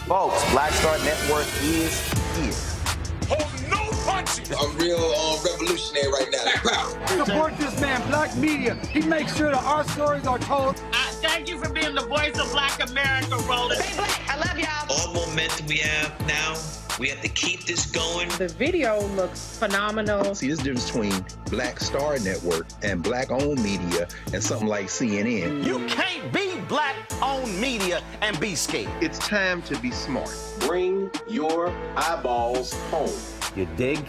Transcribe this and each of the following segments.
Folks, Black Star Network is here. Hold no punches! I'm real revolutionary right now. Black power. Support this man, Black Media. He makes sure that our stories are told. Thank you for being the voice of Black America, Roland. Stay black. I love y'all. All momentum we have now, we have to keep this going. The video looks phenomenal. See, this difference between Black Star Network and Black-owned media and something like CNN. You can't be Black-owned media and be scared. It's time to be smart. Bring your eyeballs home. You dig?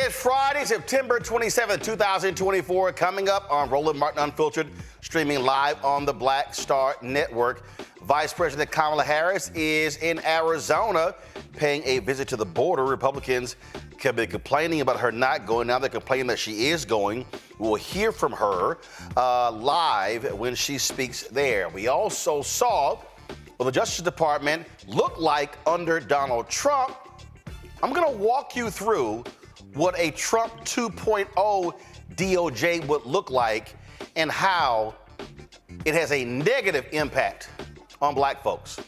is Friday, September 27th, 2024, coming up on Roland Martin Unfiltered, streaming live on the Black Star Network. Vice President Kamala Harris is in Arizona paying a visit to the border. Republicans have been complaining about her not going. Now they're complaining that she is going. We'll hear from her live when she speaks there. We also saw the Justice Department look like under Donald Trump. I'm going to walk you through what a Trump 2.0 DOJ would look like and how it has a negative impact on black folks.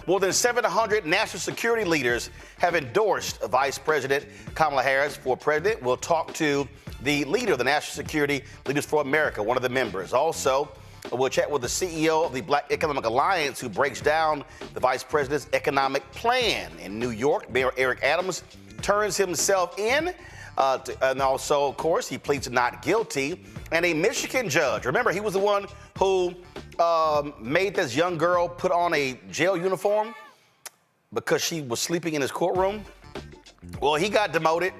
More than 700 national security leaders have endorsed Vice President Kamala Harris for president. We'll talk to the leader of the National Security Leaders for America, one of the members. Also, we'll chat with the CEO of the Black Economic Alliance, who breaks down the vice president's economic plan. In New York, Mayor Eric Adams turns himself in, and also, of course, he pleads not guilty. And a Michigan judge, remember, he was the one who made this young girl put on a jail uniform because she was sleeping in his courtroom. Well, he got demoted.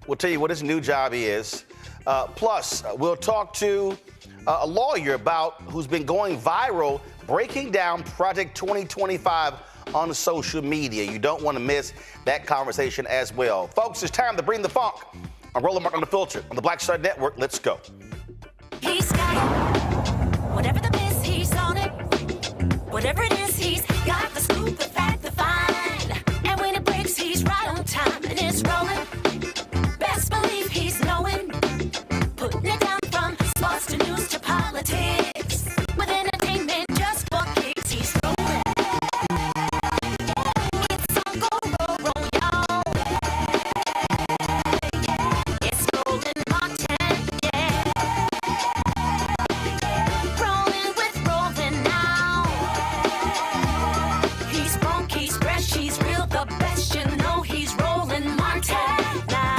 We'll tell you what his new job is. Plus, we'll talk to a lawyer about who's been going viral, breaking down Project 2025 on social media. You don't want to miss that conversation as well. Folks, it's time to bring the funk. I'm Roland Martin Unfiltered on the Black Star Network. Let's go. He's got it. Whatever the biz, he's on it. Whatever it is, he's got the scoop, the fact, the find. And when it breaks, he's right on time and it's rolling. Best believe he's knowing. Putting it down from sports to news to politics. With entertainment just for kicks, he's rolling. It's on go, roll, y'all. It's Roland Martin, yeah. Rolling with Roland now. He's funk, he's fresh, he's real, the best, you know he's Roland Martin now.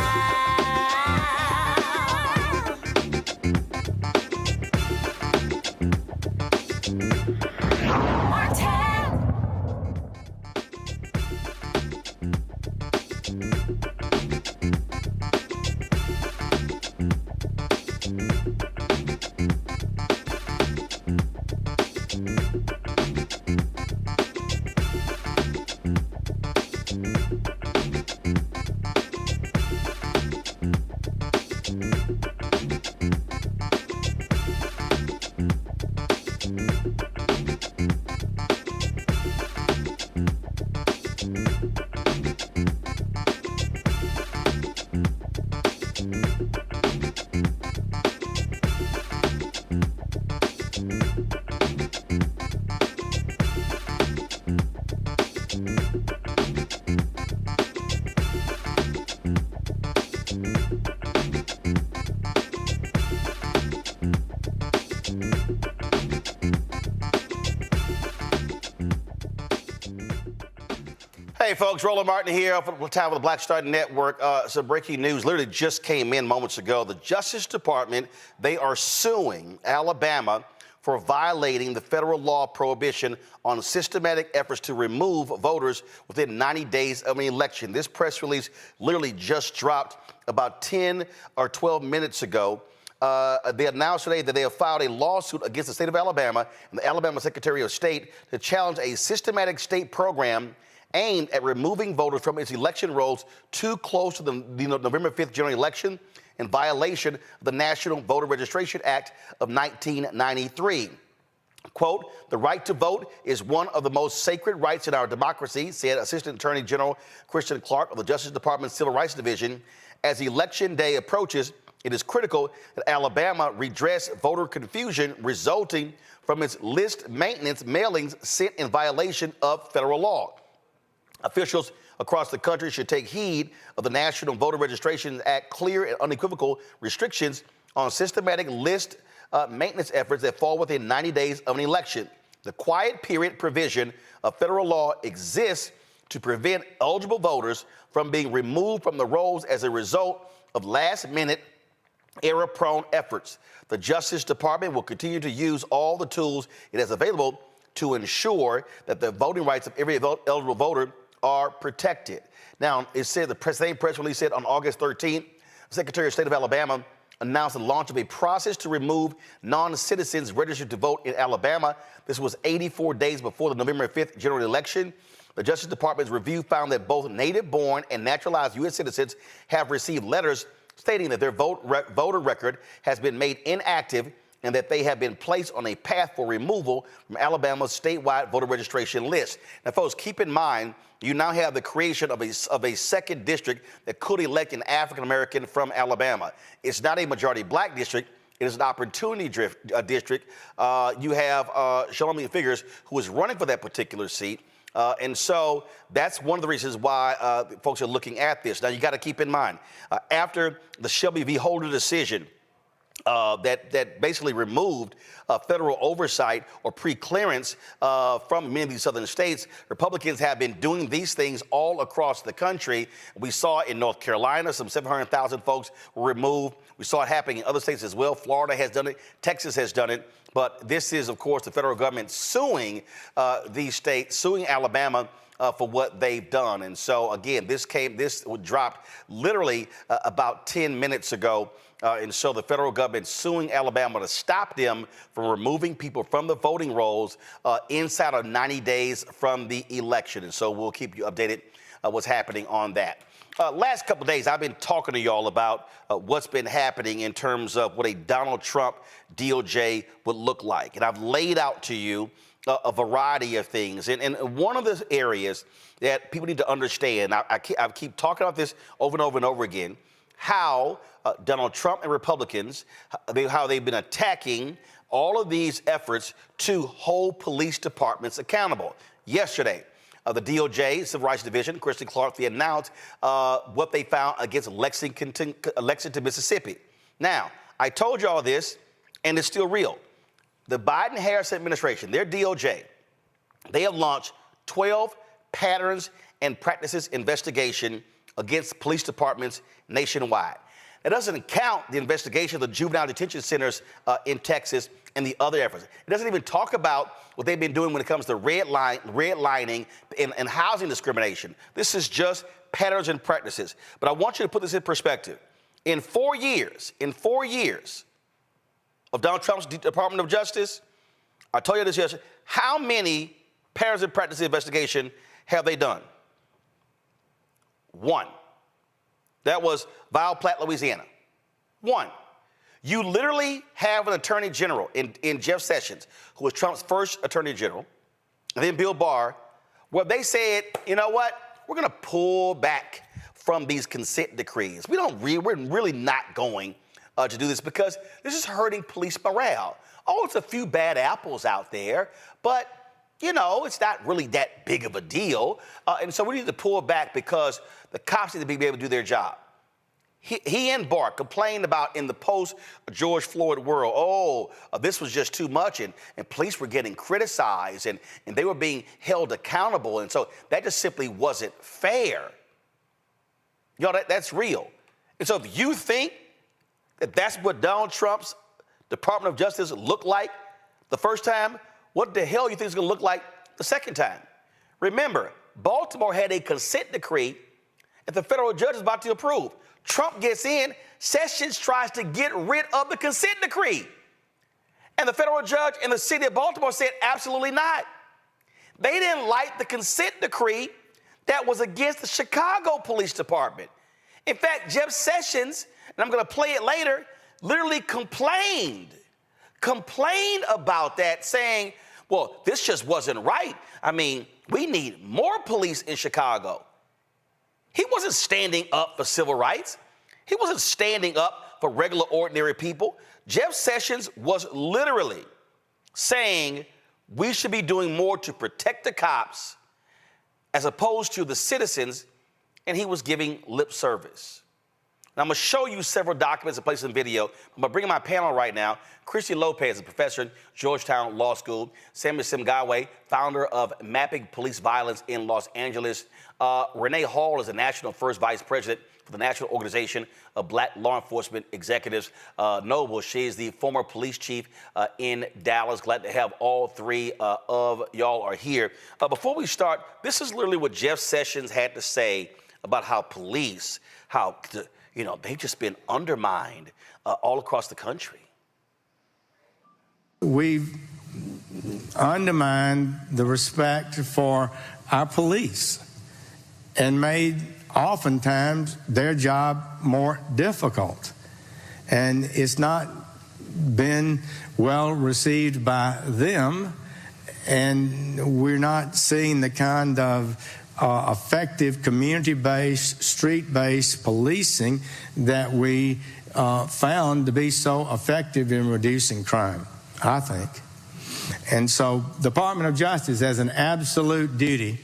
Hey, folks, Roland Martin here for the time of the Black Star Network. Some breaking news literally just came in moments ago. The Justice Department, they are suing Alabama for violating the federal law prohibition on systematic efforts to remove voters within 90 days of an election. This press release literally just dropped about 10 or 12 minutes ago. They announced today that they have filed a lawsuit against the state of Alabama and the Alabama Secretary of State to challenge a systematic state program aimed at removing voters from its election rolls too close to the November 5th general election in violation of the National Voter Registration Act of 1993. Quote, the right to vote is one of the most sacred rights in our democracy, said Assistant Attorney General Christian Clark of the Justice Department's Civil Rights Division. As Election Day approaches, it is critical that Alabama redress voter confusion resulting from its list maintenance mailings sent in violation of federal law. Officials across the country should take heed of the National Voter Registration Act clear and unequivocal restrictions on systematic list maintenance efforts that fall within 90 days of an election. The quiet period provision of federal law exists to prevent eligible voters from being removed from the rolls as a result of last-minute, error-prone efforts. The Justice Department will continue to use all the tools it has available to ensure that the voting rights of every eligible voter are protected. Now, it said the same press release said on August 13th Secretary of State of Alabama announced the launch of a process to remove non-citizens registered to vote in Alabama. This was 84 days before the November 5th general election. The Justice Department's review found that both native-born and naturalized U.S. citizens have received letters stating that their voter record has been made inactive and that they have been placed on a path for removal from Alabama's statewide voter registration list. Now, folks, keep in mind, you now have the creation of a second district that could elect an African-American from Alabama. It's not a majority black district. It is an opportunity district. You have Shalom Figures, who is running for that particular seat. And so that's one of the reasons why folks are looking at this. Now, you got to keep in mind, after the Shelby v. Holder decision, that basically removed federal oversight or pre-clearance from many of these southern states. Republicans have been doing these things all across the country. We saw in North Carolina, some 700,000 folks were removed. We saw it happening in other states as well. Florida has done it. Texas has done it. But this is, of course, the federal government suing these states, suing Alabama for what they've done. And so, again, this dropped literally about 10 minutes ago. And so the federal government suing Alabama to stop them from removing people from the voting rolls inside of 90 days from the election. And so we'll keep you updated what's happening on that. Last couple of days, I've been talking to y'all about what's been happening in terms of what a Donald Trump DOJ would look like. And I've laid out to you a variety of things. And one of the areas that people need to understand, I keep talking about this over and over and over again, how Donald Trump and Republicans, how they've been attacking all of these efforts to hold police departments accountable. Yesterday, the DOJ, Civil Rights Division, Kristen Clark, they announced what they found against Lexington, Mississippi. Now, I told you all this, and it's still real. The Biden-Harris administration, their DOJ, they have launched 12 patterns and practices investigation against police departments nationwide. It doesn't count the investigation of the juvenile detention centers in Texas and the other efforts. It doesn't even talk about what they've been doing when it comes to redlining and housing discrimination. This is just patterns and practices. But I want you to put this in perspective. In 4 years of Donald Trump's Department of Justice, I told you this yesterday, how many patterns and practices investigation have they done? One. That was Vial Platte, Louisiana. One. You literally have an attorney general in Jeff Sessions, who was Trump's first attorney general, and then Bill Barr, where they said, you know what, we're going to pull back from these consent decrees. We're really not going to do this because this is hurting police morale. Oh, it's a few bad apples out there, but you know, it's not really that big of a deal. And so we need to pull back because the cops need to be able to do their job. He and Barr complained about in the post-George Floyd world, this was just too much, and police were getting criticized, and they were being held accountable, and so that just simply wasn't fair. Y'all, that's real. And so if you think that that's what Donald Trump's Department of Justice looked like the first time, what the hell you think it's going to look like the second time? Remember, Baltimore had a consent decree that the federal judge is about to approve. Trump gets in, Sessions tries to get rid of the consent decree. And the federal judge in the city of Baltimore said, absolutely not. They didn't like the consent decree that was against the Chicago Police Department. In fact, Jeff Sessions, and I'm going to play it later, literally complained about that, saying, well, this just wasn't right. I mean, we need more police in Chicago. He wasn't standing up for civil rights. He wasn't standing up for regular, ordinary people. Jeff Sessions was literally saying we should be doing more to protect the cops as opposed to the citizens, and he was giving lip service. Now, I'm going to show you several documents and play some video. I'm going to bring in my panel right now. Christy Lopez, a professor at Georgetown Law School. Samuel Simgawe, founder of Mapping Police Violence in Los Angeles. Renee Hall is the National First Vice President for the National Organization of Black Law Enforcement Executives. Noble, she is the former police chief in Dallas. Glad to have all three of y'all are here. Before we start, this is literally what Jeff Sessions had to say about how police, how they've just been undermined all across the country. We've undermined the respect for our police and made oftentimes their job more difficult. And it's not been well received by them, and we're not seeing the kind of effective community-based, street-based policing that we found to be so effective in reducing crime, I think. And so the Department of Justice has an absolute duty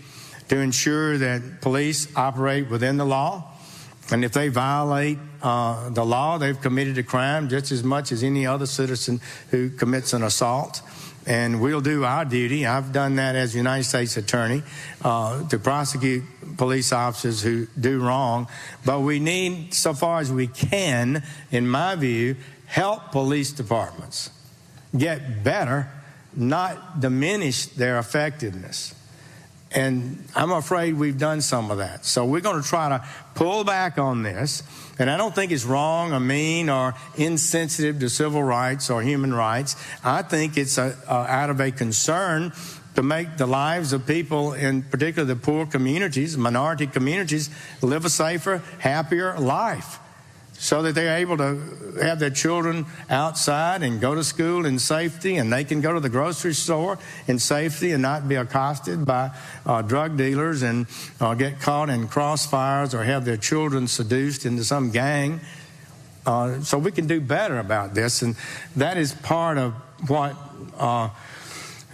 to ensure that police operate within the law. And if they violate the law, they've committed a crime just as much as any other citizen who commits an assault. And we'll do our duty. I've done that as United States Attorney to prosecute police officers who do wrong. But we need, so far as we can, in my view, help police departments get better, not diminish their effectiveness. And I'm afraid we've done some of that. So we're going to try to pull back on this. And I don't think it's wrong or mean or insensitive to civil rights or human rights. I think it's out of a concern to make the lives of people, in particular the poor communities, minority communities, live a safer, happier life, so that they're able to have their children outside and go to school in safety, and they can go to the grocery store in safety and not be accosted by drug dealers and get caught in crossfires or have their children seduced into some gang. So we can do better about this, and that is part of what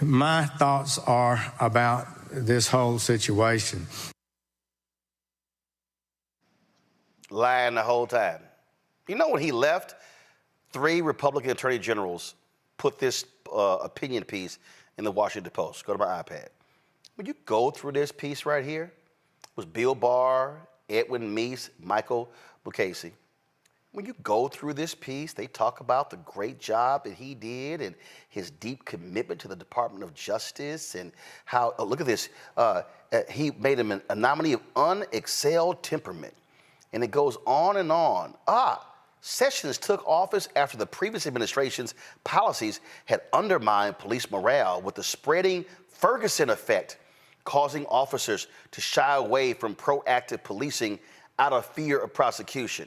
my thoughts are about this whole situation. Lying the whole time. You know, when he left, 3 Republican attorney generals put this opinion piece in the Washington Post. Go to my iPad. When you go through this piece right here, it was Bill Barr, Edwin Meese, Michael Mukasey. When you go through this piece, they talk about the great job that he did and his deep commitment to the Department of Justice and how, look at this, he made him a nominee of unexcelled temperament. And it goes on and on. Sessions took office after the previous administration's policies had undermined police morale with the spreading Ferguson effect, causing officers to shy away from proactive policing out of fear of prosecution.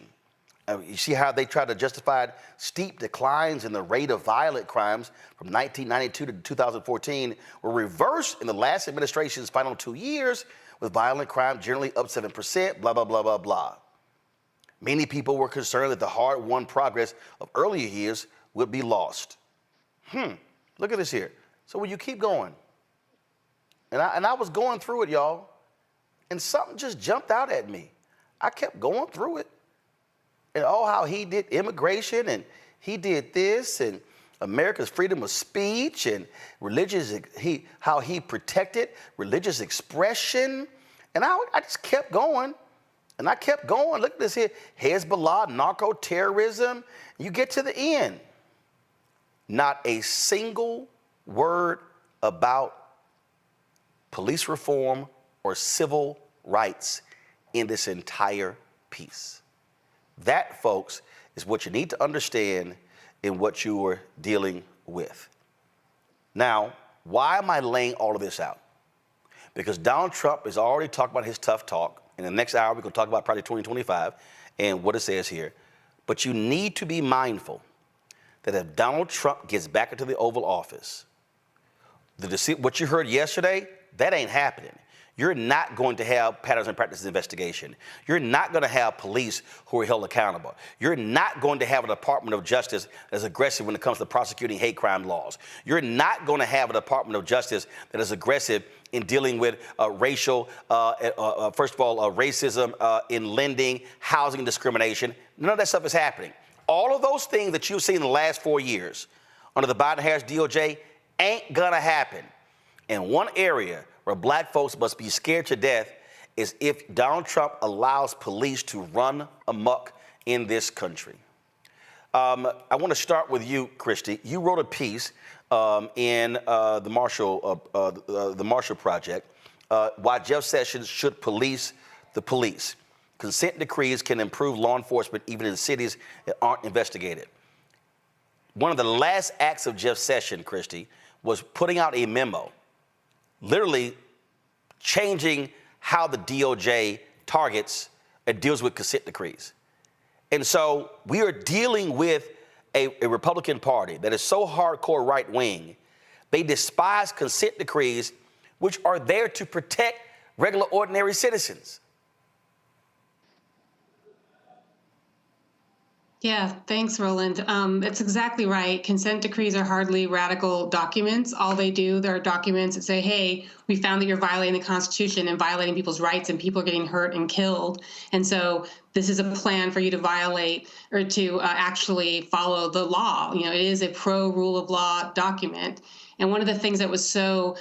You see how they tried to justify steep declines in the rate of violent crimes from 1992 to 2014 were reversed in the last administration's final 2 years, with violent crime generally up 7%, blah, blah, blah, blah, blah. Many people were concerned that the hard-won progress of earlier years would be lost. Look at this here. So when you keep going, and I was going through it, y'all, and something just jumped out at me. I kept going through it. And how he did immigration, and he did this, and America's freedom of speech, and how he protected religious expression. And I just kept going. And I kept going. Look at this here. Hezbollah, narco-terrorism. You get to the end. Not a single word about police reform or civil rights in this entire piece. That, folks, is what you need to understand in what you are dealing with. Now, why am I laying all of this out? Because Donald Trump is already talking about his tough talk. In the next hour, we're going to talk about probably 2025 and what it says here. But you need to be mindful that if Donald Trump gets back into the Oval Office, what you heard yesterday, that ain't happening. You're not going to have patterns and practices investigation. You're not going to have police who are held accountable. You're not going to have a Department of Justice that's aggressive when it comes to prosecuting hate crime laws. You're not going to have a Department of Justice that is aggressive in dealing with racial, first of all, racism in lending, housing discrimination. None of that stuff is happening. All of those things that you've seen in the last 4 years under the Biden-Harris DOJ ain't gonna happen. And one area where black folks must be scared to death is if Donald Trump allows police to run amok in this country. I want to start with you, Christy. You wrote a piece in the Marshall Project, why Jeff Sessions should police the police. consent decrees can improve law enforcement even in cities that aren't investigated. One of the last acts of Jeff Sessions, Christie, was putting out a memo, literally changing how the DOJ targets and deals with consent decrees. And so we are dealing with a Republican Party that is so hardcore right-wing, they despise consent decrees, which are there to protect regular, ordinary citizens. Yeah, thanks, Roland. That's exactly right. Consent decrees are hardly radical documents. All they do, they're documents that say, hey, we found that you're violating the Constitution and violating people's rights and people are getting hurt and killed. And so this is a plan for you to violate or to actually follow the law. You know, it is a pro-rule of law document. And one of the things that was so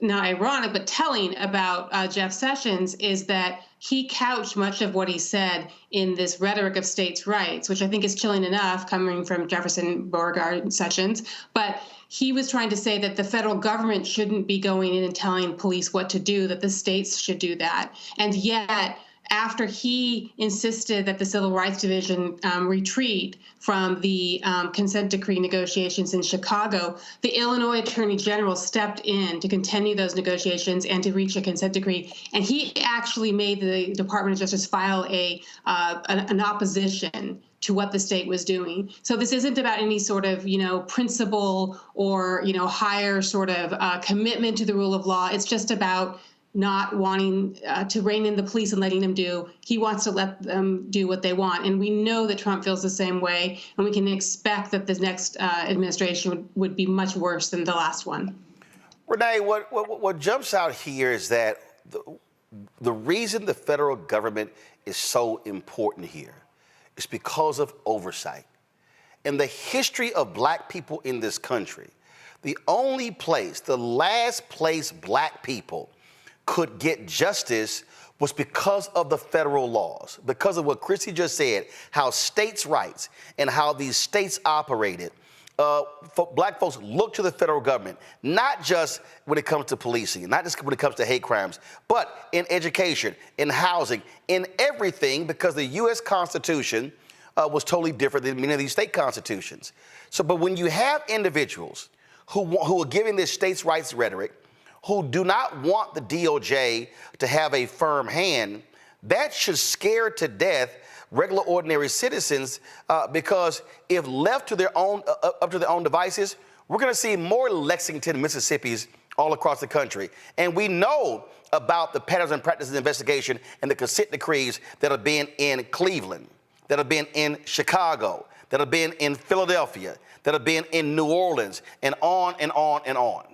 not ironic, but telling about Jeff Sessions is that he couched much of what he said in this rhetoric of states' rights, which I think is chilling enough coming from Jefferson, Beauregard, Sessions. But he was trying to say that the federal government shouldn't be going in and telling police what to do, that the states should do that. And yet, after he insisted that the Civil Rights Division retreat from the consent decree negotiations in Chicago, the Illinois Attorney General stepped in to continue those negotiations and to reach a consent decree. And he actually made the Department of Justice file an opposition to what the state was doing. So this isn't about any sort of, principle or, higher sort of commitment to the rule of law. It's just about not wanting to rein in the police and letting them do. He wants to let them do what they want. And we know that Trump feels the same way, and we can expect that the next administration would be much worse than the last one. Renee, what jumps out here is that the reason the federal government is so important here is because of oversight. In the history of black people in this country, the last place black people could get justice was because of the federal laws, because of what Christie just said, how states' rights and how these states operated. Black folks look to the federal government, not just when it comes to policing, not just when it comes to hate crimes, but in education, in housing, in everything, because the U.S. Constitution was totally different than many of these state constitutions. So, but when you have individuals who are giving this states' rights rhetoric, who do not want the DOJ to have a firm hand, that should scare to death regular, ordinary citizens, because if left to their own, up to their own devices, we're going to see more Lexington, Mississippis all across the country. And we know about the patterns and practices investigation and the consent decrees that have been in Cleveland, that have been in Chicago, that have been in Philadelphia, that have been in New Orleans, and on and on and on.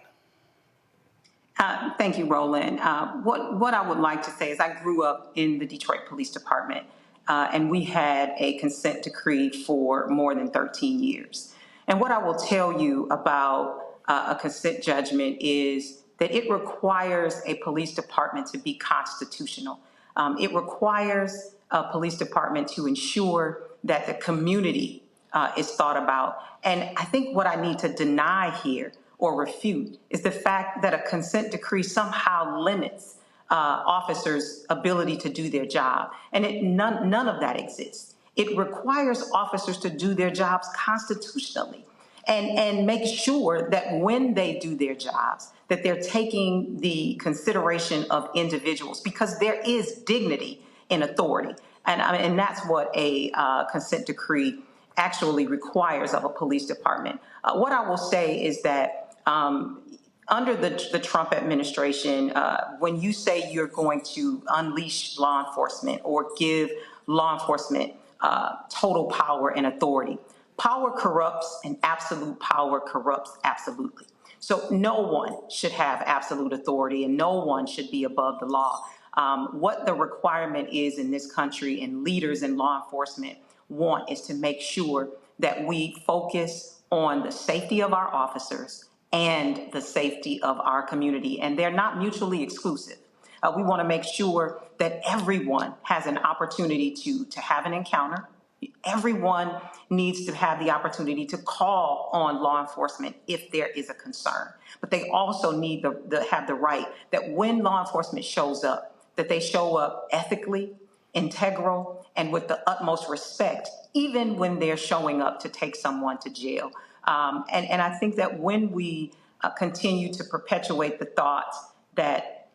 Thank you, Roland. What I would like to say is I grew up in the Detroit Police Department, and we had a consent decree for more than 13 years. And what I will tell you about a consent judgment is that it requires a police department to be constitutional. It requires a police department to ensure that the community is thought about. And I think what I need to deny here or refute is the fact that a consent decree somehow limits officers' ability to do their job. And none of that exists. It requires officers to do their jobs constitutionally and make sure that when they do their jobs, that they're taking the consideration of individuals, because there is dignity in authority. And that's what a consent decree actually requires of a police department. What I will say is that under the Trump administration, when you say you're going to unleash law enforcement or give law enforcement total power and authority, power corrupts and absolute power corrupts absolutely. So no one should have absolute authority and no one should be above the law. What the requirement is in this country and leaders in law enforcement want is to make sure that we focus on the safety of our officers and the safety of our community, and they're not mutually exclusive. We want to make sure that everyone has an opportunity to have an encounter. Everyone needs to have the opportunity to call on law enforcement if there is a concern. But they also need to have the right that when law enforcement shows up, that they show up ethically, integral and with the utmost respect, even when they're showing up to take someone to jail. And I think that when we continue to perpetuate the thought that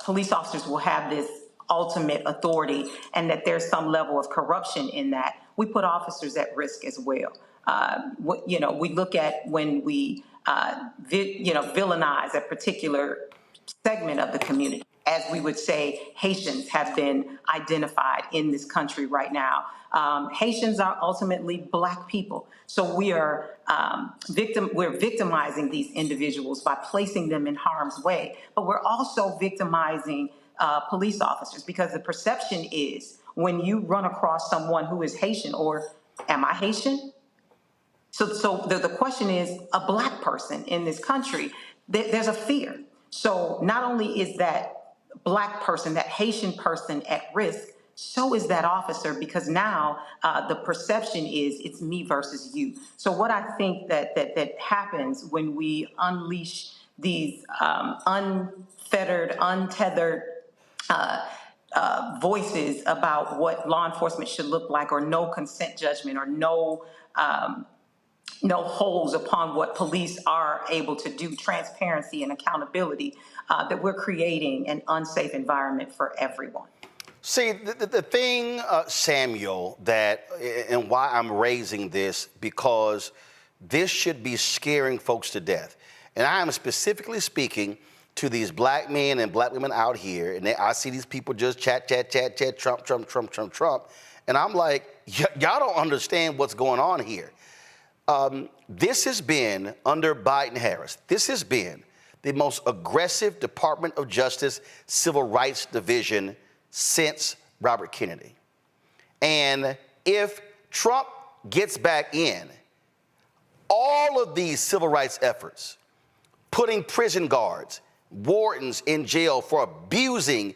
police officers will have this ultimate authority and that there's some level of corruption in that, we put officers at risk as well. We look at when we villainize a particular segment of the community. As we would say, Haitians have been identified in this country right now. Haitians are ultimately Black people. So we are we're victimizing these individuals by placing them in harm's way, but we're also victimizing police officers, because the perception is when you run across someone who is Haitian, or am I Haitian? So the question is, a Black person in this country, there's a fear. So not only is that Black person, that Haitian person at risk, so is that officer, because now the perception is it's me versus you. So what I think that happens when we unleash these unfettered, untethered voices about what law enforcement should look like, or no consent judgment, or no holds upon what police are able to do, transparency and accountability, that we're creating an unsafe environment for everyone. See, the thing, Samuel, and why I'm raising this, because this should be scaring folks to death. And I am specifically speaking to these Black men and Black women out here, and I see these people just chat, Trump. And I'm like, y'all don't understand what's going on here. This has been, under Biden-Harris, this has been the most aggressive Department of Justice Civil Rights Division since Robert Kennedy. And if Trump gets back in, all of these civil rights efforts, putting prison guards, wardens in jail for abusing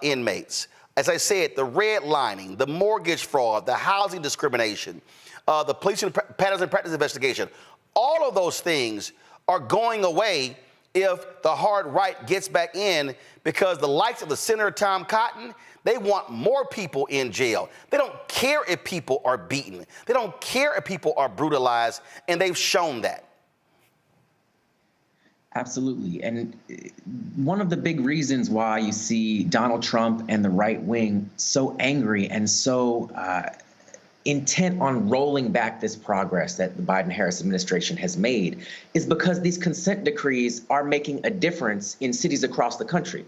inmates, as I said, the redlining, the mortgage fraud, the housing discrimination, the policing patterns and practice investigation, all of those things are going away if the hard right gets back in, because the likes of the Senator Tom Cotton, they want more people in jail. They don't care if people are beaten. They don't care if people are brutalized, and they've shown that. Absolutely. And one of the big reasons why you see Donald Trump and the right wing so angry and so intent on rolling back this progress that the Biden-Harris administration has made is because these consent decrees are making a difference in cities across the country.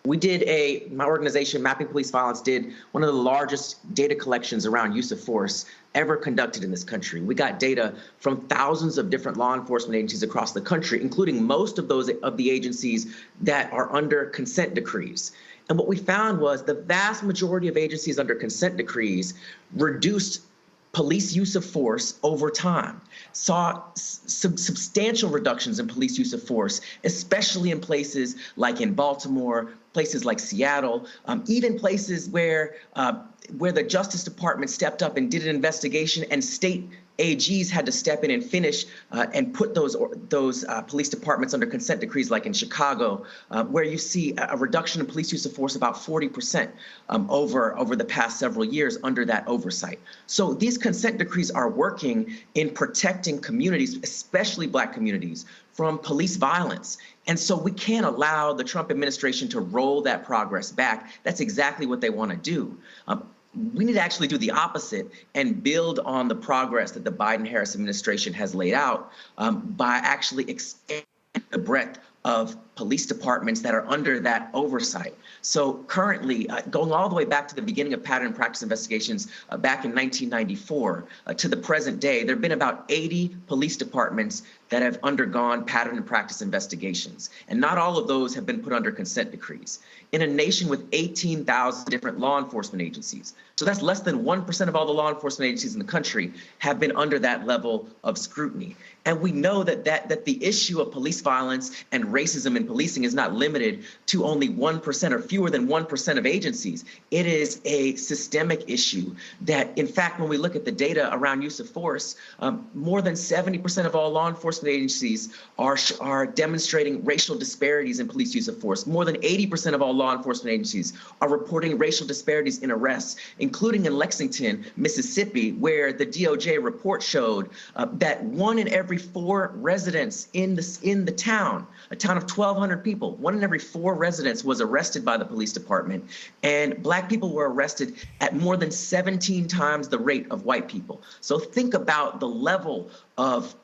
We did my organization, Mapping Police Violence, did one of the largest data collections around use of force ever conducted in this country. We got data from thousands of different law enforcement agencies across the country, including most of the agencies that are under consent decrees. And what we found was the vast majority of agencies under consent decrees reduced police use of force over time, saw substantial reductions in police use of force, especially in places like in Baltimore, places like Seattle, even places where the Justice Department stepped up and did an investigation, and state AGs had to step in and finish and put those police departments under consent decrees, like in Chicago, where you see a reduction in police use of force about 40% over the past several years under that oversight. So these consent decrees are working in protecting communities, especially Black communities, from police violence. And so we can't allow the Trump administration to roll that progress back. That's exactly what they want to do. We need to actually do the opposite and build on the progress that the Biden-Harris administration has laid out by actually expanding the breadth of police departments that are under that oversight. So currently, going all the way back to the beginning of pattern and practice investigations back in 1994 to the present day, there have been about 80 police departments that have undergone pattern and practice investigations. And not all of those have been put under consent decrees. In a nation with 18,000 different law enforcement agencies, so that's less than 1% of all the law enforcement agencies in the country have been under that level of scrutiny. And we know that the issue of police violence and racism in policing is not limited to only 1% or fewer than 1% of agencies. It is a systemic issue that, in fact, when we look at the data around use of force, more than 70% of all law enforcement agencies are demonstrating racial disparities in police use of force. More than 80% of all law enforcement agencies are reporting racial disparities in arrests, including in Lexington, Mississippi, where the DOJ report showed that 1 in every 4 residents in the town, a town of 1,200 people, 1 in every 4 residents was arrested by the police department, and Black people were arrested at more than 17 times the rate of white people. So think about the level of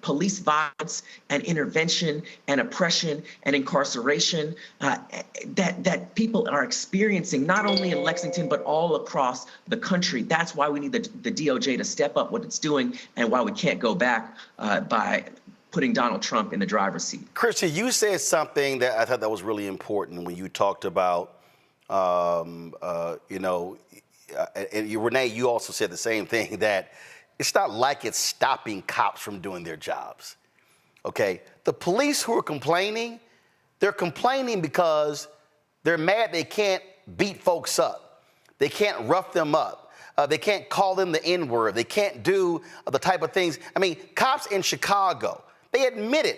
police violence and intervention and oppression and incarceration that people are experiencing, not only in Lexington, but all across the country. That's why we need the DOJ to step up what it's doing, and why we can't go back by putting Donald Trump in the driver's seat. Christian, you said something that I thought that was really important when you talked about, and Renee, you also said the same thing, that it's not like it's stopping cops from doing their jobs, okay? The police who are complaining, they're complaining because they're mad they can't beat folks up. They can't rough them up. They can't call them the N-word. They can't do the type of things. I mean, cops in Chicago, they admitted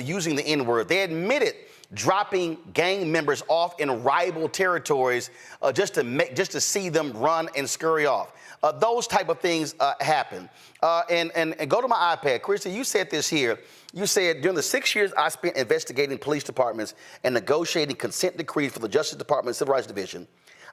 using the N-word. They admitted dropping gang members off in rival territories just to see them run and scurry off. Those type of things happen. And go to my iPad. Christy, you said this here. You said, during the 6 years I spent investigating police departments and negotiating consent decrees for the Justice Department Civil Rights Division,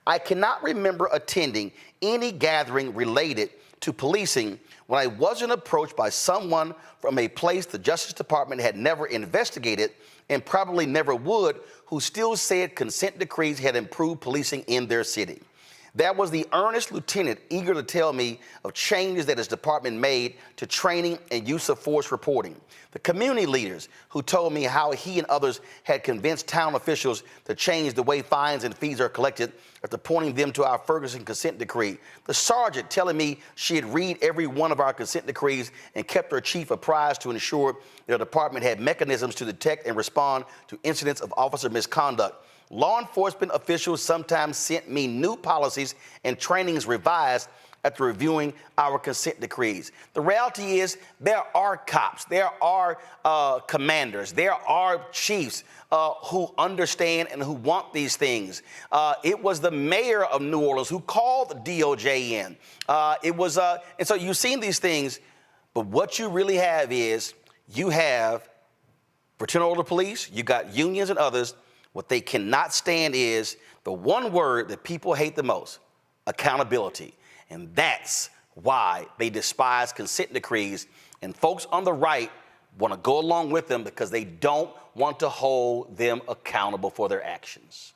I cannot remember attending any gathering related to policing when I wasn't approached by someone from a place the Justice Department had never investigated and probably never would, who still said consent decrees had improved policing in their city. That was the earnest lieutenant eager to tell me of changes that his department made to training and use of force reporting. The community leaders who told me how he and others had convinced town officials to change the way fines and fees are collected after pointing them to our Ferguson consent decree. The sergeant telling me she had read every one of our consent decrees and kept her chief apprised to ensure their department had mechanisms to detect and respond to incidents of officer misconduct. Law enforcement officials sometimes sent me new policies and trainings revised after reviewing our consent decrees. The reality is there are cops, there are commanders, there are chiefs who understand and who want these things. It was the mayor of New Orleans who called the DOJ in. And so you've seen these things, but what you really have is you have fraternal order police, you got unions and others. What they cannot stand is the one word that people hate the most, accountability. And that's why they despise consent decrees. And folks on the right want to go along with them because they don't want to hold them accountable for their actions.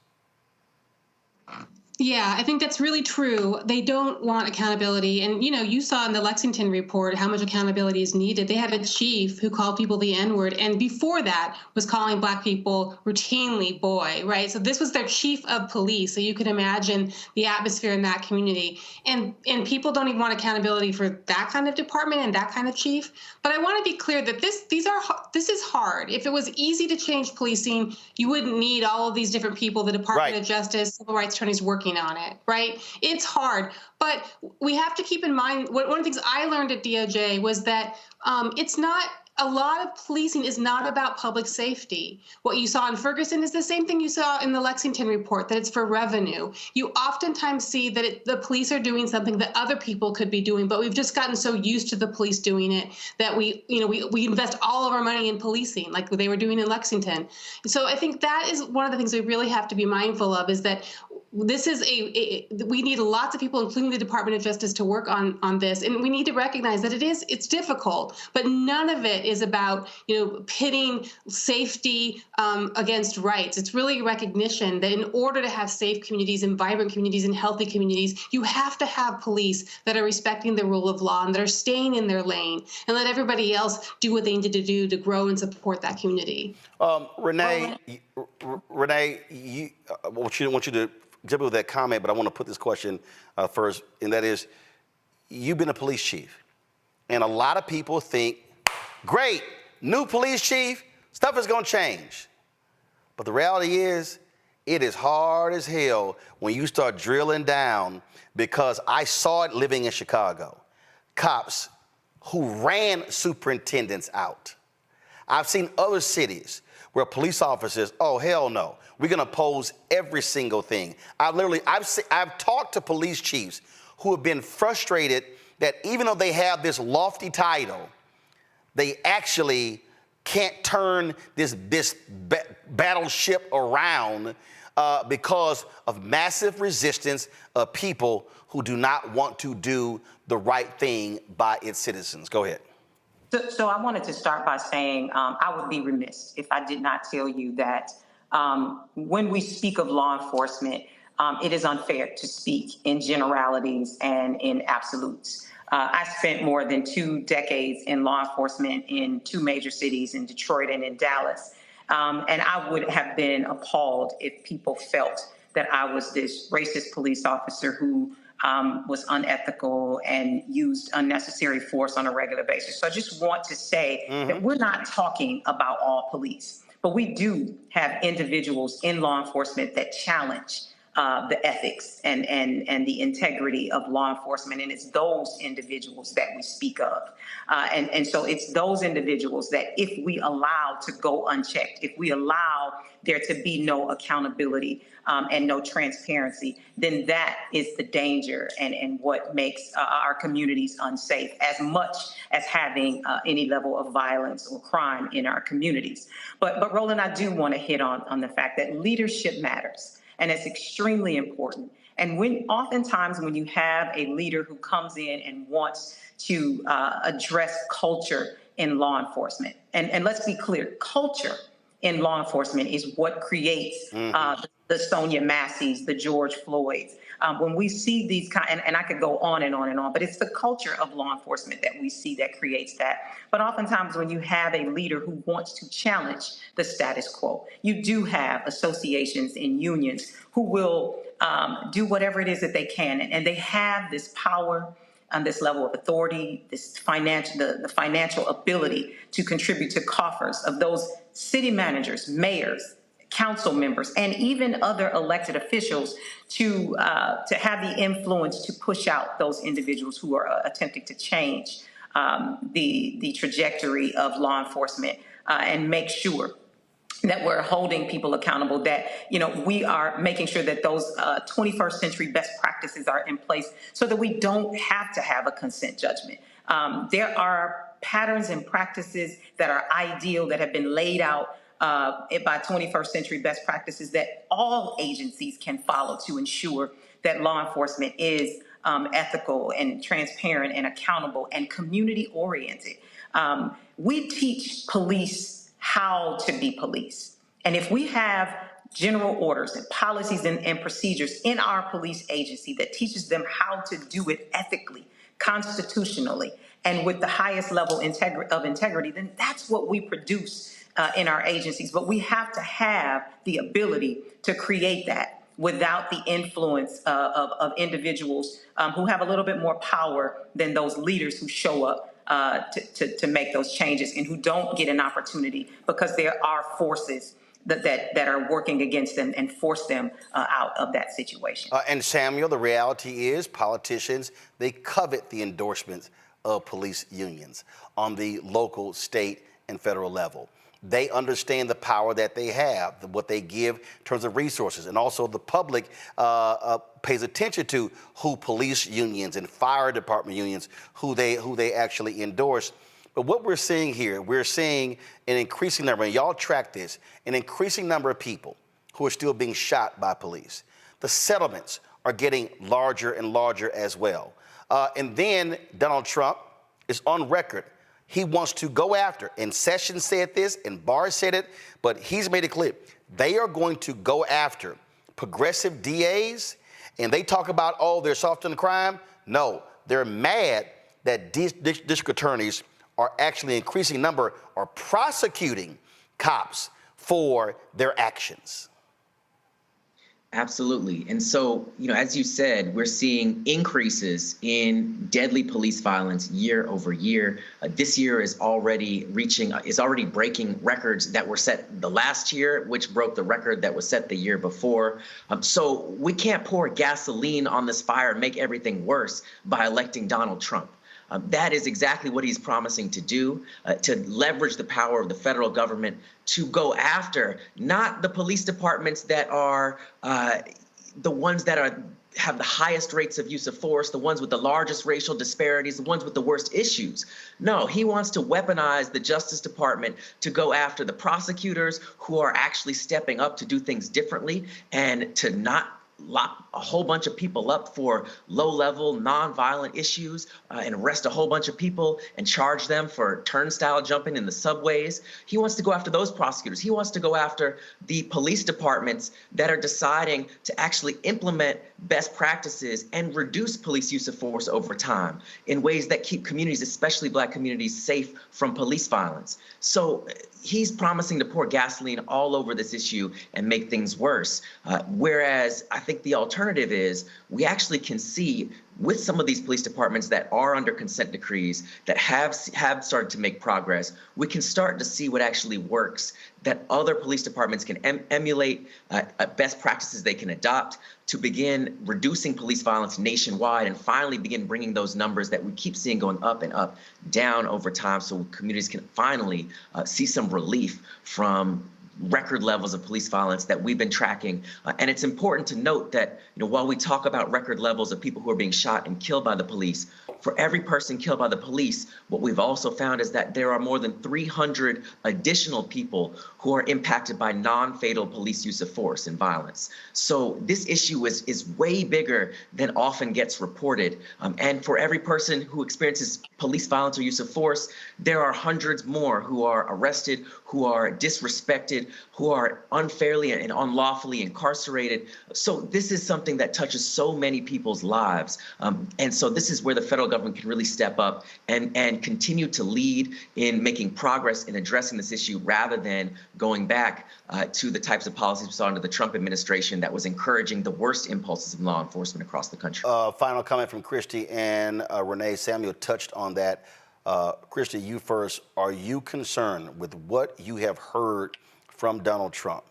Yeah, I think that's really true. They don't want accountability. And, you saw in the Lexington report how much accountability is needed. They had a chief who called people the N-word, and before that was calling Black people routinely boy, right? So this was their chief of police. So you can imagine the atmosphere in that community. And people don't even want accountability for that kind of department and that kind of chief. But I want to be clear that this is hard. If it was easy to change policing, you wouldn't need all of these different people, the Department of Justice, civil rights attorneys working on it, right? It's hard, but we have to keep in mind, one of the things I learned at DOJ was that a lot of policing is not about public safety. What you saw in Ferguson is the same thing you saw in the Lexington report, that it's for revenue. You oftentimes see that the police are doing something that other people could be doing, but we've just gotten so used to the police doing it that we invest all of our money in policing like they were doing in Lexington. So I think that is one of the things we really have to be mindful of, is that this is we need lots of people, including the Department of Justice, to work on this. And we need to recognize that it's difficult, but none of it is about, pitting safety against rights. It's really recognition that in order to have safe communities and vibrant communities and healthy communities, you have to have police that are respecting the rule of law and that are staying in their lane, and let everybody else do what they need to do to grow and support that community. Renee, I want you to jump in with that comment, but I want to put this question first, and that is, you've been a police chief, and a lot of people think, great, new police chief, Stuff is going to change. But the reality is, it is hard as hell when you start drilling down, because I saw it living in Chicago. Cops who ran superintendents out. I've seen other cities where police officers, oh, hell no, we're going to oppose every single thing. I've talked to police chiefs who have been frustrated that even though they have this lofty title, they actually can't turn this battleship around because of massive resistance of people who do not want to do the right thing by its citizens. Go ahead. So I wanted to start by saying I would be remiss if I did not tell you that when we speak of law enforcement, it is unfair to speak in generalities and in absolutes. I spent more than 2 decades in law enforcement in 2 major cities, in Detroit and in Dallas. And I would have been appalled if people felt that I was this racist police officer who was unethical and used unnecessary force on a regular basis. So I just want to say that we're not talking about all police, but we do have individuals in law enforcement that challenge the ethics and the integrity of law enforcement. And it's those individuals that we speak of. And so it's those individuals that if we allow to go unchecked, if we allow there to be no accountability and no transparency, then that is the danger and what makes our communities unsafe, as much as having any level of violence or crime in our communities. But Roland, I do want to hit on the fact that leadership matters. And it's extremely important. And oftentimes when you have a leader who comes in and wants to address culture in law enforcement, and let's be clear, culture in law enforcement is what creates the Sonia Masseys, the George Floyds. When we see these and I could go on and on and on, but it's the culture of law enforcement that we see that creates that. But oftentimes when you have a leader who wants to challenge the status quo, you do have associations and unions who will do whatever it is that they can. And they have this power and this level of authority, this the financial ability to contribute to coffers of those city managers, mayors, council members, and even other elected officials to have the influence to push out those individuals who are attempting to change the trajectory of law enforcement and make sure that we're holding people accountable, that, we are making sure that those 21st century best practices are in place so that we don't have to have a consent judgment. There are patterns and practices that are ideal, that have been laid out by 21st century best practices that all agencies can follow to ensure that law enforcement is ethical and transparent and accountable and community oriented. We teach police how to be police. And if we have general orders and policies and procedures in our police agency that teaches them how to do it ethically, constitutionally, and with the highest level of integrity, then that's what we produce in our agencies. But we have to have the ability to create that without the influence of individuals who have a little bit more power than those leaders who show up to make those changes and who don't get an opportunity because there are forces that are working against them and force them out of that situation. And Samuel, the reality is politicians, they covet the endorsements of police unions on the local, state, and federal level. They understand the power that they have, what they give in terms of resources, and also the public pays attention to who police unions and fire department unions, who they actually endorse. But what we're seeing here, we're seeing an increasing number, and y'all track this, an increasing number of people who are still being shot by police. The settlements are getting larger and larger as well. And then Donald Trump is on record. He wants to go after, and Sessions said this, and Barr said it, but he's made it clear. They are going to go after progressive DAs, and they talk about, oh, they're soft on crime. No, they're mad that district attorneys are actually increasing number, are prosecuting cops for their actions. Absolutely. And so, as you said, we're seeing increases in deadly police violence year over year. This year is already breaking records that were set the last year, which broke the record that was set the year before. So we can't pour gasoline on this fire and make everything worse by electing Donald Trump. That is exactly what he's promising to do, to leverage the power of the federal government to go after not the police departments that are the ones that have the highest rates of use of force, the ones with the largest racial disparities, the ones with the worst issues. No, he wants to weaponize the Justice Department to go after the prosecutors who are actually stepping up to do things differently and to not lock a whole bunch of people up for low-level, non-violent issues and arrest a whole bunch of people and charge them for turnstile jumping in the subways. He wants to go after those prosecutors. He wants to go after the police departments that are deciding to actually implement best practices and reduce police use of force over time in ways that keep communities, especially Black communities, safe from police violence. So he's promising to pour gasoline all over this issue and make things worse. Whereas I think the alternative is we actually can see with some of these police departments that are under consent decrees that have started to make progress, we can start to see what actually works, that other police departments can emulate best practices they can adopt to begin reducing police violence nationwide and finally begin bringing those numbers that we keep seeing going up and up down over time so communities can finally see some relief from record levels of police violence that we've been tracking. And it's important to note that, while we talk about record levels of people who are being shot and killed by the police, for every person killed by the police, what we've also found is that there are more than 300 additional people who are impacted by non-fatal police use of force and violence. So this issue is way bigger than often gets reported. And for every person who experiences police violence or use of force, there are hundreds more who are arrested, who are disrespected, who are unfairly and unlawfully incarcerated. So this is something that touches so many people's lives. And so this is where the federal government can really step up and continue to lead in making progress in addressing this issue rather than going back to the types of policies we saw under the Trump administration that was encouraging the worst impulses in law enforcement across the country. Final comment from Christy and Renee. Samuel touched on that. Christy, you first. Are you concerned with what you have heard from Donald Trump,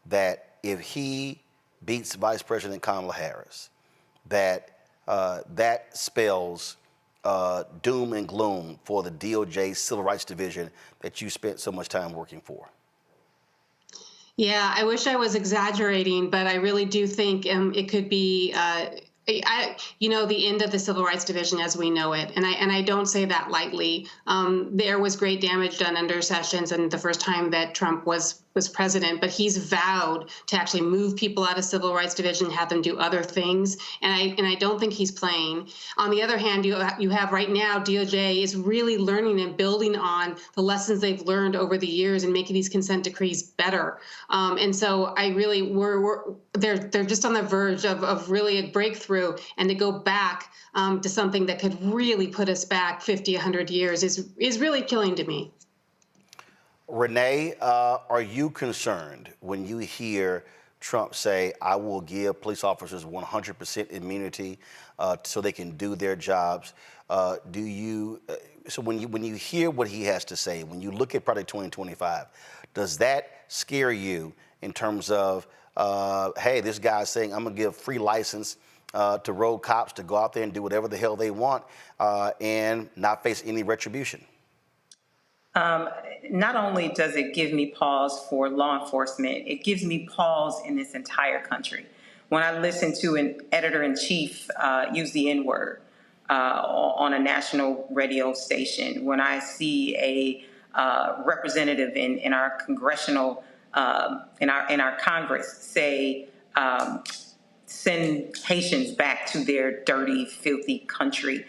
that if he beats Vice President Kamala Harris, that that spells doom and gloom for the DOJ Civil Rights Division that you spent so much time working for? Yeah, I wish I was exaggerating, but I really do think it could be the end of the Civil Rights Division as we know it. And I don't say that lightly. There was great damage done under Sessions and the first time that Trump was president, but he's vowed to actually move people out of Civil Rights Division, have them do other things. And I don't think he's playing. On the other hand, you have right now, DOJ is really learning and building on the lessons they've learned over the years and making these consent decrees better. And so I really, they're just on the verge of really a breakthrough, and to go back to something that could really put us back 50, 100 years is really killing to me. Renee, are you concerned when you hear Trump say, I will give police officers 100% immunity so they can do their jobs? So when you hear what he has to say, when you look at Project 2025, does that scare you in terms of, hey, this guy's saying I'm going to give free license to road cops to go out there and do whatever the hell they want and not face any retribution? Not only does it give me pause for law enforcement, it gives me pause in this entire country. When I listen to an editor-in-chief use the N-word on a national radio station, when I see a representative in our congressional, in our Congress say, send Haitians back to their dirty, filthy country,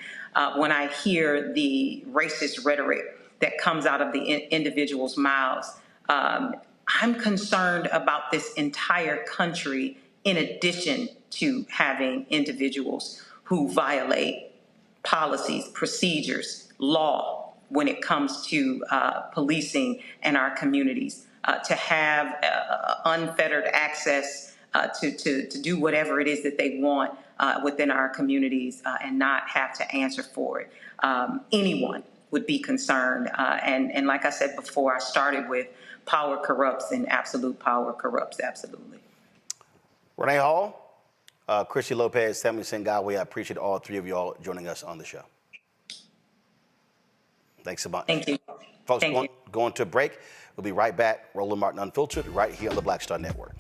when I hear the racist rhetoric that comes out of the individuals' mouths, I'm concerned about this entire country, in addition to having individuals who violate policies, procedures, law when it comes to policing in our communities. To have unfettered access to do whatever it is that they want within our communities and not have to answer for it. Anyone would be concerned. And like I said before, I started with power corrupts, and absolute power corrupts, absolutely. Renee Hall, Christy Lopez, Samuel Sengawe, I appreciate all three of you all joining us on the show. Thanks so much. Thank you. Folks, going to a break. We'll be right back. Roland Martin Unfiltered, right here on the Black Star Network.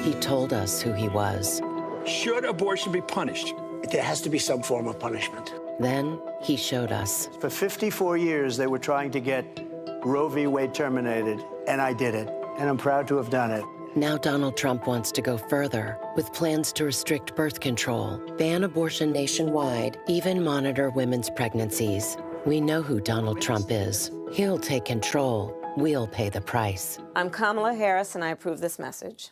He told us who he was. Should abortion be punished? There has to be some form of punishment. Then he showed us. For 54 years, they were trying to get Roe v. Wade terminated, and I did it, and I'm proud to have done it. Now Donald Trump wants to go further with plans to restrict birth control, ban abortion nationwide, even monitor women's pregnancies. We know who Donald Trump is. He'll take control. We'll pay the price. I'm Kamala Harris, and I approve this message.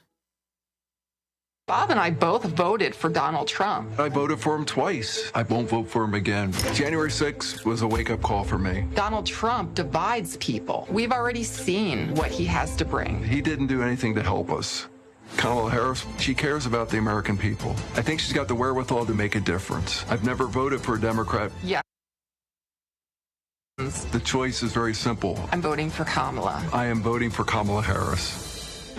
Bob and I both voted for Donald Trump. I voted for him twice. I won't vote for him again. January 6th was a wake-up call for me. Donald Trump divides people. We've already seen what he has to bring. He didn't do anything to help us. Kamala Harris, she cares about the American people. I think she's got the wherewithal to make a difference. I've never voted for a Democrat. Yeah. The choice is very simple. I'm voting for Kamala. I am voting for Kamala Harris.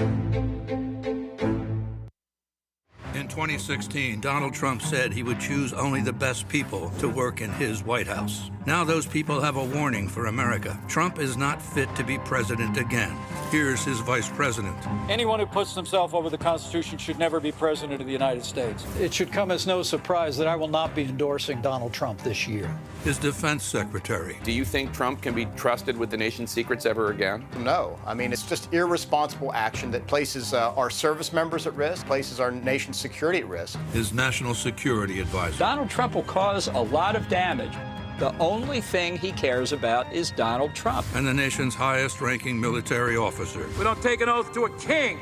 In 2016, Donald Trump said he would choose only the best people to work in his White House. Now those people have a warning for America. Trump is not fit to be president again. Here's his vice president. Anyone who puts themselves over the Constitution should never be president of the United States. It should come as no surprise that I will not be endorsing Donald Trump this year. His defense secretary. Do you think Trump can be trusted with the nation's secrets ever again? No. I mean, it's just irresponsible action that places our service members at risk, places our nation's security at risk. His national security advisor. Donald Trump will cause a lot of damage. The only thing he cares about is Donald Trump. And the nation's highest-ranking military officer. We don't take an oath to a king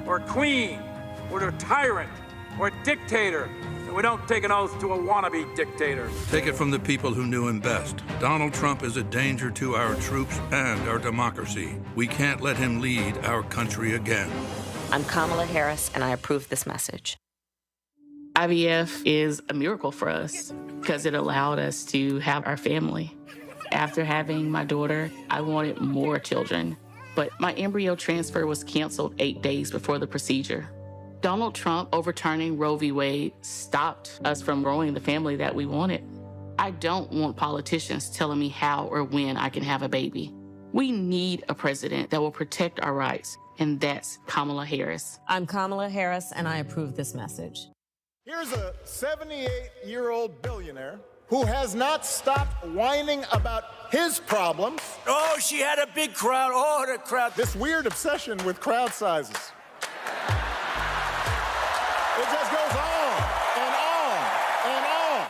or a queen or to a tyrant or a dictator. And we don't take an oath to a wannabe dictator. Take it from the people who knew him best. Donald Trump is a danger to our troops and our democracy. We can't let him lead our country again. I'm Kamala Harris, and I approve this message. IVF is a miracle for us because it allowed us to have our family. After having my daughter, I wanted more children, but my embryo transfer was canceled 8 days before the procedure. Donald Trump overturning Roe v. Wade stopped us from growing the family that we wanted. I don't want politicians telling me how or when I can have a baby. We need a president that will protect our rights, and that's Kamala Harris. I'm Kamala Harris, and I approve this message. Here's a 78-year-old billionaire who has not stopped whining about his problems. Oh, she had a big crowd. Oh, the crowd. This weird obsession with crowd sizes. It just goes on and on and on.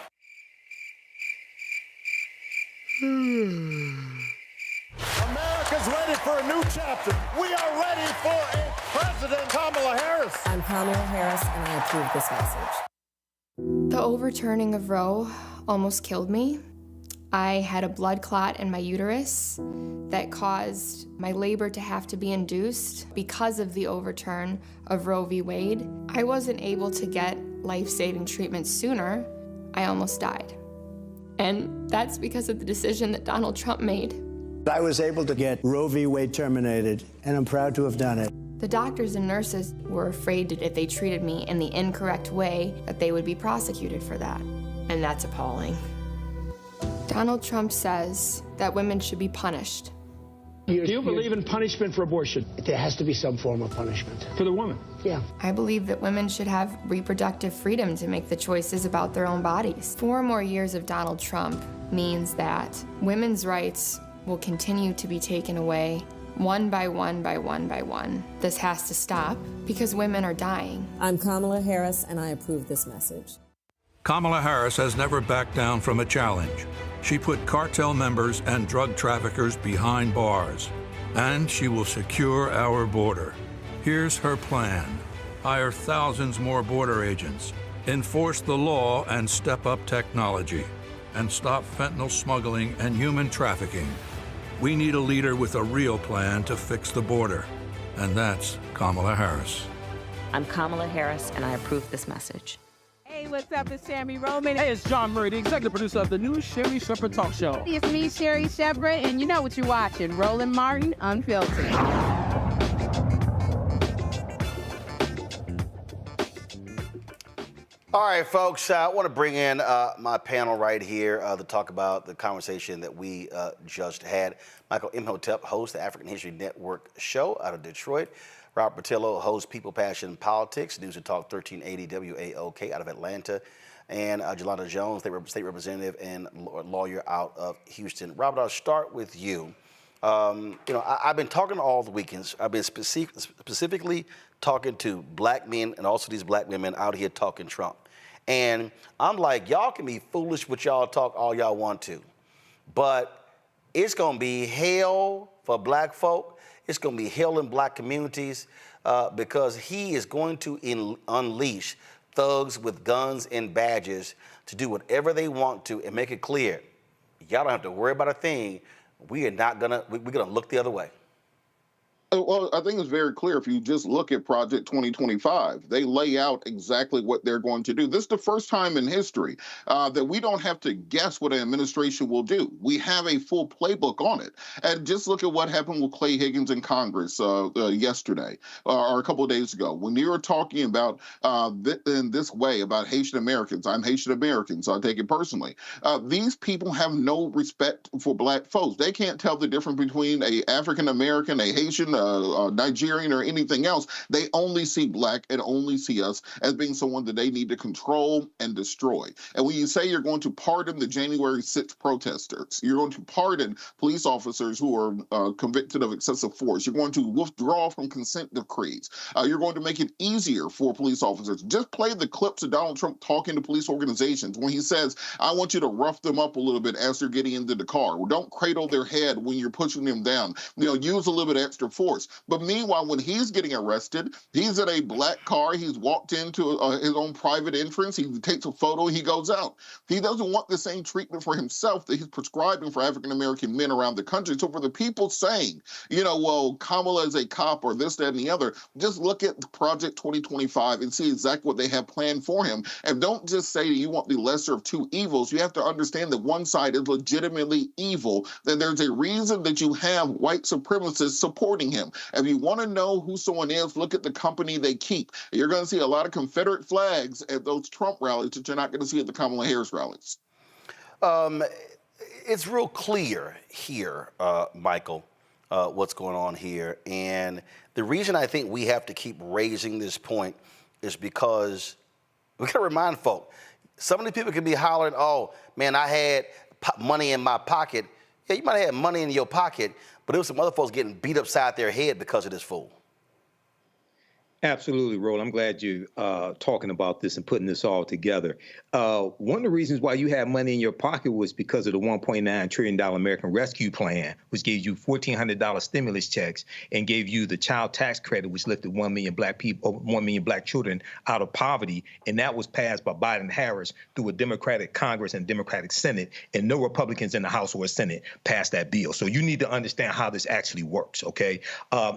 America's ready for a new chapter. We are ready for a President Kamala Harris. I'm Kamala Harris, and I approve this message. The overturning of Roe almost killed me. I had a blood clot in my uterus that caused my labor to have to be induced because of the overturn of Roe v. Wade. I wasn't able to get life-saving treatment sooner. I almost died. And that's because of the decision that Donald Trump made. I was able to get Roe v. Wade terminated, and I'm proud to have done it. The doctors and nurses were afraid that if they treated me in the incorrect way, that they would be prosecuted for that. And that's appalling. Donald Trump says that women should be punished. Do you believe in punishment for abortion? There has to be some form of punishment. For the woman? Yeah. I believe that women should have reproductive freedom to make the choices about their own bodies. 4 more years of Donald Trump means that women's rights will continue to be taken away one by one by one by one. This has to stop because women are dying. I'm Kamala Harris, and I approve this message. Kamala Harris has never backed down from a challenge. She put cartel members and drug traffickers behind bars, and she will secure our border. Here's her plan. Hire thousands more border agents, enforce the law and step up technology, and stop fentanyl smuggling and human trafficking. We need a leader with a real plan to fix the border, and that's Kamala Harris. I'm Kamala Harris, and I approve this message. Hey, what's up? It's Sammy Roman. Hey, it's John Murray, the executive producer of the new Sherry Shepherd Talk Show. It's me, Sherry Shepherd, and you know what you're watching, Roland Martin Unfiltered. All right, folks, I want to bring in my panel right here to talk about the conversation that we just had. Michael Imhotep hosts the African History Network show out of Detroit. Robert Patillo hosts People, Passion, Politics, News and Talk 1380 WAOK out of Atlanta. And Jelanda Jones, state representative and lawyer out of Houston. Robert, I'll start with you. I've been talking all the weekends. I've been specifically talking to black men and also these black women out here talking Trump. And I'm like, y'all can be foolish with y'all talk all y'all want to, but it's going to be hell for black folk. It's going to be hell in black communities because he is going to unleash thugs with guns and badges to do whatever they want to and make it clear, y'all don't have to worry about a thing. We're gonna look the other way. Well, I think it's very clear if you just look at Project 2025. They lay out exactly what they're going to do. This is the first time in history that we don't have to guess what an administration will do. We have a full playbook on it. And just look at what happened with Clay Higgins in Congress yesterday or a couple of days ago. When you were talking about in this way about Haitian Americans, I'm Haitian American, so I take it personally. These people have no respect for black folks. They can't tell the difference between a African American, a Haitian, Nigerian, or anything else. They only see black and only see us as being someone that they need to control and destroy. And when you say you're going to pardon the January 6th protesters, you're going to pardon police officers who are convicted of excessive force, you're going to withdraw from consent decrees, you're going to make it easier for police officers. Just play the clips of Donald Trump talking to police organizations when he says, I want you to rough them up a little bit as they're getting into the car. Well, don't cradle their head when you're pushing them down. Use a little bit of extra force. But meanwhile, when he's getting arrested, he's in a black car. He's walked into his own private entrance. He takes a photo. He goes out. He doesn't want the same treatment for himself that he's prescribing for African-American men around the country. So for the people saying, well, Kamala is a cop or this, that, and the other, just look at Project 2025 and see exactly what they have planned for him. And don't just say you want the lesser of two evils. You have to understand that one side is legitimately evil. Then there's a reason that you have white supremacists supporting him. If you want to know who someone is, look at the company they keep. You're going to see a lot of Confederate flags at those Trump rallies that you're not going to see at the Kamala Harris rallies. It's real clear here, Michael, what's going on here. And the reason I think we have to keep raising this point is because we got to remind folk, some of the people can be hollering, oh, man, I had money in my pocket. Yeah, you might have had money in your pocket, but there was some other folks getting beat upside their head because of this fool. Absolutely, Roland. I'm glad you're talking about this and putting this all together. One of the reasons why you had money in your pocket was because of the $1.9 trillion American Rescue Plan, which gave you $1,400 stimulus checks and gave you the child tax credit, which lifted 1 million black people, 1 million black children out of poverty. And that was passed by Biden and Harris through a Democratic Congress and Democratic Senate, and no Republicans in the House or Senate passed that bill. So you need to understand how this actually works, okay?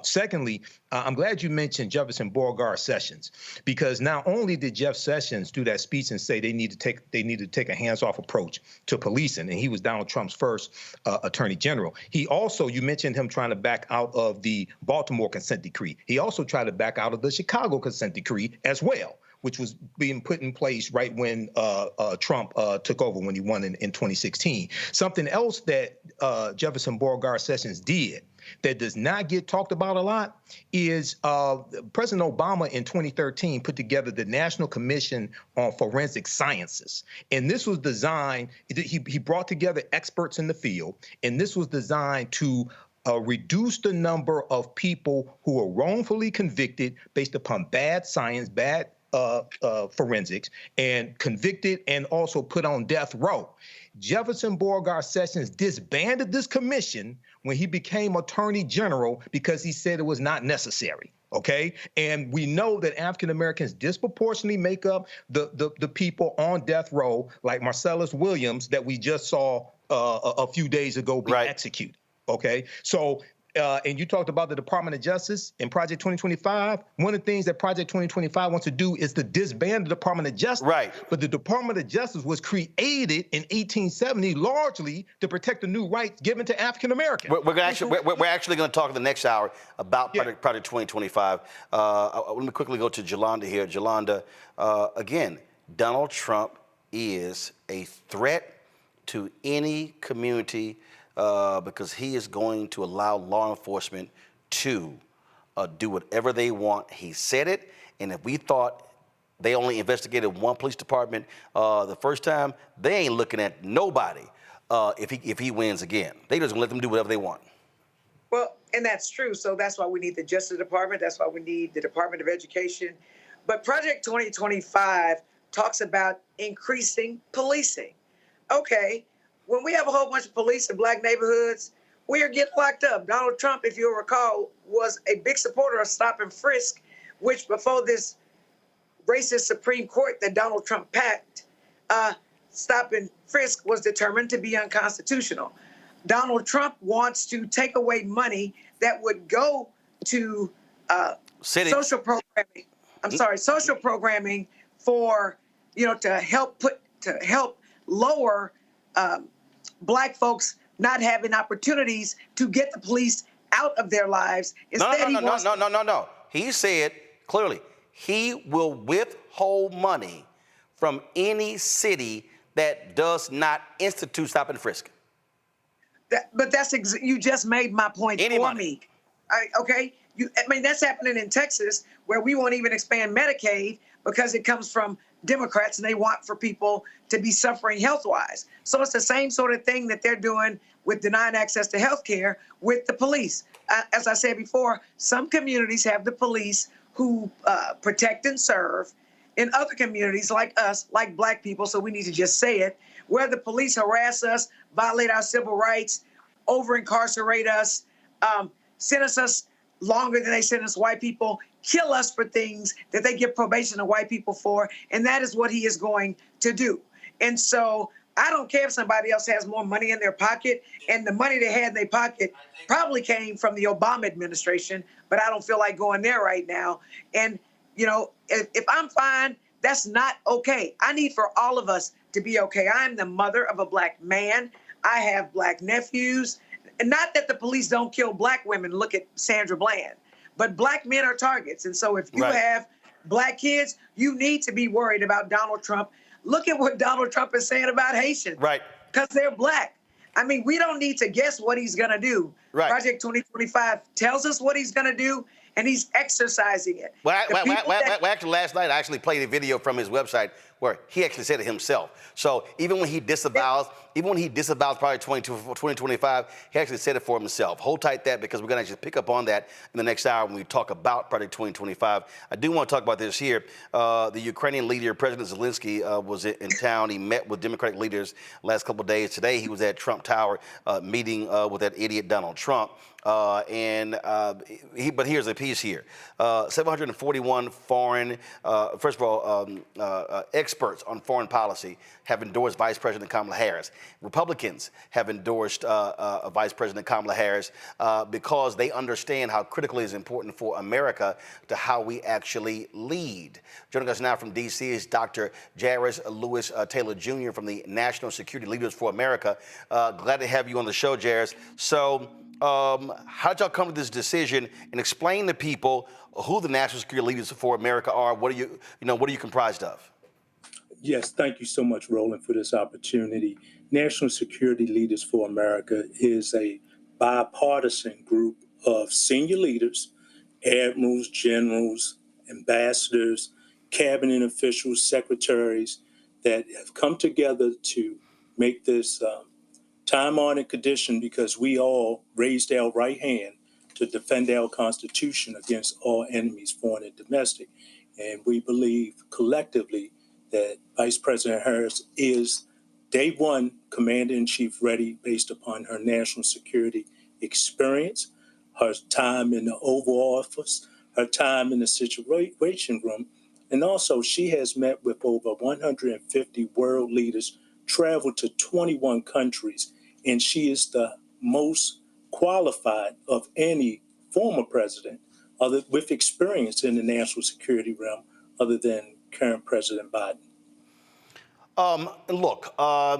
Secondly, I'm glad you mentioned Jefferson Beauregard Sessions, because not only did Jeff Sessions do that speech and say they need to take a hands-off approach to policing, and he was Donald Trump's first attorney general. He also, you mentioned him trying to back out of the Baltimore consent decree. He also tried to back out of the Chicago consent decree as well, which was being put in place right when Trump took over, when he won in 2016. Something else that Jefferson Beauregard Sessions did that does not get talked about a lot is President Obama in 2013 put together the National Commission on Forensic Sciences. And this was designed, he brought together experts in the field, and this was designed to reduce the number of people who are wrongfully convicted based upon bad science, bad forensics, and convicted and also put on death row. Jefferson Beauregard Sessions disbanded this commission when he became Attorney General because he said it was not necessary. Okay, and we know that African Americans disproportionately make up the people on death row, like Marcellus Williams that we just saw a few days ago be executed. Okay, so and you talked about the Department of Justice in Project 2025. One of the things that Project 2025 wants to do is to disband the Department of Justice. Right. But the Department of Justice was created in 1870 largely to protect the new rights given to African Americans. We're actually going to talk in the next hour about Project 2025. Let me quickly go to Jolanda here. Jolanda, again, Donald Trump is a threat to any community because he is going to allow law enforcement to do whatever they want. He said it, and if we thought they only investigated one police department the first time, they ain't looking at nobody if he wins again. They just gonna let them do whatever they want. Well, and that's true. So that's why we need the Justice Department. That's why we need the Department of Education. But Project 2025 talks about increasing policing. Okay, when we have a whole bunch of police in black neighborhoods, we are getting locked up. Donald Trump, if you'll recall, was a big supporter of stop and frisk, which before this racist Supreme Court that Donald Trump packed, stop and frisk was determined to be unconstitutional. Donald Trump wants to take away money that would go to social programming. Social programming for, to help lower black folks not having opportunities to get the police out of their lives. No. He said clearly he will withhold money from any city that does not institute stop and frisk. But you just made my point for me. Okay, that's happening in Texas, where we won't even expand Medicaid because it comes from Democrats and they want for people to be suffering health-wise. So it's the same sort of thing that they're doing with denying access to health care with the police. As I said before, some communities have the police who protect and serve. In other communities like us, like black people, so we need to just say it, where the police harass us, violate our civil rights, over-incarcerate us, sentence us longer than they sentence white people, kill us for things that they give probation to white people for, and that is what he is going to do. And so I don't care if somebody else has more money in their pocket, and the money they had in their pocket probably came from the Obama administration, but I don't feel like going there right now. And, if I'm fine, that's not okay. I need for all of us to be okay. I'm the mother of a black man. I have black nephews. And not that the police don't kill black women. Look at Sandra Bland. But black men are targets. And so if you have black kids, you need to be worried about Donald Trump. Look at what Donald Trump is saying about Haitians. Right. Because they're black. I mean, we don't need to guess what he's going to do. Right. Project 2025 tells us what he's going to do, and he's exercising it. Actually, last night I actually played a video from his website where he actually said it himself. So even when he disavows Project 2025, he actually said it for himself. Hold tight that, because we're going to actually pick up on that in the next hour when we talk about Project 2025. I do want to talk about this here. The Ukrainian leader, President Zelensky, was in town. He met with Democratic leaders last couple of days. Today he was at Trump Tower meeting with that idiot Donald Trump. But here's a piece here. 741 foreign, first of all, experts on foreign policy have endorsed Vice President Kamala Harris. Republicans have endorsed Vice President Kamala Harris because they understand how critically it is important for America to how we actually lead. Joining us now from D.C. is Dr. Jairus Lewis Taylor Jr. from the National Security Leaders for America. Glad to have you on the show, Jairus. So, how did y'all come to this decision, and explain to people who the National Security Leaders for America are? What are you comprised of? Yes, thank you so much, Roland, for this opportunity. National Security Leaders for America is a bipartisan group of senior leaders, admirals, generals, ambassadors, cabinet officials, secretaries that have come together to make this time-honored condition, because we all raised our right hand to defend our Constitution against all enemies, foreign and domestic. And we believe collectively that Vice President Harris is day one Commander-in-Chief ready based upon her national security experience, her time in the Oval Office, her time in the Situation Room, and also she has met with over 150 world leaders, traveled to 21 countries, and she is the most qualified of any former president with experience in the national security realm other than current President Biden. Look,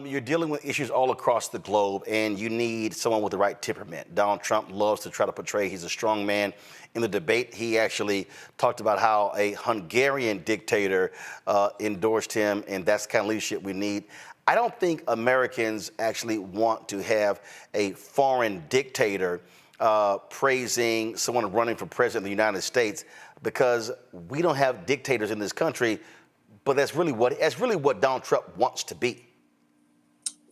you're dealing with issues all across the globe, and you need someone with the right temperament. Donald Trump loves to try to portray he's a strong man. In the debate, he actually talked about how a Hungarian dictator endorsed him, and that's the kind of leadership we need. I don't think Americans actually want to have a foreign dictator praising someone running for president of the United States, because we don't have dictators in this country. But that's really what Donald Trump wants to be.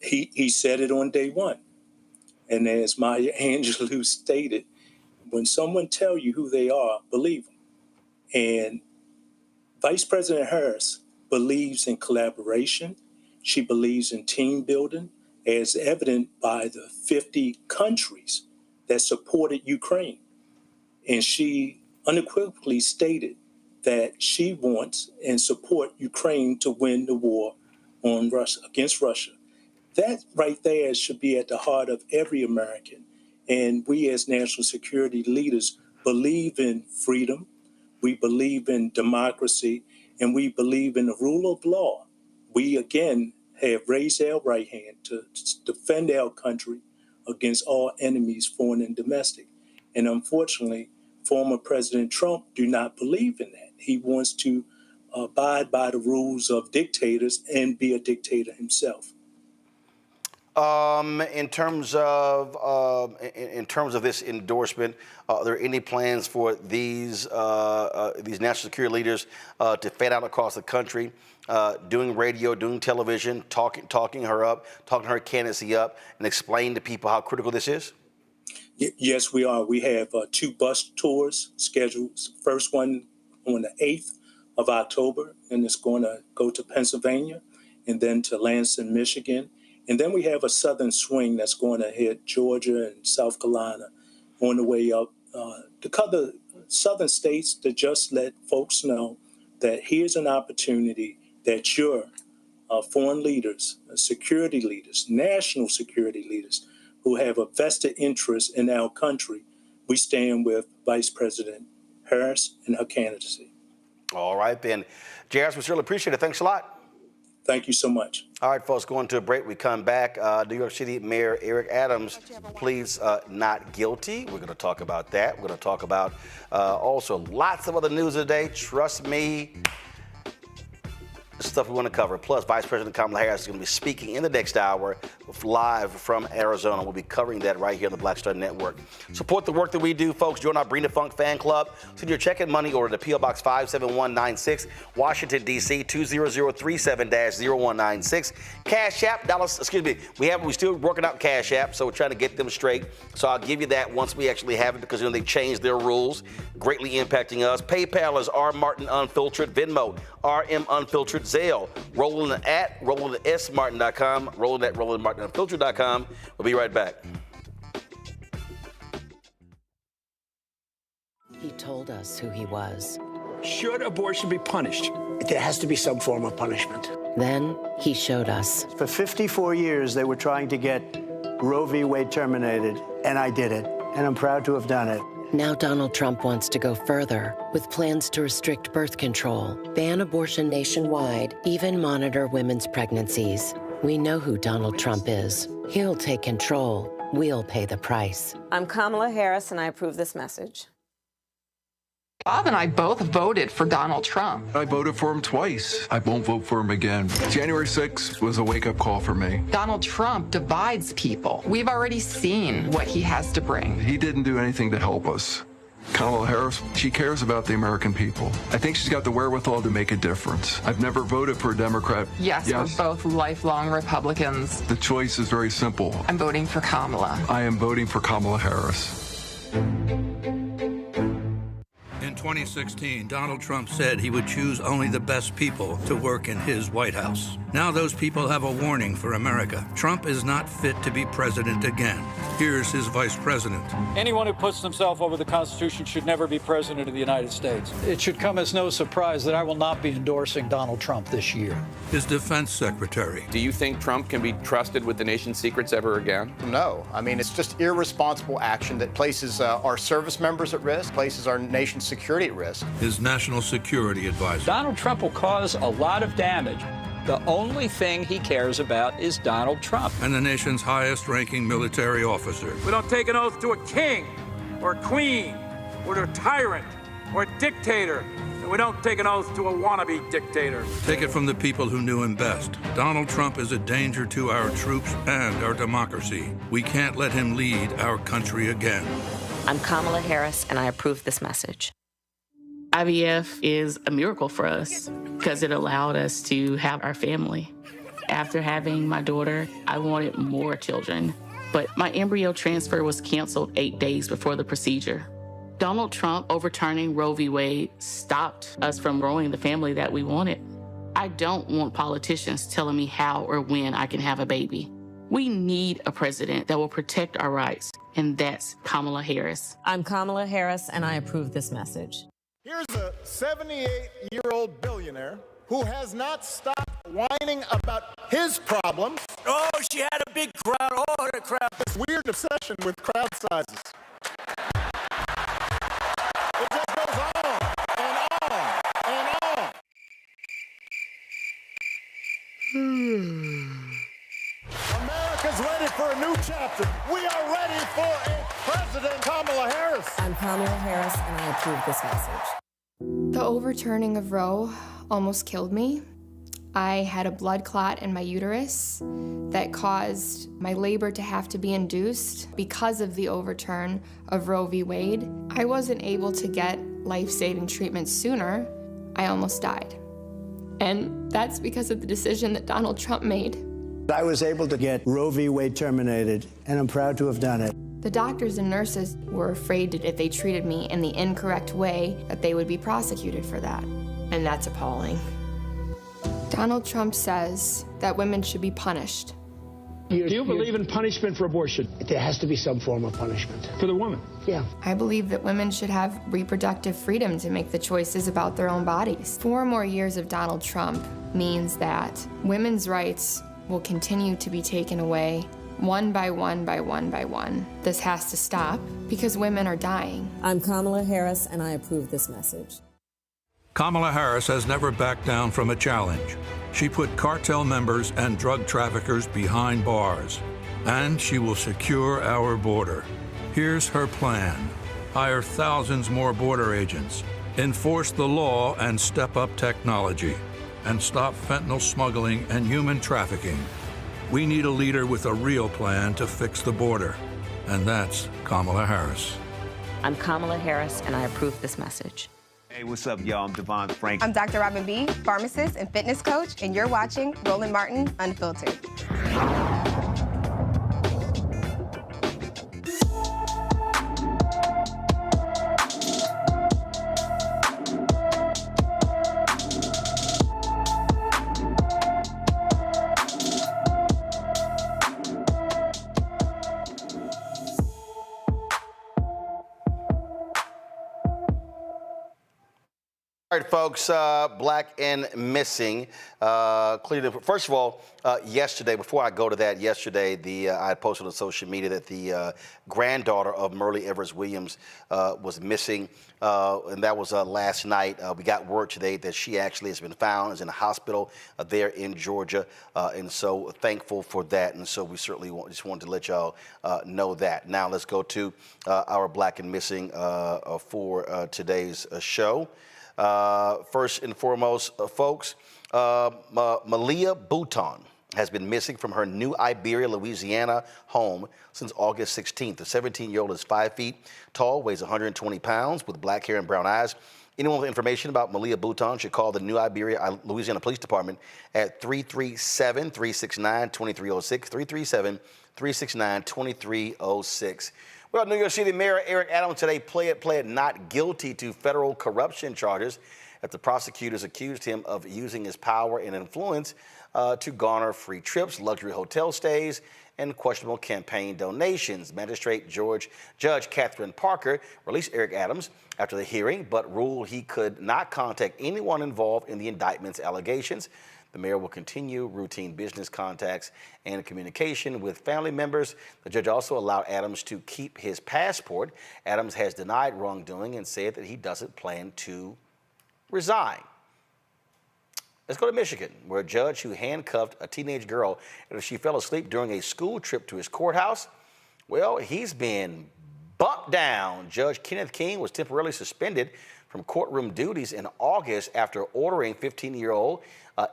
He said it on day one. And as Maya Angelou stated, when someone tell you who they are, believe them. And Vice President Harris believes in collaboration. She believes in team building, as evident by the 50 countries that supported Ukraine. And she unequivocally stated that she wants and support Ukraine to win the war on Russia, against Russia. That right there should be at the heart of every American. And we as national security leaders believe in freedom, we believe in democracy, and we believe in the rule of law. We, again, have raised our right hand to defend our country against all enemies, foreign and domestic. And unfortunately, former President Trump do not believe in that. He wants to abide by the rules of dictators and be a dictator himself. In terms of this endorsement, are there any plans for these national security leaders to fan out across the country, doing radio, doing television, talking her up, talking her candidacy up, and explain to people how critical this is? Yes, we are. We have 2 bus tours scheduled. First one on the 8th of October, and it's going to go to Pennsylvania and then to Lansing, Michigan. And then we have a southern swing that's going to hit Georgia and South Carolina on the way up to cover southern states, to just let folks know that here's an opportunity that your foreign leaders, security leaders, national security leaders who have a vested interest in our country, we stand with Vice President Harris and her candidacy. All right, then. J.R., we certainly appreciate it. Thanks a lot. Thank you so much. All right, folks, going to a break. We come back. New York City Mayor Eric Adams pleads not guilty. We're going to talk about that. We're going to talk about also lots of other news today. Trust me, stuff we want to cover. Plus, Vice President Kamala Harris is going to be speaking in the next hour live from Arizona. We'll be covering that right here on the Black Star Network. Support the work that we do, folks. Join our Bring the Funk fan club. Send your check and money order to P.O. Box 57196, Washington, D.C. 20037-0196. Cash App, we're still working out Cash App, so we're trying to get them straight. So I'll give you that once we actually have it, because they changed their rules, greatly impacting us. PayPal is R Martin Unfiltered, Venmo RM Unfiltered, Zelle, Roland at RolandSMartin.com, Roland at RolandMartinUnfiltered.com. We'll be right back. He told us who he was. Should abortion be punished? There has to be some form of punishment. Then he showed us. For 54 years, they were trying to get Roe v. Wade terminated, and I did it, and I'm proud to have done it. Now Donald Trump wants to go further with plans to restrict birth control, ban abortion nationwide, even monitor women's pregnancies. We know who Donald Trump is. He'll take control. We'll pay the price. I'm Kamala Harris, and I approve this message. Bob and I both voted for Donald Trump. I voted for him twice. I won't vote for him again. January 6th was a wake-up call for me. Donald Trump divides people. We've already seen what he has to bring. He didn't do anything to help us. Kamala Harris, she cares about the American people. I think she's got the wherewithal to make a difference. I've never voted for a Democrat. Yes, we're both lifelong Republicans. The choice is very simple. I'm voting for Kamala. I am voting for Kamala Harris. In 2016, Donald Trump said he would choose only the best people to work in his White House. Now those people have a warning for America. Trump is not fit to be president again. Here's his vice president. Anyone who puts themselves over the Constitution should never be president of the United States. It should come as no surprise that I will not be endorsing Donald Trump this year. His defense secretary. Do you think Trump can be trusted with the nation's secrets ever again? No. I mean, it's just irresponsible action that places our service members at risk, places our nation's security at risk. His national security advisor. Donald Trump will cause a lot of damage. The only thing he cares about is Donald Trump. And the nation's highest-ranking military officer. We don't take an oath to a king or a queen or to a tyrant or a dictator. And we don't take an oath to a wannabe dictator. Take it from the people who knew him best. Donald Trump is a danger to our troops and our democracy. We can't let him lead our country again. I'm Kamala Harris, and I approve this message. IVF is a miracle for us because it allowed us to have our family. After having my daughter, I wanted more children, but my embryo transfer was canceled 8 days before the procedure. Donald Trump overturning Roe v. Wade stopped us from growing the family that we wanted. I don't want politicians telling me how or when I can have a baby. We need a president that will protect our rights, and that's Kamala Harris. I'm Kamala Harris, and I approve this message. Here's a 78-year-old billionaire who has not stopped whining about his problems. Oh, she had a big crowd. Oh, the crowd. This weird obsession with crowd sizes. It just goes on and on and on. America's ready for a new chapter. We are ready for a President Kamala Harris. I'm Kamala Harris, and I approve this message. The overturning of Roe almost killed me. I had a blood clot in my uterus that caused my labor to have to be induced because of the overturn of Roe v. Wade. I wasn't able to get life-saving treatment sooner. I almost died. And that's because of the decision that Donald Trump made. I was able to get Roe v. Wade terminated, and I'm proud to have done it. The doctors and nurses were afraid that if they treated me in the incorrect way, that they would be prosecuted for that. And that's appalling. Donald Trump says that women should be punished. Do you believe in punishment for abortion? There has to be some form of punishment for the woman. Yeah. I believe that women should have reproductive freedom to make the choices about their own bodies. 4 more years of Donald Trump means that women's rights will continue to be taken away one by one by one by one. This has to stop because women are dying. I'm Kamala Harris, and I approve this message. Kamala Harris has never backed down from a challenge. She put cartel members and drug traffickers behind bars, and she will secure our border. Here's her plan. Hire thousands more border agents, enforce the law and step up technology, and stop fentanyl smuggling and human trafficking. We need a leader with a real plan to fix the border, and that's Kamala Harris. I'm Kamala Harris, and I approve this message. Hey, what's up, y'all? I'm Devon Frank. I'm Dr. Robin B., pharmacist and fitness coach, and you're watching Roland Martin Unfiltered. All right, folks, black and missing. Clearly, first of all, yesterday, before I go to that, yesterday, I posted on social media that the granddaughter of Myrlie Evers Williams was missing, and that was last night. We got word today that she actually has been found, is in a hospital there in Georgia, and so thankful for that. And so we certainly just wanted to let y'all know that. Now let's go to our black and missing for today's show. First and foremost, folks, Malia Bouton has been missing from her New Iberia, Louisiana home since August 16th. The 17-year-old is 5 feet tall, weighs 120 pounds, with black hair and brown eyes. Anyone with information about Malia Bouton should call the New Iberia, Louisiana Police Department at 337-369-2306, 337-369-2306. Well, New York City Mayor Eric Adams today pled not guilty to federal corruption charges after prosecutors accused him of using his power and influence to garner free trips, luxury hotel stays, and questionable campaign donations. Magistrate Judge Catherine Parker released Eric Adams after the hearing, but ruled he could not contact anyone involved in the indictment's allegations. The mayor will continue routine business contacts and communication with family members. The judge also allowed Adams to keep his passport. Adams has denied wrongdoing and said that he doesn't plan to resign. Let's go to Michigan, where a judge who handcuffed a teenage girl after she fell asleep during a school trip to his courthouse, well, he's been bumped down. Judge Kenneth King was temporarily suspended from courtroom duties in August after ordering 15-year-old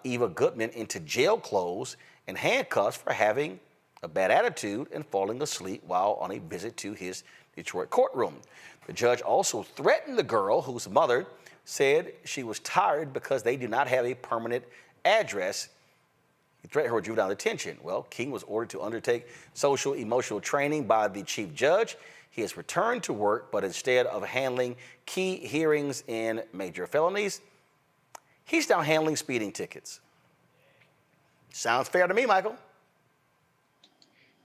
Eva Goodman into jail clothes and handcuffs for having a bad attitude and falling asleep while on a visit to his Detroit courtroom. The judge also threatened the girl, whose mother said she was tired because they do not have a permanent address. He threatened her with juvenile detention. Well, King was ordered to undertake social emotional training by the chief judge. He has returned to work, but instead of handling key hearings in major felonies, he's now handling speeding tickets. Sounds fair to me, Michael.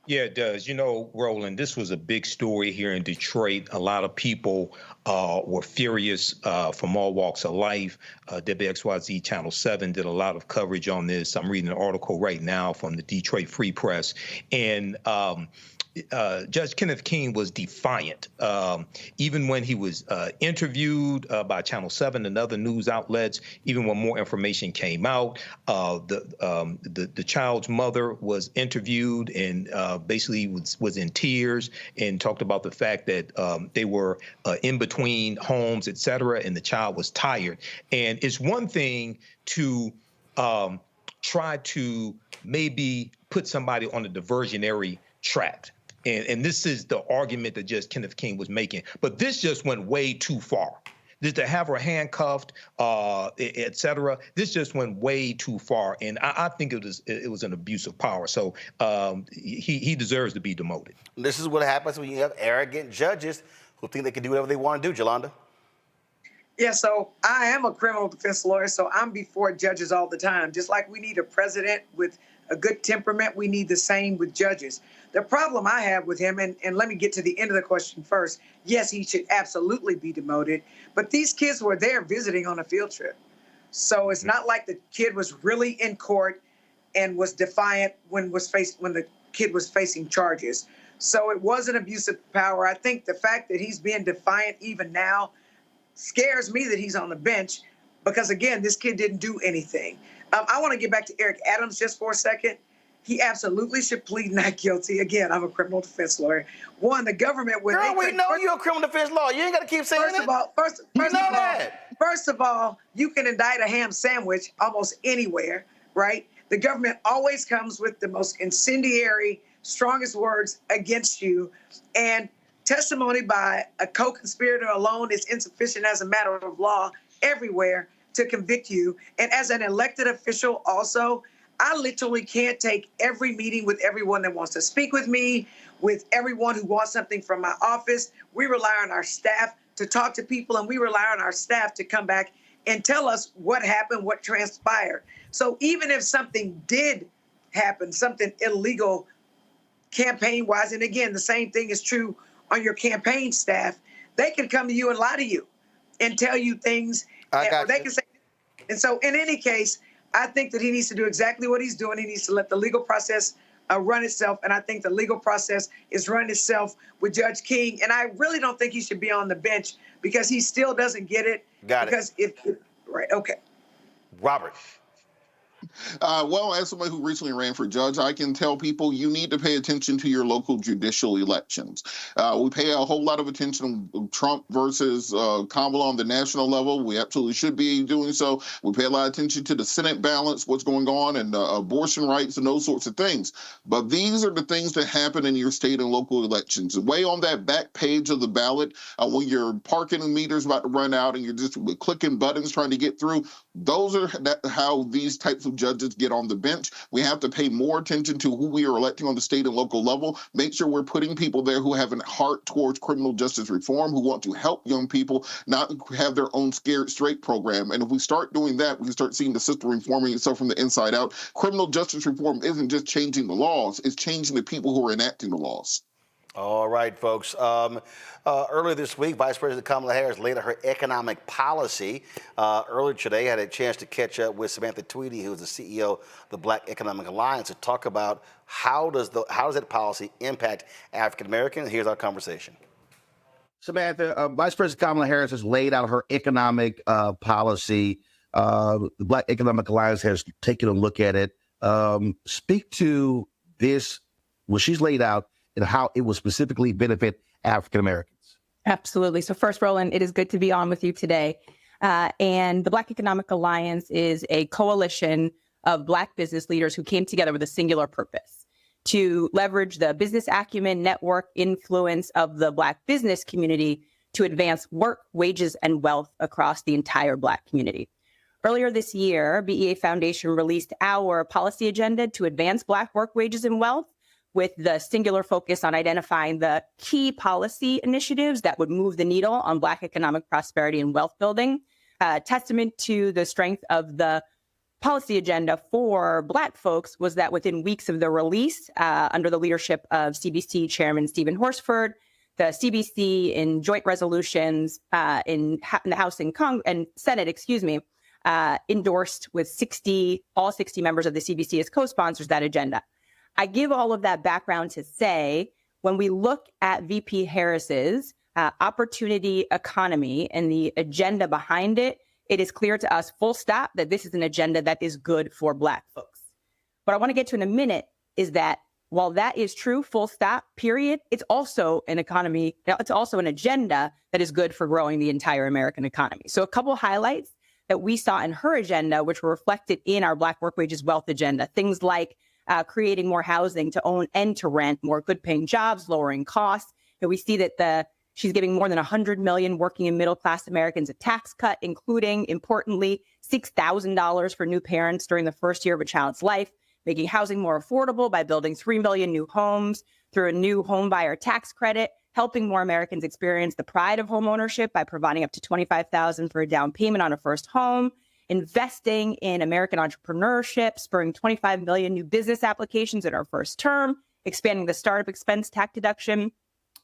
Yeah, it does. You know, Roland, this was a big story here in Detroit. A lot of people were furious from all walks of life. WXYZ Channel 7 did a lot of coverage on this. I'm reading an article right now from the Detroit Free Press. And Judge Kenneth King was defiant. Even when he was interviewed by Channel 7 and other news outlets, even when more information came out, the child's mother was interviewed and basically was in tears and talked about the fact that they were in between homes, et cetera, and the child was tired. And it's one thing to try to maybe put somebody on a diversionary track. And this is the argument that Judge Kenneth King was making. But this just went way too far. To have her handcuffed, et cetera, this just went way too far. And I think it was an abuse of power. So he deserves to be demoted. This is what happens when you have arrogant judges who think they can do whatever they want to do, Jolanda. Yeah, so I am a criminal defense lawyer, so I'm before judges all the time. Just like we need a president with a good temperament, we need the same with judges. The problem I have with him, and let me get to the end of the question first. Yes, he should absolutely be demoted, but these kids were there visiting on a field trip. So it's not like the kid was really in court and was defiant when the kid was facing charges. So it was an abuse of power. I think the fact that he's being defiant even now scares me that he's on the bench because, again, this kid didn't do anything. I want to get back to Eric Adams just for a second. He absolutely should plead not guilty. Again, I'm a criminal defense lawyer. One, the government... Girl, we know you're a criminal defense lawyer. You ain't got to keep saying it. First of all, you can indict a ham sandwich almost anywhere, right? The government always comes with the most incendiary, strongest words against you. And testimony by a co-conspirator alone is insufficient as a matter of law everywhere to convict you. And as an elected official also, I literally can't take every meeting with everyone that wants to speak with me, with everyone who wants something from my office. We rely on our staff to talk to people, and we rely on our staff to come back and tell us what happened, what transpired. So even if something did happen, something illegal campaign-wise, and again, the same thing is true on your campaign staff, they can come to you and lie to you and tell you things. They can say, and so in any case, I think that he needs to do exactly what he's doing. He needs to let the legal process run itself. And I think the legal process is running itself with Judge King. And I really don't think he should be on the bench because he still doesn't get it. Right. Okay. Robert. Well, as somebody who recently ran for judge, I can tell people you need to pay attention to your local judicial elections. We pay a whole lot of attention to Trump versus Kamala on the national level. We absolutely should be doing so. We pay a lot of attention to the Senate balance, what's going on, and abortion rights and those sorts of things. But these are the things that happen in your state and local elections. Way on that back page of the ballot, when your parking meter's about to run out and you're just clicking buttons trying to get through, those are how these types of judges get on the bench. We have to pay more attention to who we are electing on the state and local level, make sure we're putting people there who have a heart towards criminal justice reform, who want to help young people, not have their own scared straight program. And if we start doing that, we can start seeing the system reforming itself from the inside out. Criminal justice reform isn't just changing the laws, it's changing the people who are enacting the laws. All right, folks. Earlier this week, Vice President Kamala Harris laid out her economic policy. Earlier today, I had a chance to catch up with Samantha Tweedy, who is the CEO of the Black Economic Alliance, to talk about how does that policy impact African Americans. Here's our conversation. Samantha, Vice President Kamala Harris has laid out her economic policy. The Black Economic Alliance has taken a look at it. Speak to this, what she's laid out, and how it will specifically benefit African Americans. Absolutely. So first, Roland, it is good to be on with you today. And the Black Economic Alliance is a coalition of Black business leaders who came together with a singular purpose: to leverage the business acumen, network, influence of the Black business community to advance work, wages, and wealth across the entire Black community. Earlier this year, BEA Foundation released our policy agenda to advance Black work, wages, and wealth, with the singular focus on identifying the key policy initiatives that would move the needle on Black economic prosperity and wealth building. Testament to the strength of the policy agenda for Black folks was that within weeks of the release, under the leadership of CBC Chairman Stephen Horsford, the CBC in joint resolutions in the House and Senate, endorsed with all 60 members of the CBC as co-sponsors that agenda. I give all of that background to say, when we look at VP Harris's opportunity economy and the agenda behind it, it is clear to us, full stop, that this is an agenda that is good for Black folks. What I want to get to in a minute is that while that is true, full stop, period, it's also an economy, it's also an agenda that is good for growing the entire American economy. So a couple highlights that we saw in her agenda, which were reflected in our Black work, wages, wealth agenda, things like creating more housing to own and to rent, more good-paying jobs, lowering costs. And we see that she's giving more than 100 million working and middle-class Americans a tax cut, including, importantly, $6,000 for new parents during the first year of a child's life, making housing more affordable by building 3 million new homes through a new home buyer tax credit, helping more Americans experience the pride of home ownership by providing up to $25,000 for a down payment on a first home, investing in American entrepreneurship, spurring 25 million new business applications in our first term, expanding the startup expense tax deduction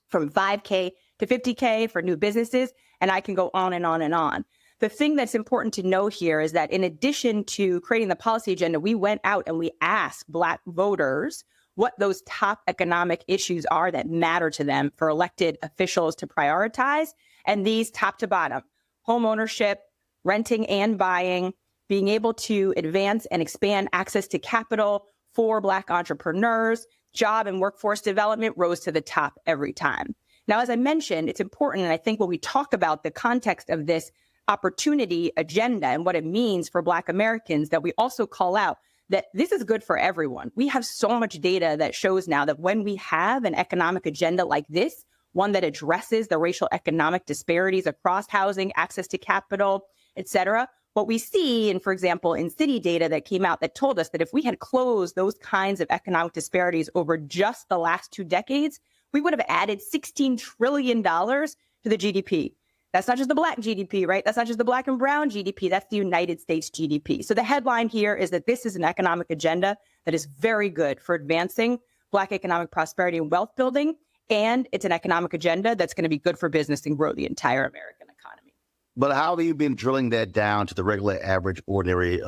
from $5K to $50K for new businesses, and I can go on and on and on. The thing that's important to know here is that in addition to creating the policy agenda, we went out and we asked Black voters what those top economic issues are that matter to them for elected officials to prioritize, and these top to bottom: home ownership, renting and buying, being able to advance and expand access to capital for Black entrepreneurs, job and workforce development rose to the top every time. Now, as I mentioned, it's important, and I think when we talk about the context of this opportunity agenda and what it means for Black Americans, that we also call out that this is good for everyone. We have so much data that shows now that when we have an economic agenda like this, one that addresses the racial economic disparities across housing, access to capital, et cetera, what we see, and for example, in city data that came out that told us that if we had closed those kinds of economic disparities over just the last 2 decades, we would have added $16 trillion to the GDP. That's not just the Black GDP, right? That's not just the Black and brown GDP. That's the United States GDP. So the headline here is that this is an economic agenda that is very good for advancing Black economic prosperity and wealth building. And it's an economic agenda that's going to be good for business and grow the entire American economy. But how have you been drilling that down to the regular, average, ordinary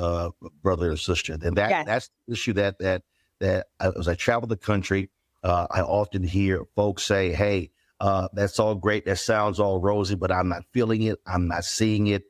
brother or sister? And that's the issue that as I travel the country, I often hear folks say, hey, that's all great. That sounds all rosy, but I'm not feeling it. I'm not seeing it.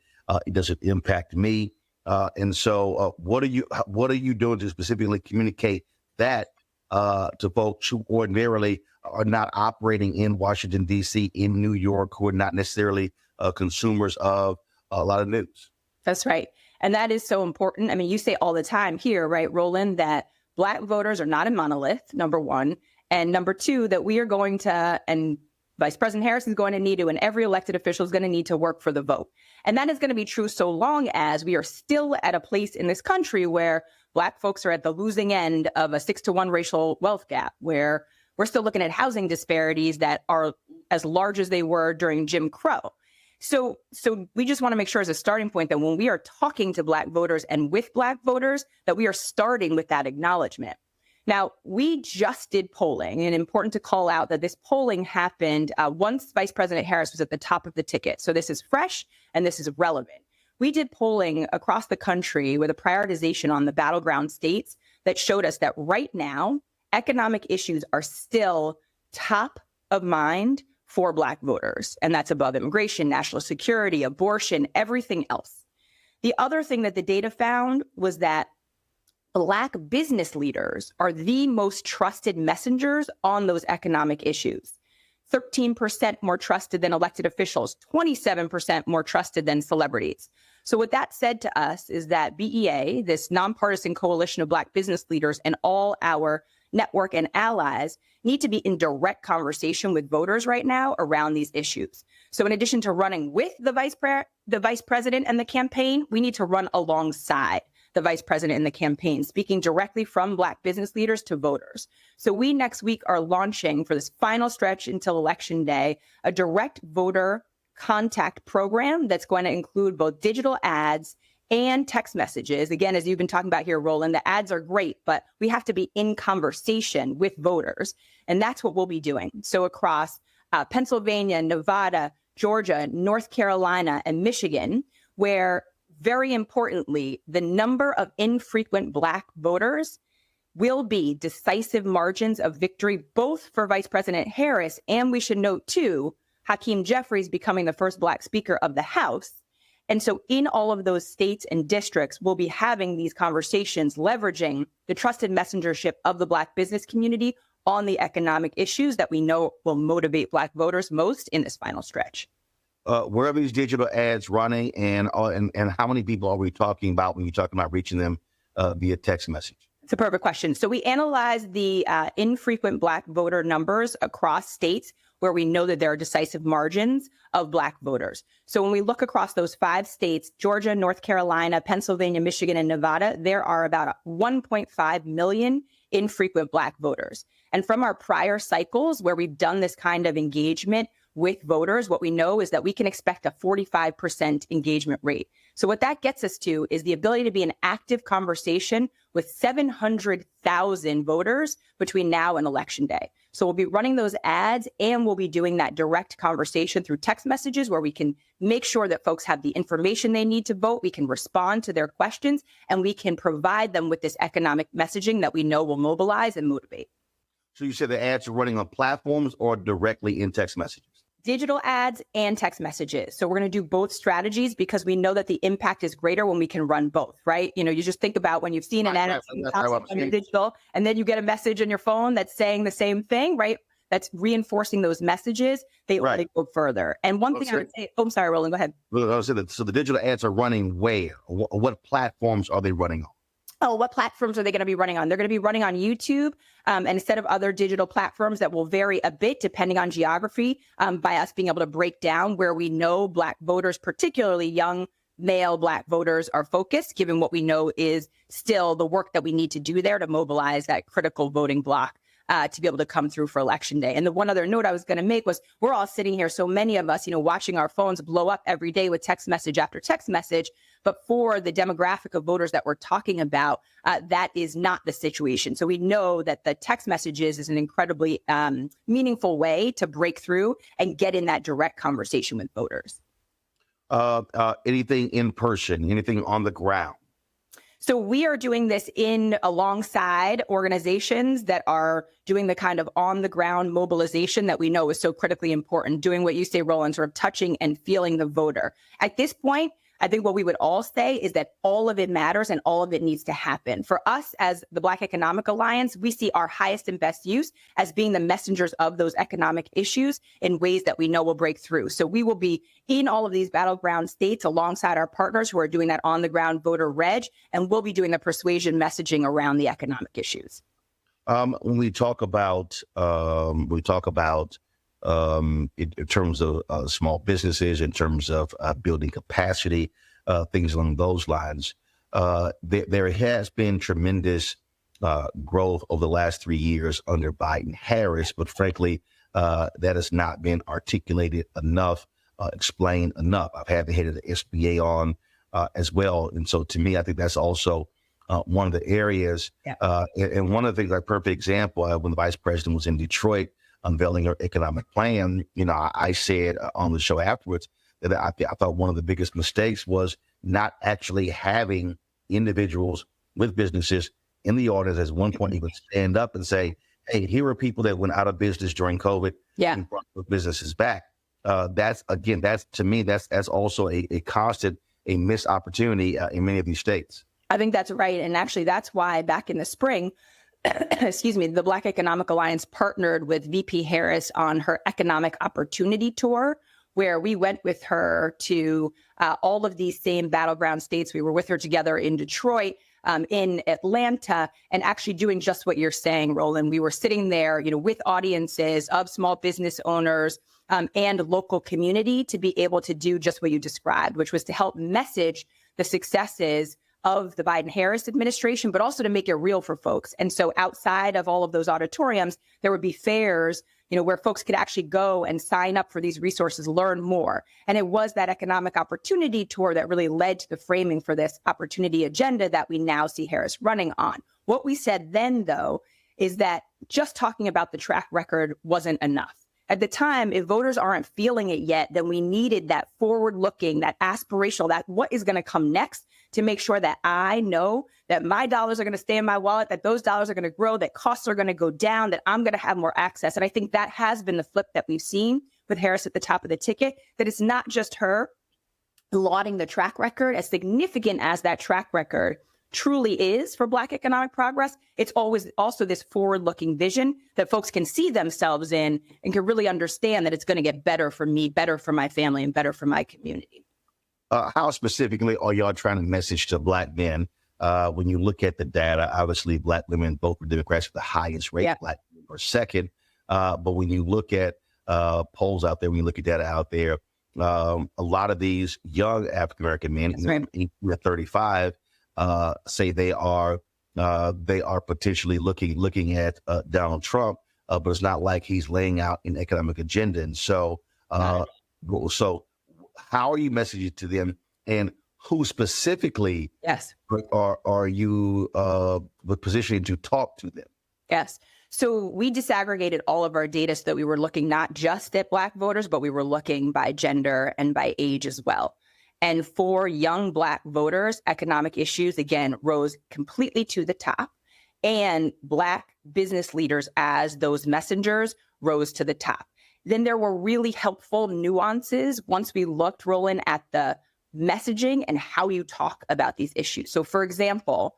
It doesn't impact me. And so what are you doing to specifically communicate that to folks who ordinarily are not operating in Washington, D.C., in New York, who are not necessarily consumers of a lot of news? That's right. And that is so important. I mean, you say all the time here, right, Roland, that Black voters are not a monolith, number one. And number two, that we are going to, and Vice President Harris is going to need to, and every elected official is going to need to work for the vote. And that is going to be true so long as we are still at a place in this country where Black folks are at the losing end of a 6-to-1 racial wealth gap, where we're still looking at housing disparities that are as large as they were during Jim Crow. So we just want to make sure as a starting point that when we are talking to Black voters and with Black voters, that we are starting with that acknowledgement. Now, we just did polling, and important to call out that this polling happened once Vice President Harris was at the top of the ticket. So this is fresh and this is relevant. We did polling across the country with a prioritization on the battleground states that showed us that right now, economic issues are still top of mind for Black voters. And that's above immigration, national security, abortion, everything else. The other thing that the data found was that Black business leaders are the most trusted messengers on those economic issues. 13% more trusted than elected officials, 27% more trusted than celebrities. So what that said to us is that BEA, this nonpartisan coalition of Black business leaders, and all our network and allies need to be in direct conversation with voters right now around these issues. So in addition to running with the vice president and the campaign, we need to run alongside the vice president and the campaign, speaking directly from Black business leaders to voters. So we next week are launching, for this final stretch until Election Day, a direct voter contact program that's going to include both digital ads and text messages. Again, as you've been talking about here, Roland, the ads are great, but we have to be in conversation with voters. And that's what we'll be doing. So across Pennsylvania, Nevada, Georgia, North Carolina, and Michigan, where very importantly, the number of infrequent Black voters will be decisive margins of victory, both for Vice President Harris, and we should note too, Hakeem Jeffries becoming the first Black Speaker of the House. And so in all of those states and districts, we'll be having these conversations, leveraging the trusted messengership of the Black business community on the economic issues that we know will motivate Black voters most in this final stretch. Where are these digital ads running, and how many people are we talking about when you're talking about reaching them via text message? It's a perfect question. So we analyzed the infrequent Black voter numbers across states where we know that there are decisive margins of Black voters. So when we look across those 5 states, Georgia, North Carolina, Pennsylvania, Michigan, and Nevada, there are about 1.5 million infrequent Black voters. And from our prior cycles where we've done this kind of engagement with voters, what we know is that we can expect a 45% engagement rate. So what that gets us to is the ability to be in active conversation with 700,000 voters between now and Election Day. So we'll be running those ads, and we'll be doing that direct conversation through text messages where we can make sure that folks have the information they need to vote. We can respond to their questions, and we can provide them with this economic messaging that we know will mobilize and motivate. So you said the ads are running on platforms or directly in text messages? Digital ads and text messages. So we're going to do both strategies because we know that the impact is greater when we can run both, right? You know, you just think about when you've seen an ad on your digital, and then you get a message on your phone that's saying the same thing, right? That's reinforcing those messages. They only go further. And one thing I would say, I'm sorry, Roland, go ahead. So the digital ads are running where? What platforms are they running on? Oh, what platforms are they going to be running on? They're going to be running on YouTube and instead of other digital platforms that will vary a bit depending on geography, by us being able to break down where we know Black voters, particularly young male Black voters, are focused, given what we know is still the work that we need to do there to mobilize that critical voting bloc to be able to come through for Election Day. And the one other note I was going to make was we're all sitting here, so many of us, watching our phones blow up every day with text message after text message. But for the demographic of voters that we're talking about, that is not the situation. So we know that the text messages is an incredibly meaningful way to break through and get in that direct conversation with voters. Anything in person, anything on the ground? So we are doing this alongside organizations that are doing the kind of on the ground mobilization that we know is so critically important, doing what you say, Roland, sort of touching and feeling the voter. At this point, I think what we would all say is that all of it matters and all of it needs to happen. For us as the Black Economic Alliance, we see our highest and best use as being the messengers of those economic issues in ways that we know will break through. So we will be in all of these battleground states alongside our partners who are doing that on the ground voter reg, and we'll be doing the persuasion messaging around the economic issues. When we talk about in terms of small businesses, in terms of building capacity, things along those lines. There has been tremendous growth over the last 3 years under Biden-Harris, but frankly, that has not been articulated enough, explained enough. I've had the head of the SBA on as well. And so to me, I think that's also one of the areas. And one of the things, like perfect example, when the vice president was in Detroit unveiling her economic plan, I said on the show afterwards that I thought one of the biggest mistakes was not actually having individuals with businesses in the audience at one point even stand up and say, hey, here are people that went out of business during COVID and brought the businesses back. That's to me, that's also a constant, a missed opportunity in many of these states. I think that's right. And actually, that's why back in the spring, the Black Economic Alliance partnered with VP Harris on her economic opportunity tour, where we went with her to all of these same battleground states. We were with her together in Detroit, in Atlanta, and actually doing just what you're saying, Roland. We were sitting there, with audiences of small business owners and local community to be able to do just what you described, which was to help message the successes of the Biden-Harris administration, but also to make it real for folks. And so outside of all of those auditoriums, there would be fairs, where folks could actually go and sign up for these resources, learn more. And it was that economic opportunity tour that really led to the framing for this opportunity agenda that we now see Harris running on. What we said then, though, is that just talking about the track record wasn't enough. At the time, if voters aren't feeling it yet, then we needed that forward-looking, that aspirational, that what is going to come next to make sure that I know that my dollars are going to stay in my wallet, that those dollars are going to grow, that costs are going to go down, that I'm going to have more access. And I think that has been the flip that we've seen with Harris at the top of the ticket, that it's not just her lauding the track record, as significant as that track record truly is for Black economic progress. It's always also this forward-looking vision that folks can see themselves in and can really understand that it's going to get better for me, better for my family, and better for my community. How specifically are y'all trying to message to Black men? When you look at the data, obviously Black women, both were Democrats with the highest rate, Black women are second. But when you look at polls out there, when you look at data out there, a lot of these young African-American men, 35, say they are potentially looking at Donald Trump, but it's not like he's laying out an economic agenda. And so, so how are you messaging to them, and who specifically are you positioning to talk to them? Yes. So we disaggregated all of our data so that we were looking not just at Black voters, but we were looking by gender and by age as well. And for young Black voters, economic issues, again, rose completely to the top. And Black business leaders, as those messengers, rose to the top. Then there were really helpful nuances once we looked, Roland, at the messaging and how you talk about these issues. So, for example,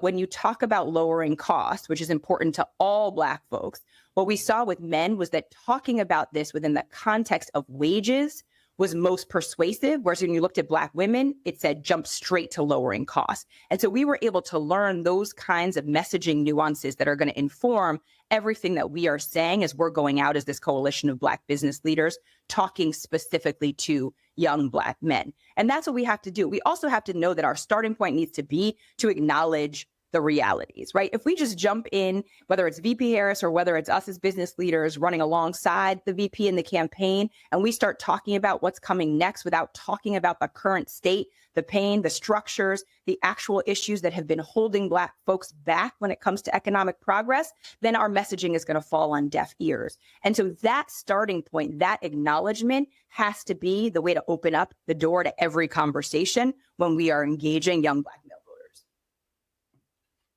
when you talk about lowering costs, which is important to all Black folks, what we saw with men was that talking about this within the context of wages was most persuasive, whereas when you looked at Black women, it said jump straight to lowering costs. And so we were able to learn those kinds of messaging nuances that are going to inform everything that we are saying as we're going out as this coalition of Black business leaders, talking specifically to young Black men. And that's what we have to do. We also have to know that our starting point needs to be to acknowledge the realities, right? If we just jump in, whether it's VP Harris or whether it's us as business leaders running alongside the VP in the campaign, and we start talking about what's coming next without talking about the current state, the pain, the structures, the actual issues that have been holding Black folks back when it comes to economic progress, then our messaging is going to fall on deaf ears. And so that starting point, that acknowledgement has to be the way to open up the door to every conversation when we are engaging young Black male voters.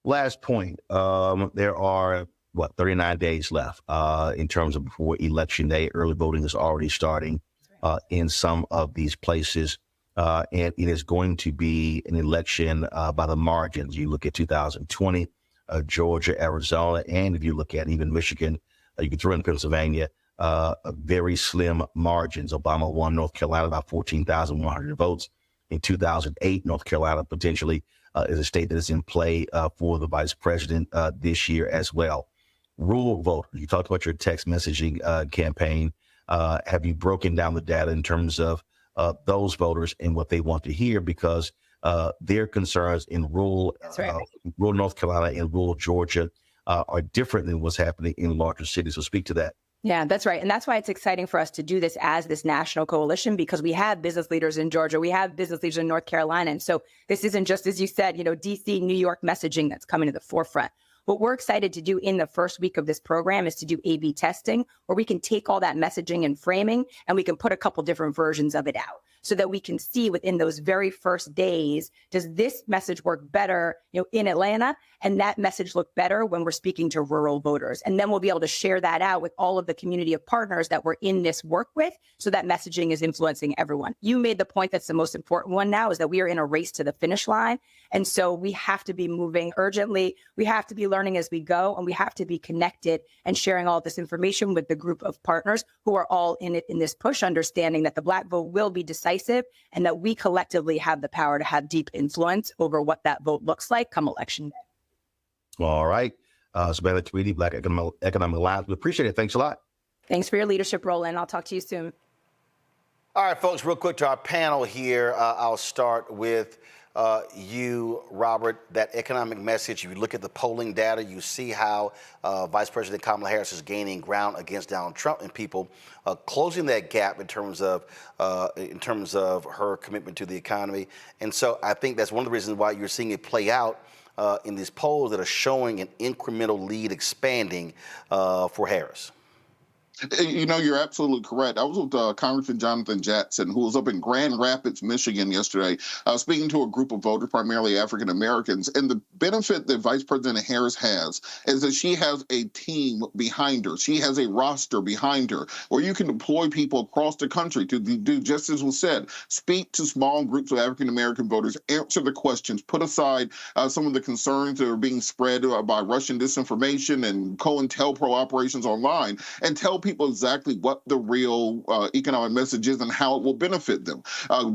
Last point, there are, 39 days left in terms of before Election Day. Early voting is already starting in some of these places. And it is going to be an election by the margins. You look at 2020, Georgia, Arizona, and if you look at even Michigan, you can throw in Pennsylvania, very slim margins. Obama won North Carolina by 14,100 votes. In 2008, North Carolina potentially is a state that is in play for the vice president this year as well. Rural voters, you talked about your text messaging campaign. have you broken down the data in terms of those voters and what they want to hear? Because their concerns in rural North Carolina and rural Georgia are different than what's happening in larger cities. So speak to that. Yeah, that's right. And that's why it's exciting for us to do this as this national coalition, because we have business leaders in Georgia, we have business leaders in North Carolina. And so this isn't just, as you said, DC, New York messaging that's coming to the forefront. What we're excited to do in the first week of this program is to do A/B testing, where we can take all that messaging and framing and we can put a couple different versions of it out so that we can see within those very first days, does this message work better, in Atlanta? And that message look better when we're speaking to rural voters. And then we'll be able to share that out with all of the community of partners that we're in this work with, so that messaging is influencing everyone. You made the point that's the most important one now, is that we are in a race to the finish line. And so we have to be moving urgently. We have to be learning as we go, and we have to be connected and sharing all this information with the group of partners who are all in it in this push, understanding that the Black vote will be decisive and that we collectively have the power to have deep influence over what that vote looks like come election day. All right. Samantha Tweedy, Black Economic Alliance. We appreciate it. Thanks a lot. Thanks for your leadership, Roland. I'll talk to you soon. All right, folks, real quick to our panel here. I'll start with you, Robert. That economic message, if you look at the polling data, you see how Vice President Kamala Harris is gaining ground against Donald Trump, and people closing that gap in terms of her commitment to the economy. And so I think that's one of the reasons why you're seeing it play out in these polls that are showing an incremental lead expanding for Harris. You're absolutely correct. I was with Congressman Jonathan Jackson, who was up in Grand Rapids, Michigan yesterday, speaking to a group of voters, primarily African Americans. And the benefit that Vice President Harris has is that she has a team behind her. She has a roster behind her where you can deploy people across the country to do just as was said, speak to small groups of African American voters, answer the questions, put aside some of the concerns that are being spread by Russian disinformation and COINTELPRO operations online, and tell people exactly what the real economic message is and how it will benefit them.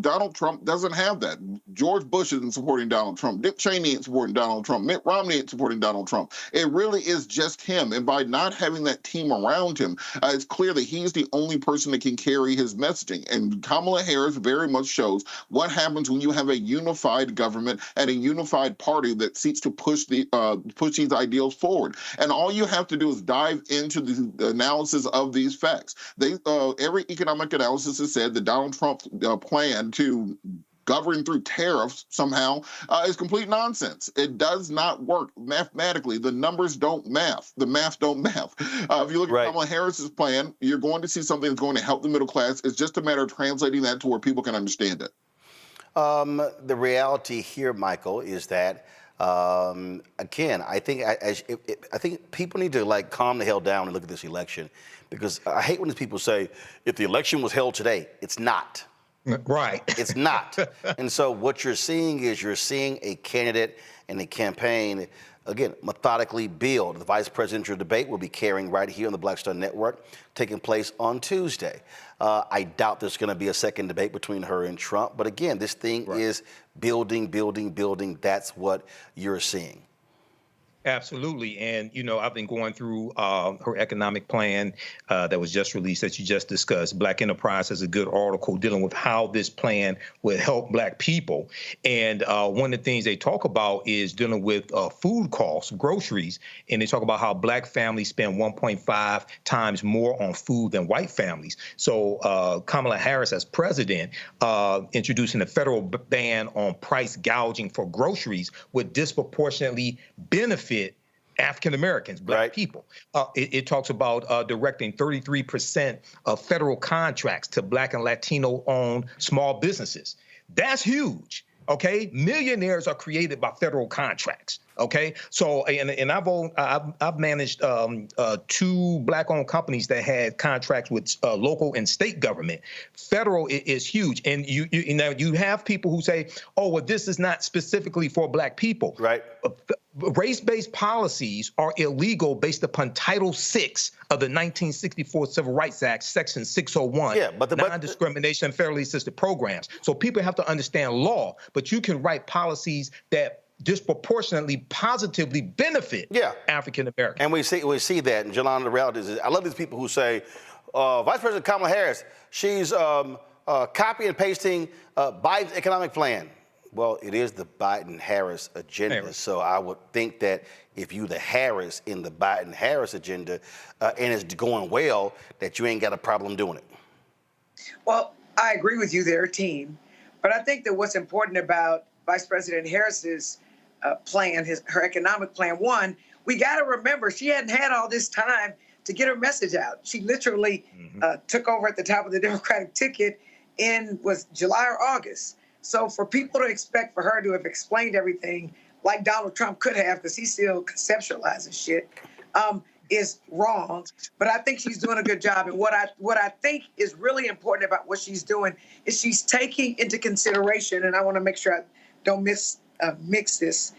Donald Trump doesn't have that. George Bush isn't supporting Donald Trump. Dick Cheney ain't supporting Donald Trump. Mitt Romney ain't supporting Donald Trump. It really is just him. And by not having that team around him, it's clear that he's the only person that can carry his messaging. And Kamala Harris very much shows what happens when you have a unified government and a unified party that seeks to push these ideals forward. And all you have to do is dive into the analysis of these facts. Every economic analysis has said that Donald Trump's plan to govern through tariffs somehow is complete nonsense. It does not work mathematically. The numbers don't math. The math don't math. If you look at Kamala Harris's plan, you're going to see something that's going to help the middle class. It's just a matter of translating that to where people can understand it. The reality here, Michael, is that again, I think people need to calm the hell down and look at this election, because I hate when these people say, if the election was held today, it's not. Right. It's not. And so what you're seeing is a candidate and a campaign, again, methodically build. The vice presidential debate will be carrying right here on the Black Star Network, taking place on Tuesday. I doubt there's going to be a second debate between her and Trump. But again, this thing is building, building, building. That's what you're seeing. Absolutely. And, I've been going through her economic plan that was just released that you just discussed. Black Enterprise has a good article dealing with how this plan will help Black people. And one of the things they talk about is dealing with food costs, groceries. And they talk about how Black families spend 1.5 times more on food than white families. So Kamala Harris, as president, introducing a federal ban on price gouging for groceries would disproportionately benefit African Americans, Black people. It talks about directing 33% of federal contracts to Black and Latino-owned small businesses. That's huge. Okay, millionaires are created by federal contracts. Okay, so and I've managed 2 Black-owned companies that had contracts with local and state government. Federal is huge, and you have people who say, "Oh, well, this is not specifically for Black people." Right. Race-based policies are illegal based upon Title VI of the 1964 Civil Rights Act, Section 601, non-discrimination and federally assisted programs. So people have to understand law, but you can write policies that disproportionately positively benefit African Americans. And we see that. And Jelana, the reality is, I love these people who say, Vice President Kamala Harris, she's copying and pasting Biden's economic plan. Well, it is the Biden-Harris agenda, so I would think that if you the Harris in the Biden-Harris agenda and it's going well, that you ain't got a problem doing it. Well, I agree with you there, team. But I think that what's important about Vice President Harris's plan, her economic plan, one, we got to remember she hadn't had all this time to get her message out. She literally took over at the top of the Democratic ticket in was July or August. So for people to expect for her to have explained everything like Donald Trump could have, because he still conceptualizes shit, is wrong. But I think she's doing a good job. And what I think is really important about what she's doing is she's taking into consideration, and I want to make sure I don't mix this,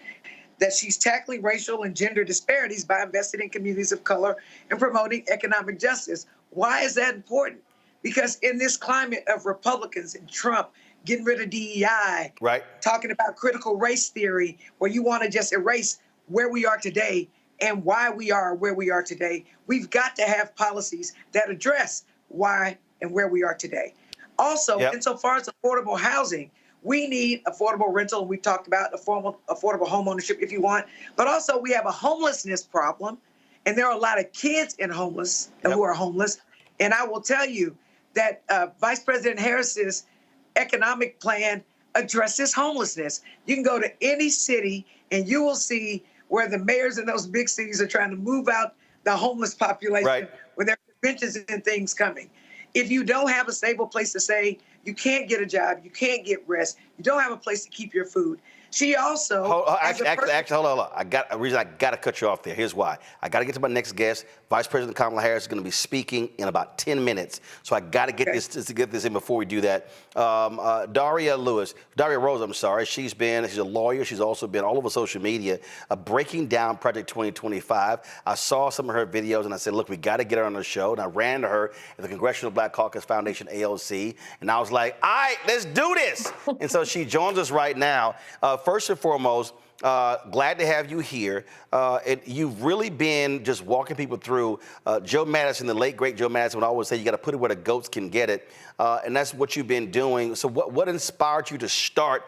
that she's tackling racial and gender disparities by investing in communities of color and promoting economic justice. Why is that important? Because in this climate of Republicans and Trump getting rid of DEI, talking about critical race theory, where you want to just erase where we are today and why we are where we are today, we've got to have policies that address why and where we are today. Also, insofar as affordable housing, we need affordable rental. We talked about affordable home ownership if you want, but also we have a homelessness problem, and there are a lot of kids who are homeless. And I will tell you that Vice President Harris's economic plan addresses homelessness. You can go to any city and you will see where the mayors in those big cities are trying to move out the homeless population with their conventions and things coming. If you don't have a stable place to stay, you can't get a job, you can't get rest, you don't have a place to keep your food. She also actually, hold on. I got a reason I got to cut you off there. Here's why. I got to get to my next guest. Vice President Kamala Harris is going to be speaking in about 10 minutes, so I got to get this in before we do that. Daria Rose, I'm sorry. She's a lawyer. She's also been all over social media, breaking down Project 2025. I saw some of her videos and I said, look, we got to get her on the show. And I ran to her at the Congressional Black Caucus Foundation, AOC, and I was like, all right, let's do this. And so she joins us right now. First and foremost, glad to have you here. You've really been just walking people through Joe Madison, the late, great Joe Madison would always say you got to put it where the goats can get it. And that's what you've been doing. So what inspired you to start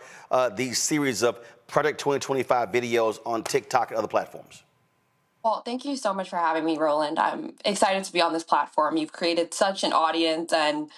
these series of Project 2025 videos on TikTok and other platforms? Well, thank you so much for having me, Roland. I'm excited to be on this platform. You've created such an audience and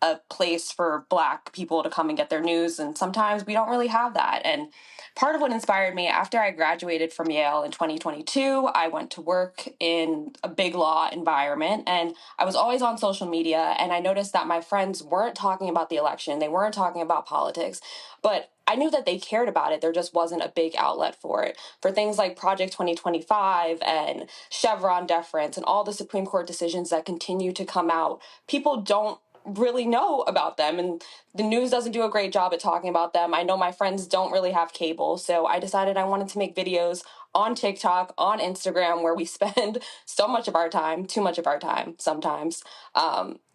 a place for Black people to come and get their news, and sometimes we don't really have that. And part of what inspired me, after I graduated from Yale in 2022, I went to work in a big law environment, and I was always on social media, and I noticed that my friends weren't talking about the election, they weren't talking about politics, but I knew that they cared about it. There just wasn't a big outlet for it. For things like Project 2025 and Chevron deference and all the Supreme Court decisions that continue to come out, people don't really know about them, and the news doesn't do a great job at talking about them. I know my friends don't really have cable, so I decided I wanted to make videos on TikTok, on Instagram, where we spend so much of our time, too much of our time sometimes.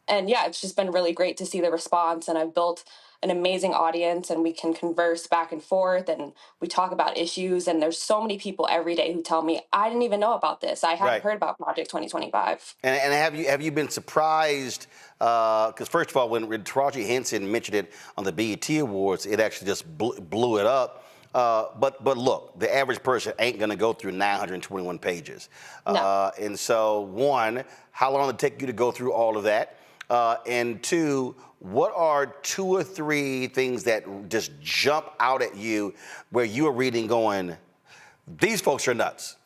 And yeah, it's just been really great to see the response, and I've built an amazing audience, and we can converse back and forth, and we talk about issues, and there's so many people every day who tell me, I didn't even know about this. I hadn't heard about Project 2025. And have you been surprised, because first of all, when Taraji Henson mentioned it on the BET Awards, it actually just blew it up. But look, the average person ain't going to go through 921 pages. No. And so, one, how long did it take you to go through all of that? And two, what are 2 or 3 things that just jump out at you where you are reading going, these folks are nuts?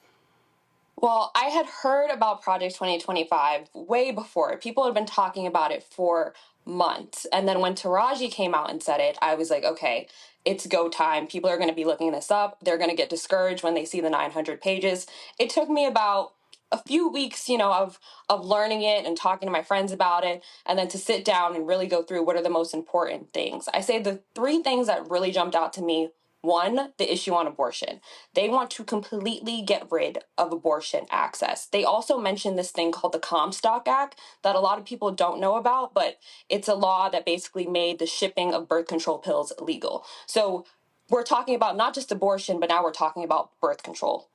Well, I had heard about Project 2025 way before. People had been talking about it for months. And then when Taraji came out and said it, I was like, okay, it's go time. People are going to be looking this up. They're going to get discouraged when they see the 900 pages. It took me about a few weeks, of learning it and talking to my friends about it, and then to sit down and really go through what are the most important things. I say the 3 things that really jumped out to me. 1, the issue on abortion. They want to completely get rid of abortion access. They also mentioned this thing called the Comstock Act that a lot of people don't know about, but it's a law that basically made the shipping of birth control pills illegal. So we're talking about not just abortion, but now we're talking about birth control.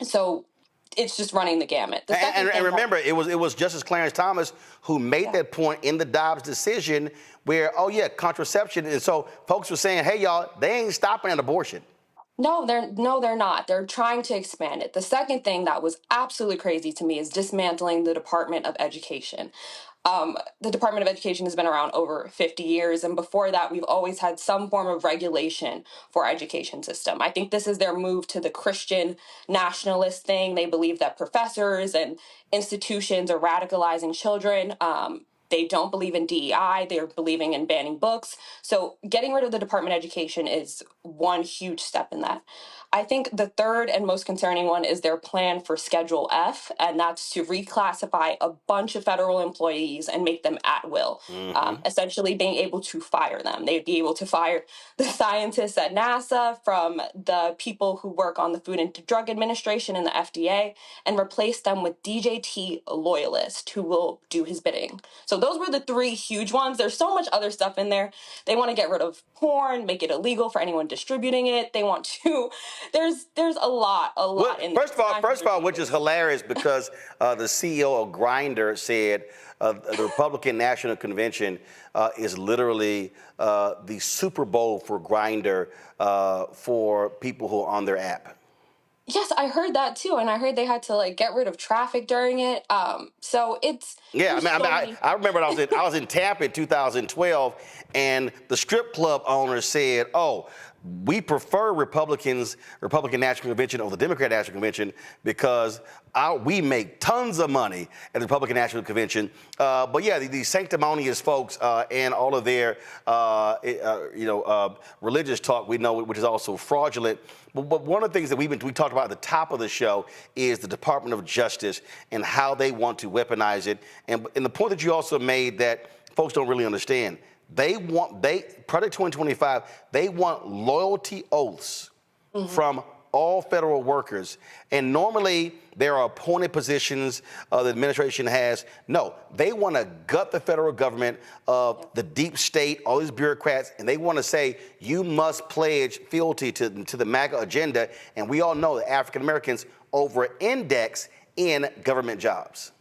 So it's just running the gamut. And remember, it was Justice Clarence Thomas who made that point in the Dobbs decision where, oh yeah, contraception. And so folks were saying, hey y'all, they ain't stopping at abortion. No, they're not. They're trying to expand it. The second thing that was absolutely crazy to me is dismantling the Department of Education. The Department of Education has been around over 50 years, and before that, we've always had some form of regulation for our education system. I think this is their move to the Christian nationalist thing. They believe that professors and institutions are radicalizing children. They don't believe in DEI. They're believing in banning books. So getting rid of the Department of Education is one huge step in that. I think the third and most concerning one is their plan for Schedule F, and that's to reclassify a bunch of federal employees and make them at will, essentially being able to fire them. They'd be able to fire the scientists at NASA from the people who work on the Food and Drug Administration and the FDA and replace them with DJT loyalists who will do his bidding. So those were the three huge ones. There's so much other stuff in there. They want to get rid of porn, make it illegal for anyone distributing it. They want to... There's a lot in there. First of all, which is hilarious because the CEO of Grindr said the Republican National Convention is literally the Super Bowl for Grindr for people who are on their app. Yes, I heard that too, and I heard they had to get rid of traffic during it. So it's I remember I was in Tampa in 2012, and the strip club owner said, "Oh, we prefer Republican National Convention over the Democrat National Convention because we make tons of money at the Republican National Convention." But yeah, these sanctimonious folks and all of their religious talk, we know, which is also fraudulent. But one of the things that we talked about at the top of the show is the Department of Justice and how they want to weaponize it. And the point that you also made that folks don't really understand. Project 2025, they want loyalty oaths from all federal workers. And normally there are appointed positions the administration has. No, they want to gut the federal government of the deep state, all these bureaucrats, and they want to say you must pledge fealty to the MAGA agenda. And we all know that African Americans over-index in government jobs.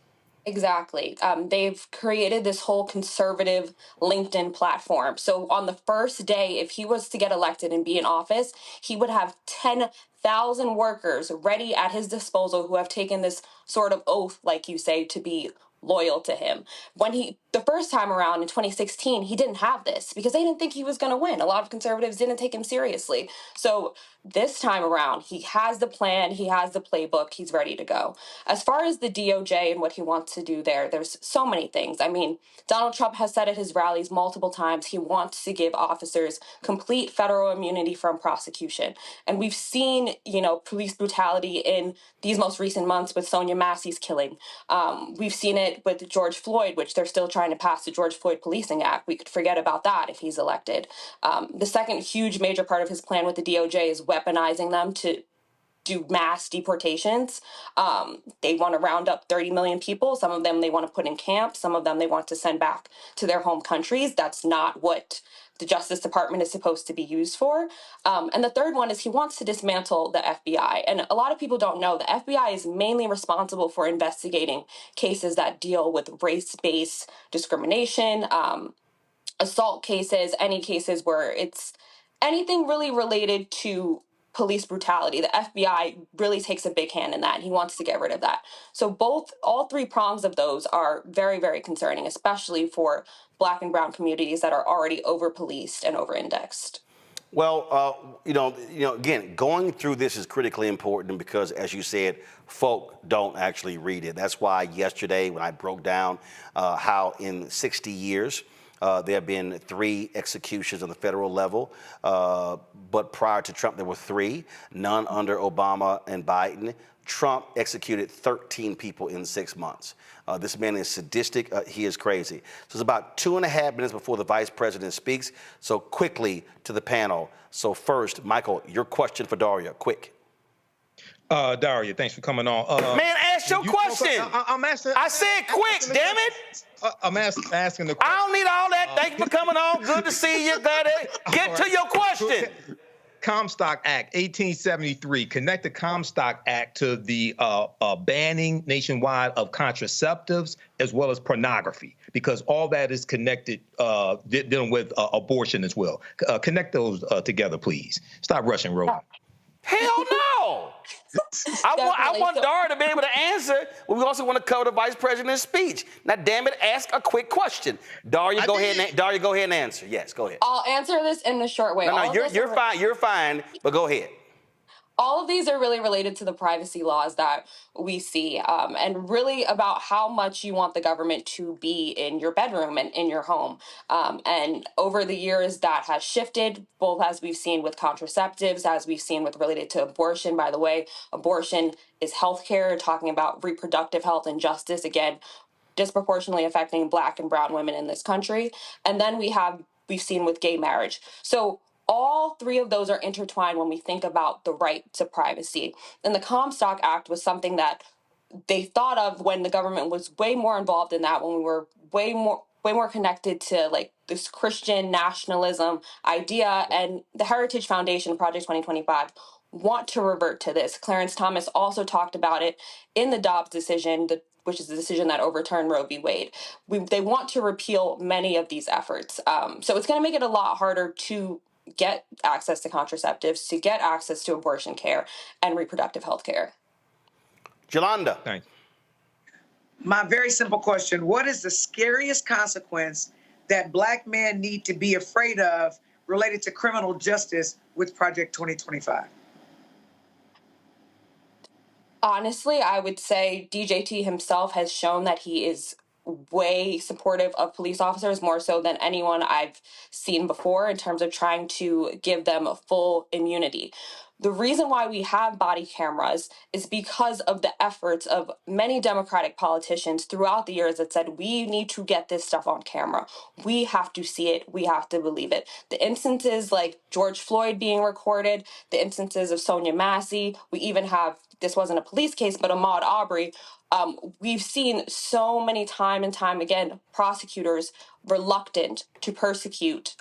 Exactly. They've created this whole conservative LinkedIn platform. So on the first day, if he was to get elected and be in office, he would have 10,000 workers ready at his disposal who have taken this sort of oath, like you say, to be loyal to him. The first time around in 2016, he didn't have this because they didn't think he was going to win. A lot of conservatives didn't take him seriously. So this time around, he has the plan, he has the playbook, he's ready to go. As far as the DOJ and what he wants to do there's so many things. I mean, Donald Trump has said at his rallies multiple times he wants to give officers complete federal immunity from prosecution. And we've seen, police brutality in these most recent months with Sonia Massey's killing. We've seen it with George Floyd, which they're still trying to pass the George Floyd Policing Act. We could forget about that if he's elected. The second huge major part of his plan with the DOJ is weaponizing them to do mass deportations. They want to round up 30 million people. Some of them they want to put in camps. Some of them they want to send back to their home countries. That's not what the Justice Department is supposed to be used for. And the third one is he wants to dismantle the FBI. And a lot of people don't know the FBI is mainly responsible for investigating cases that deal with race-based discrimination, assault cases, any cases where it's anything really related to police brutality. The FBI really takes a big hand in that. And he wants to get rid of that. So all three prongs of those are very, very concerning, especially for Black and brown communities that are already over-policed and over-indexed. Well, again, going through this is critically important because, as you said, folk don't actually read it. That's why yesterday when I broke down how in 60 years, there have been 3 executions on the federal level, but prior to Trump, there were 3, none under Obama and Biden. Trump executed 13 people in 6 months. This man is sadistic. He is crazy. So it's about 2.5 minutes before the vice president speaks. So quickly to the panel. So first, Michael, your question for Daria, quick. Daria, thanks for coming on. Man, ask your question. I'm asking. I said quick, damn it. I'm asking the question. I don't need all that. Thank you for coming on. Good to see you. Get to your question. Comstock Act, 1873, connect the Comstock Act to the banning nationwide of contraceptives as well as pornography, because all that is connected, dealing with abortion as well. Connect those together, please. Stop rushing, Roland. Hell no! I want Dara to be able to answer, but we also want to cover the vice president's speech. Now, damn it, ask a quick question. Daria, go ahead and answer. Yes, go ahead. I'll answer this in the short way. No, you're fine. You're fine, but go ahead. All of these are really related to the privacy laws that we see, and really about how much you want the government to be in your bedroom and in your home. And over the years, that has shifted, both as we've seen with contraceptives, as we've seen with related to abortion. By the way, abortion is healthcare, talking about reproductive health and justice, again, disproportionately affecting Black and brown women in this country. And then we've seen with gay marriage. So all three of those are intertwined when we think about the right to privacy. And the Comstock Act was something that they thought of when the government was way more involved in that, when we were way more connected to like this Christian nationalism idea. And the Heritage Foundation, Project 2025, want to revert to this. Clarence Thomas also talked about it in the Dobbs decision, which is the decision that overturned Roe v. Wade. They want to repeal many of these efforts. So it's going to make it a lot harder to get access to contraceptives, to get access to abortion care and reproductive health care. Jolanda. Thanks. My very simple question: what is the scariest consequence that Black men need to be afraid of related to criminal justice with Project 2025? Honestly, I would say DJT himself has shown that he is way supportive of police officers, more so than anyone I've seen before, in terms of trying to give them a full immunity. The reason why we have body cameras is because of the efforts of many Democratic politicians throughout the years that said, we need to get this stuff on camera. We have to see it. We have to believe it. The instances like George Floyd being recorded, the instances of Sonia Massey, we even have, this wasn't a police case, but Ahmaud Arbery. We've seen so many time and time again, prosecutors reluctant to persecute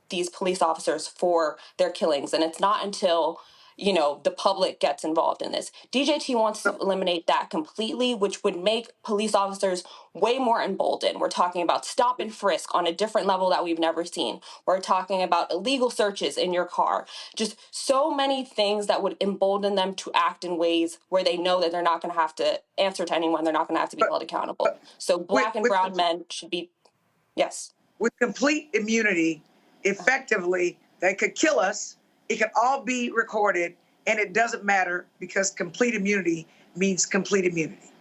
these police officers for their killings. And it's not until, the public gets involved in this. DJT wants to eliminate that completely, which would make police officers way more emboldened. We're talking about stop and frisk on a different level that we've never seen. We're talking about illegal searches in your car. Just so many things that would embolden them to act in ways where they know that they're not going to have to answer to anyone. They're not going to have to be held accountable. So Black and brown men should be, yes. With complete immunity, effectively, they could kill us. It could all be recorded, and it doesn't matter because complete immunity means complete immunity.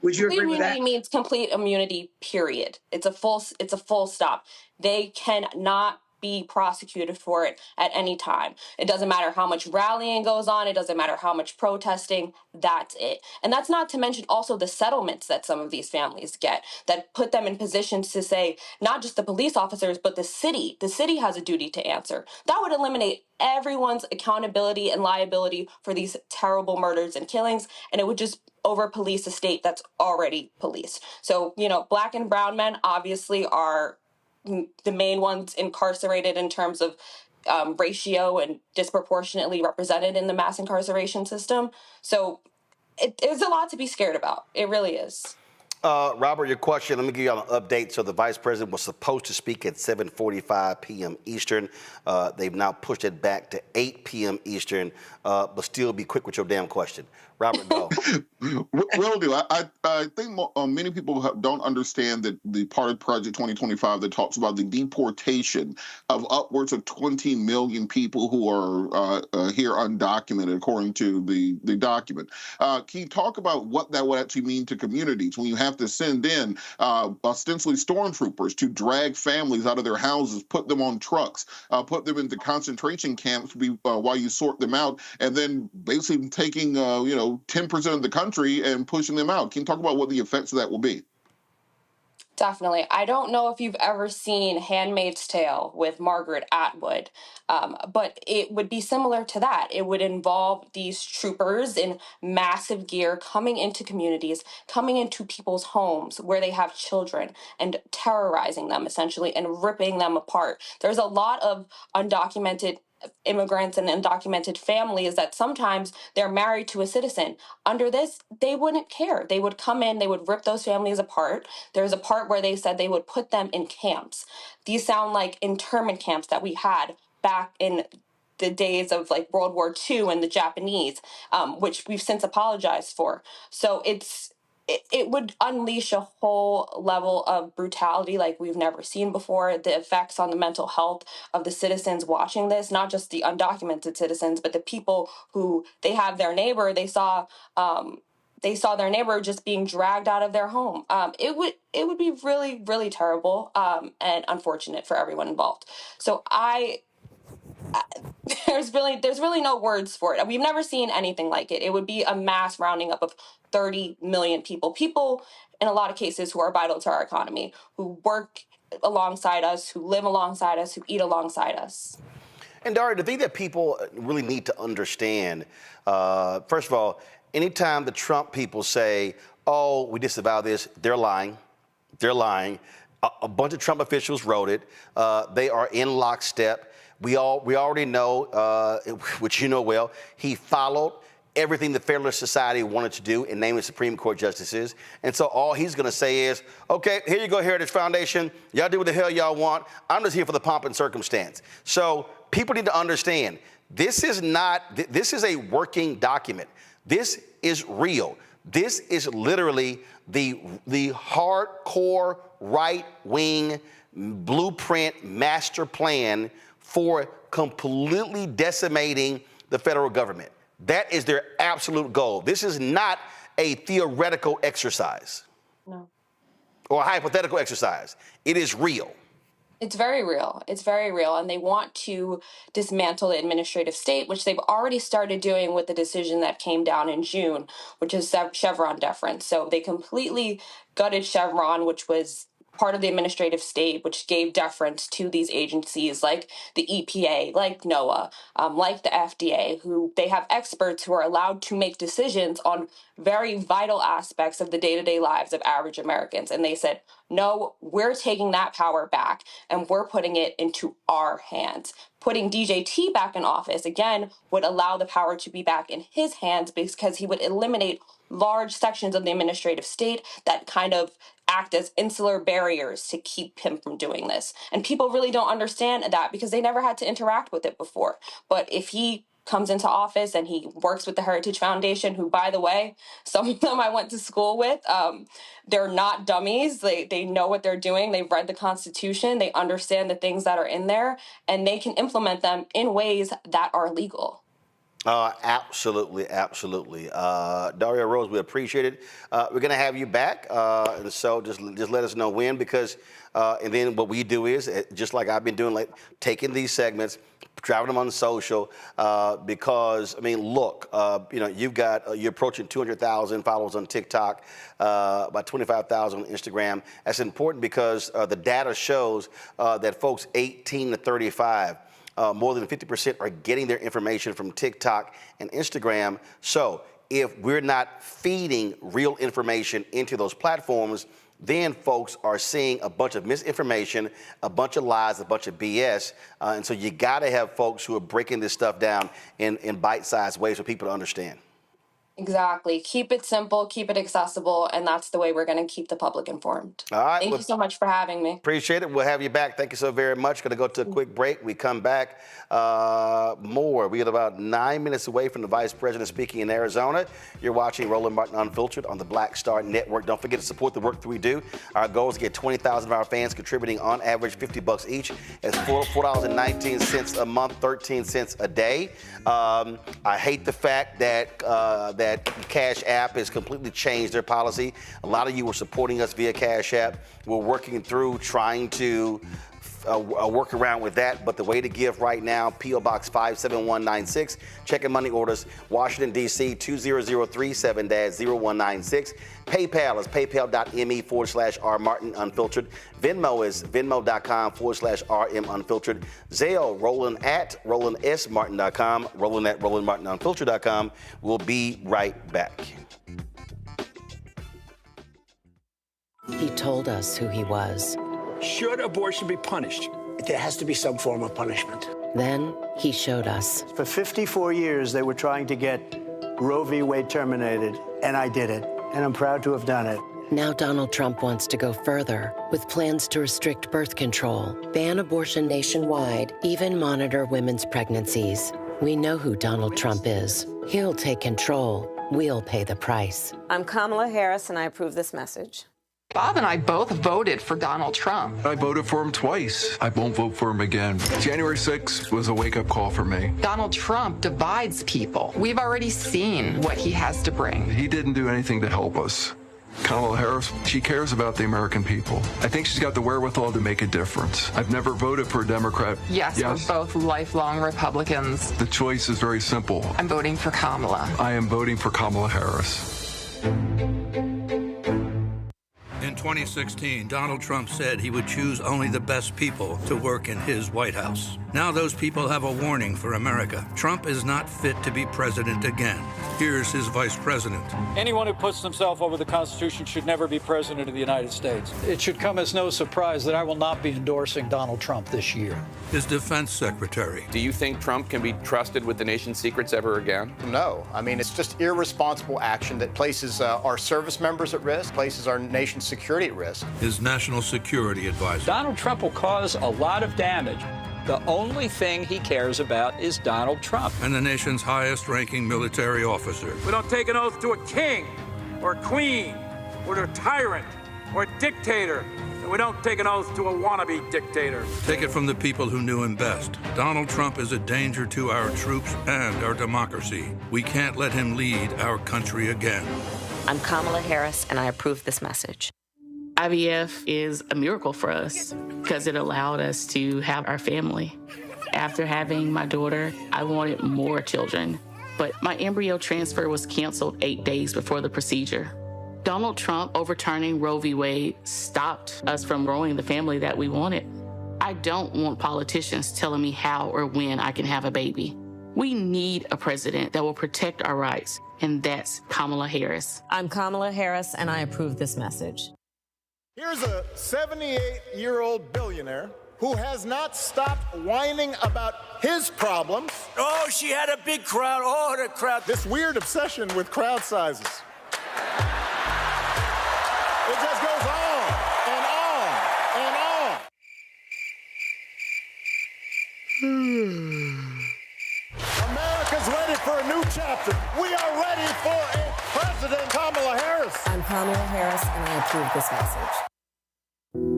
Would you agree with that? Complete immunity means complete immunity, period. It's a full stop. They cannot be prosecuted for it at any time. It doesn't matter how much rallying goes on. It doesn't matter how much protesting. That's it. And that's not to mention also the settlements that some of these families get that put them in positions to say, not just the police officers, but the city. The city has a duty to answer. That would eliminate everyone's accountability and liability for these terrible murders and killings. And it would just over-police a state that's already policed. So, Black and brown men obviously are the main ones incarcerated in terms of ratio and disproportionately represented in the mass incarceration system. So it's a lot to be scared about. It really is. Robert, your question, let me give you an update. So the vice president was supposed to speak at 7:45 p.m. Eastern. They've now pushed it back to 8 p.m. Eastern, but still be quick with your damn question. Robert, go. Will do. I think many people don't understand that the part of Project 2025 that talks about the deportation of upwards of 20 million people who are here undocumented, according to the document. Can you talk about what that would actually mean to communities when you have to send in ostensibly stormtroopers to drag families out of their houses, put them on trucks, put them into concentration camps while you sort them out, and then basically taking 10% of the country and pushing them out? Can you talk about what the effects of that will be? Definitely. I don't know if you've ever seen Handmaid's Tale with Margaret Atwood, but it would be similar to that. It would involve these troopers in massive gear coming into communities, coming into people's homes where they have children and terrorizing them essentially and ripping them apart. There's a lot of undocumented immigrants and undocumented families that sometimes they're married to a citizen. Under this, they wouldn't care. They would come in, they would rip those families apart. There's a part where they said they would put them in camps. These sound like internment camps that we had back in the days of like World War II and the Japanese, which we've since apologized for. So it would unleash a whole level of brutality like we've never seen before. The effects on the mental health of the citizens watching this, not just the undocumented citizens, but the people who they have their neighbor, they saw their neighbor just being dragged out of their home. It would be really, really terrible and unfortunate for everyone involved. So there's really no words for it. We've never seen anything like it. It would be a mass rounding up of 30 million people in a lot of cases who are vital to our economy, who work alongside us, who live alongside us, who eat alongside us. And Daria, the thing that people really need to understand, first of all, anytime the Trump people say, oh, we disavow this, they're lying. They're lying. A bunch of Trump officials wrote it. They are in lockstep. We already know, which you know well, he followed everything the Federalist Society wanted to do in naming Supreme Court justices. And so all he's going to say is, okay, here you go, Heritage Foundation. Y'all do what the hell y'all want. I'm just here for the pomp and circumstance. So people need to understand, this is a working document. This is real. This is literally the hardcore right-wing blueprint master plan for completely decimating the federal government. That is their absolute goal. This is not a theoretical exercise. No. Or a hypothetical exercise. It is real. It's very real. It's very real. And they want to dismantle the administrative state, which they've already started doing with the decision that came down in June, which is Chevron deference. So they completely gutted Chevron, which was part of the administrative state, which gave deference to these agencies like the EPA, like NOAA, like the FDA, who they have experts who are allowed to make decisions on very vital aspects of the day-to-day lives of average Americans. And they said, no, we're taking that power back and we're putting it into our hands. Putting DJT back in office, again, would allow the power to be back in his hands because he would eliminate large sections of the administrative state that kind of act as insular barriers to keep him from doing this. And people really don't understand that because they never had to interact with it before. But if he comes into office and he works with the Heritage Foundation, who, by the way, some of them I went to school with, they're not dummies. They know what they're doing. They've read the Constitution. They understand the things that are in there, and they can implement them in ways that are legal. Absolutely, absolutely. Daria Rose, we appreciate it. We're going to have you back, and so just let us know when, because and then what we do is, just like I've been doing, like taking these segments, driving them on social, because I mean, look, you're approaching 200,000 followers on TikTok, about 25,000 on Instagram. That's important because the data shows that folks 18 to 35. More than 50% are getting their information from TikTok and Instagram. So if we're not feeding real information into those platforms, then folks are seeing a bunch of misinformation, a bunch of lies, a bunch of BS. And so you got to have folks who are breaking this stuff down in bite-sized ways for people to understand. Exactly. Keep it simple, keep it accessible, and that's the way we're going to keep the public informed. All right. Thank you so much for having me. Appreciate it. We'll have you back. Thank you so very much. Going to go to a quick break. We come back more. We get about 9 minutes away from the Vice President speaking in Arizona. You're watching Roland Martin Unfiltered on the Black Star Network. Don't forget to support the work that we do. Our goal is to get 20,000 of our fans contributing on average $50 each. It's $4.19 a month, 13 cents a day. I hate the fact that that Cash App has completely changed their policy. A lot of you were supporting us via Cash App. We're working through trying to work around with that, but the way to give right now, P.O. Box 57196, check and money orders, Washington, D.C. 20037-0196. PayPal is paypal.me/R Martin Unfiltered. Venmo is venmo.com/RM Unfiltered. Zelle, Roland at RolandSMartin.com, Roland at RolandMartinUnfiltered.com. We'll be right back. He told us who he was. Should abortion be punished? There has to be some form of punishment. Then he showed us. For 54 years, they were trying to get Roe v. Wade terminated, and I did it, and I'm proud to have done it. Now Donald Trump wants to go further with plans to restrict birth control, ban abortion nationwide, even monitor women's pregnancies. We know who Donald Trump is. He'll take control. We'll pay the price. I'm Kamala Harris, and I approve this message. Bob and I both voted for Donald Trump. I voted for him twice. I won't vote for him again. January 6th was a wake-up call for me. Donald Trump divides people. We've already seen what he has to bring. He didn't do anything to help us. Kamala Harris, she cares about the American people. I think she's got the wherewithal to make a difference. I've never voted for a Democrat. Yes, we're both lifelong Republicans. The choice is very simple. I'm voting for Kamala. I am voting for Kamala Harris. In 2016, Donald Trump said he would choose only the best people to work in his White House. Now those people have a warning for America. Trump is not fit to be president again. Here's his vice president. Anyone who puts themselves over the Constitution should never be president of the United States. It should come as no surprise that I will not be endorsing Donald Trump this year. His defense secretary. Do you think Trump can be trusted with the nation's secrets ever again? No. I mean, it's just irresponsible action that places our service members at risk, places our nation's security at risk. His national security advisor. Donald Trump will cause a lot of damage. The only thing he cares about is Donald Trump. And the nation's highest-ranking military officer. We don't take an oath to a king or a queen or to a tyrant or a dictator. And we don't take an oath to a wannabe dictator. Take it from the people who knew him best. Donald Trump is a danger to our troops and our democracy. We can't let him lead our country again. I'm Kamala Harris, and I approve this message. IVF is a miracle for us because it allowed us to have our family. After having my daughter, I wanted more children, but my embryo transfer was canceled 8 days before the procedure. Donald Trump overturning Roe v. Wade stopped us from growing the family that we wanted. I don't want politicians telling me how or when I can have a baby. We need a president that will protect our rights, and that's Kamala Harris. I'm Kamala Harris, and I approve this message. Here's a 78-year-old billionaire who has not stopped whining about his problems. Oh, she had a big crowd. Oh, the crowd. This weird obsession with crowd sizes. It just goes on and on and on. America's ready for a new chapter. We are ready for a President Kamala Harris. I'm Kamala Harris, and I approve this message.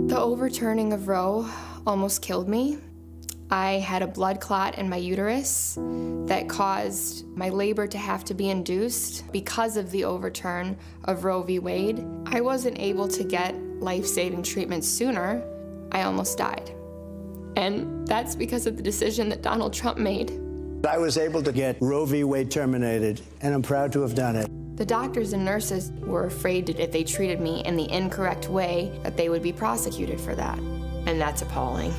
The overturning of Roe almost killed me. I had a blood clot in my uterus that caused my labor to have to be induced because of the overturn of Roe v. Wade. I wasn't able to get life-saving treatment sooner. I almost died. And that's because of the decision that Donald Trump made. I was able to get Roe v. Wade terminated, and I'm proud to have done it. The doctors and nurses were afraid that if they treated me in the incorrect way, that they would be prosecuted for that. And that's appalling.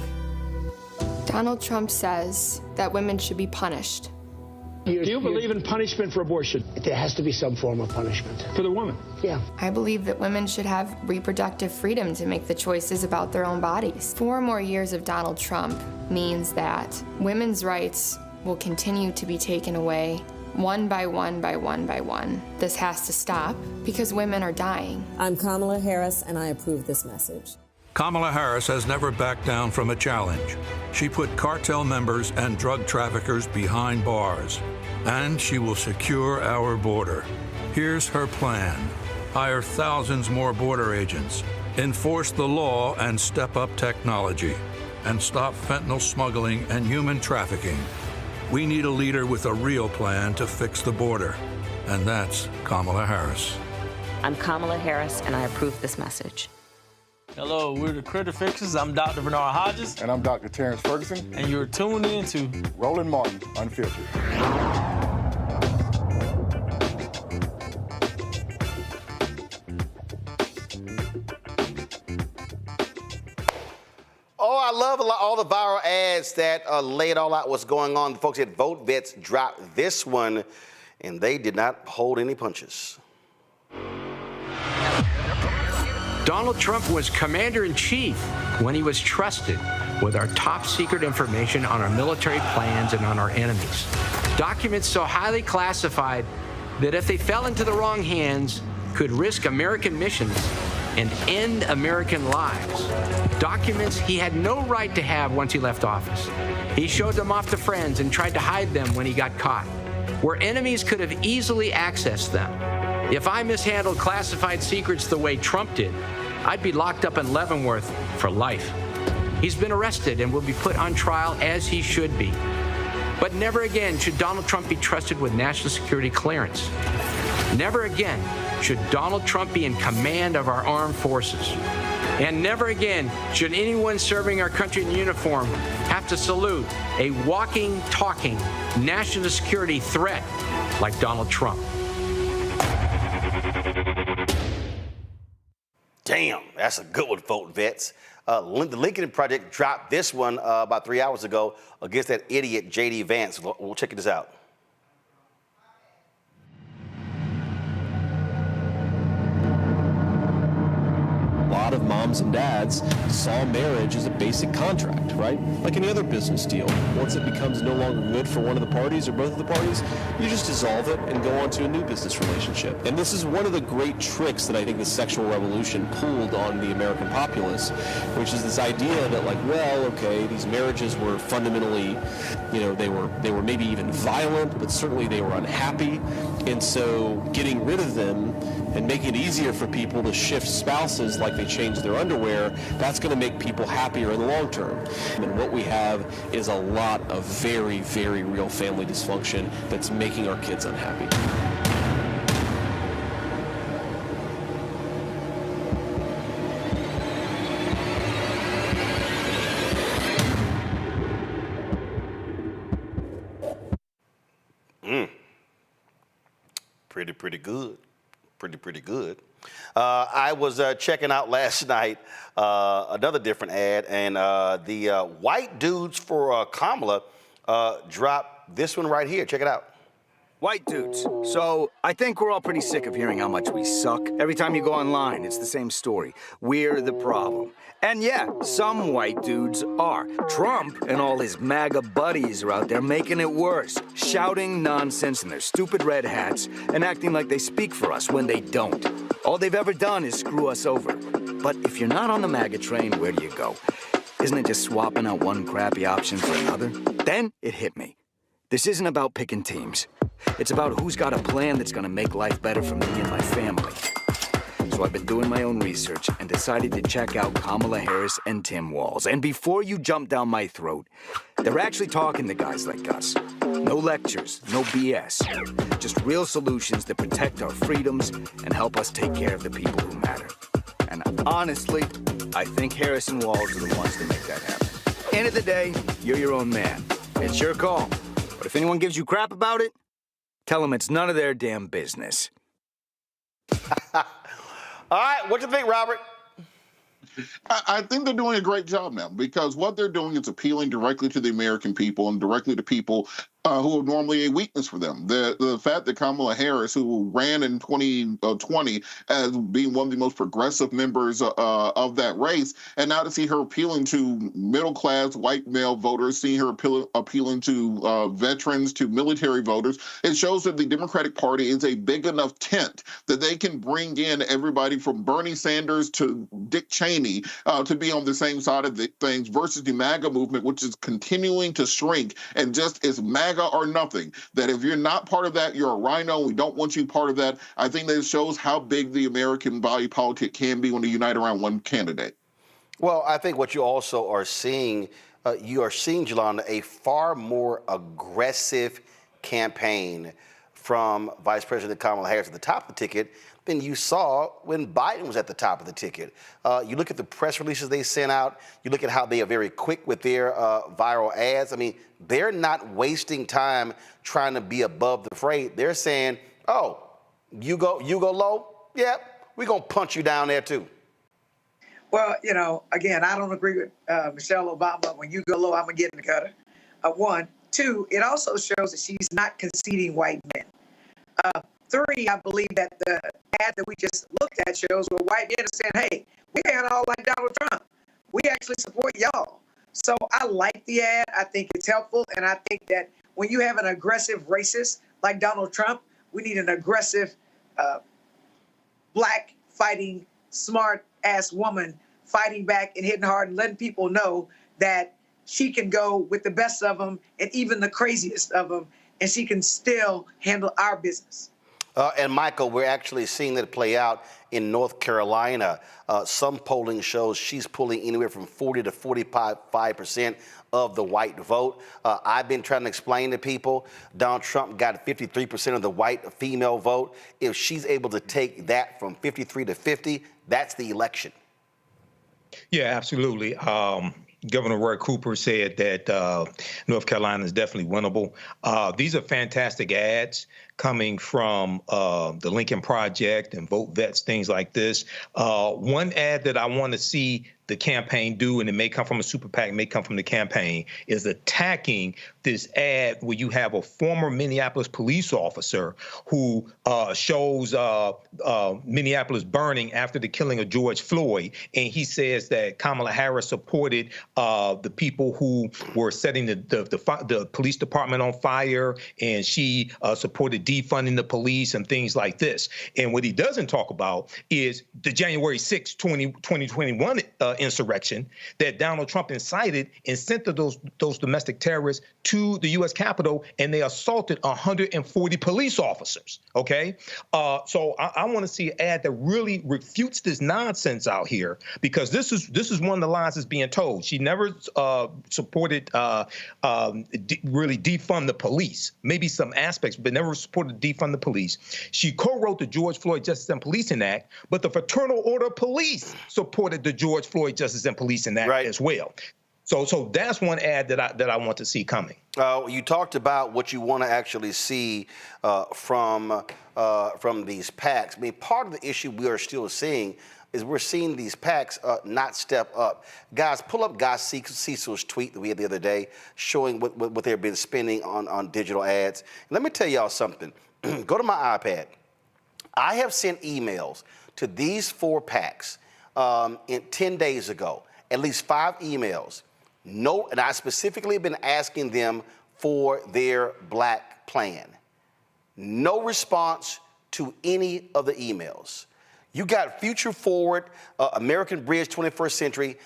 Donald Trump says that women should be punished. Do you believe in punishment for abortion? There has to be some form of punishment for the woman. Yeah. I believe that women should have reproductive freedom to make the choices about their own bodies. 4 more years of Donald Trump means that women's rights will continue to be taken away one by one by one by one. This has to stop because women are dying. I'm Kamala Harris, and I approve this message. Kamala Harris has never backed down from a challenge. She put cartel members and drug traffickers behind bars, and she will secure our border. Here's her plan. Hire thousands more border agents, enforce the law and step up technology, and stop fentanyl smuggling and human trafficking. We need a leader with a real plan to fix the border, and that's Kamala Harris. I'm Kamala Harris, and I approve this message. Hello, we're the Critter Fixers. I'm Dr. Bernard Hodges. And I'm Dr. Terrence Ferguson. And you're tuned in to Roland Martin Unfiltered. Oh, I love all the viral ads that laid all out what's going on. The folks at Vote Vets dropped this one, and they did not hold any punches. Donald Trump was commander-in-chief when he was trusted with our top-secret information on our military plans and on our enemies. Documents so highly classified that if they fell into the wrong hands, could risk American missions and end American lives. Documents he had no right to have once he left office. He showed them off to friends and tried to hide them when he got caught, where enemies could have easily accessed them. If I mishandled classified secrets the way Trump did, I'd be locked up in Leavenworth for life. He's been arrested and will be put on trial as he should be. But never again should Donald Trump be trusted with national security clearance. Never again should Donald Trump be in command of our armed forces. And never again should anyone serving our country in uniform have to salute a walking, talking national security threat like Donald Trump. Damn, that's a good one, vote vets. The Lincoln Project dropped this one about 3 hours ago against that idiot J.D. Vance. We'll check this out. A lot of moms and dads saw marriage as a basic contract, right? Like any other business deal. Once it becomes no longer good for one of the parties or both of the parties, you just dissolve it and go on to a new business relationship. And this is one of the great tricks that I think the sexual revolution pulled on the American populace, which is this idea that, like, well, okay, these marriages were fundamentally, you know, they were maybe even violent, but certainly they were unhappy. And so getting rid of them and making it easier for people to shift spouses like they change their underwear, that's going to make people happier in the long term. And what we have is a lot of very, very real family dysfunction that's making our kids unhappy. Pretty good. Pretty good. I was checking out last night another different ad, and the white dudes for Kamala dropped this one right here. Check it out. White dudes. So I think we're all pretty sick of hearing how much we suck. Every time you go online, it's the same story. We're the problem. And yeah, some white dudes are. Trump and all his MAGA buddies are out there making it worse, shouting nonsense in their stupid red hats and acting like they speak for us when they don't. All they've ever done is screw us over. But if you're not on the MAGA train, where do you go? Isn't it just swapping out one crappy option for another? Then it hit me. This isn't about picking teams. It's about who's got a plan that's gonna make life better for me and my family. So I've been doing my own research and decided to check out Kamala Harris and Tim Walz. And before you jump down my throat, they're actually talking to guys like us. No lectures, no BS. Just real solutions that protect our freedoms and help us take care of the people who matter. And honestly, I think Harris and Walz are the ones to make that happen. End of the day, you're your own man. It's your call. But if anyone gives you crap about it, tell them it's none of their damn business. All right, what do you think, Robert? I think they're doing a great job now, because what they're doing is appealing directly to the American people and directly to people who are normally a weakness for them. The fact that Kamala Harris, who ran in 2020 as being one of the most progressive members of that race, and now to see her appealing to middle-class white male voters, seeing her appealing to veterans, to military voters, it shows that the Democratic Party is a big enough tent that they can bring in everybody from Bernie Sanders to Dick Cheney to be on the same side of the things versus the MAGA movement, which is continuing to shrink and just is MAGA or nothing. That if you're not part of that, you're a rhino. We don't want you part of that. I think that it shows how big the American body politic can be when they unite around one candidate. Well, I think what you also are seeing, Jolanda, a far more aggressive campaign from Vice President Kamala Harris at the top of the ticket than you saw when Biden was at the top of the ticket. You look at the press releases they sent out. You look at how they are very quick with their viral ads. I mean, they're not wasting time trying to be above the fray. They're saying, oh, you go low? Yeah, we're going to punch you down there too. Well, you know, again, I don't agree with Michelle Obama. When you go low, I'm going to get in the gutter. One. Two, it also shows that she's not conceding white men. Three, I believe that the ad that we just looked at shows where white men are saying, hey, we ain't all like Donald Trump. We actually support y'all. So I like the ad. I think it's helpful. And I think that when you have an aggressive racist like Donald Trump, we need an aggressive black fighting, smart ass woman fighting back and hitting hard and letting people know that she can go with the best of them and even the craziest of them, and she can still handle our business. And Michael, we're actually seeing it play out in North Carolina. Some polling shows she's pulling anywhere from 40 to 45% of the white vote. I've been trying to explain to people, Donald Trump got 53% of the white female vote. If she's able to take that from 53 to 50, that's the election. Yeah, absolutely. Governor Roy Cooper said that North Carolina is definitely winnable. These are fantastic ads coming from the Lincoln Project and Vote Vets, things like this. One ad that I want to see the campaign do, and it may come from a super PAC, may come from the campaign, is attacking this ad where you have a former Minneapolis police officer who shows Minneapolis burning after the killing of George Floyd. And he says that Kamala Harris supported the people who were setting the police department on fire, and she supported defunding the police and things like this. And what he doesn't talk about is the January 6, 2021 insurrection that Donald Trump incited and sent those domestic terrorists to the U.S. Capitol, and they assaulted 140 police officers. Okay, so I want to see an ad that really refutes this nonsense out here, because this is one of the lies that's being told. She never supported really defund the police, maybe some aspects, but never supported defund the police. She co-wrote the George Floyd Justice and Policing Act, but the Fraternal Order of Police supported the George Floyd Justice and Policing Act as well. So that's one ad that I want to see coming. You talked about what you want to actually see from these PACs. I mean, part of the issue we are still seeing is we're seeing these PACs not step up. Guys, pull up Guy Cecil's tweet that we had the other day showing what they've been spending on digital ads. And let me tell y'all something. Go to my iPad. I have sent emails to these 4 PACs 10 days ago, at least 5 emails. No, and I specifically been asking them for their black plan. No response to any of the emails. You got Future Forward, American Bridge 21st Century,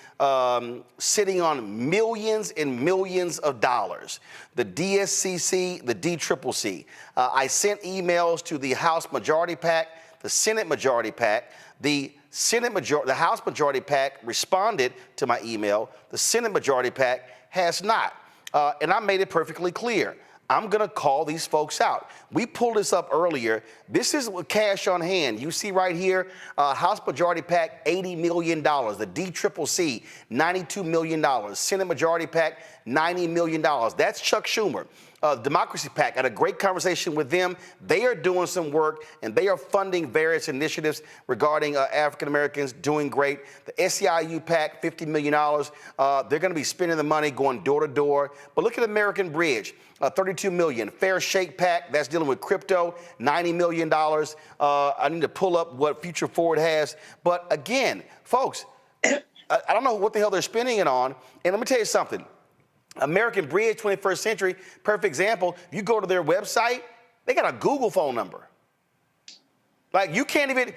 sitting on millions and millions of dollars. The DSCC, the DCCC. I sent emails to the House Majority PAC, the Senate Majority PAC. The House Majority PAC responded to my email. The Senate Majority PAC has not. And I made it perfectly clear. I'm going to call these folks out. We pulled this up earlier. This is cash on hand. You see right here, House Majority PAC, $80 million. The DCCC, $92 million. Senate Majority PAC, $90 million. That's Chuck Schumer. Democracy PAC, had a great conversation with them. They are doing some work, and they are funding various initiatives regarding African Americans doing great. The SEIU PAC, $50 million. They're going to be spending the money going door to door. But look at American Bridge, $32 million. Fair Shake PAC, that's dealing with crypto, $90 million. I need to pull up what Future Forward has. But again, folks, I don't know what the hell they're spending it on. And let me tell you something. American Bridge, 21st Century, perfect example. You go to their website, they got a Google phone number. Like you can't even,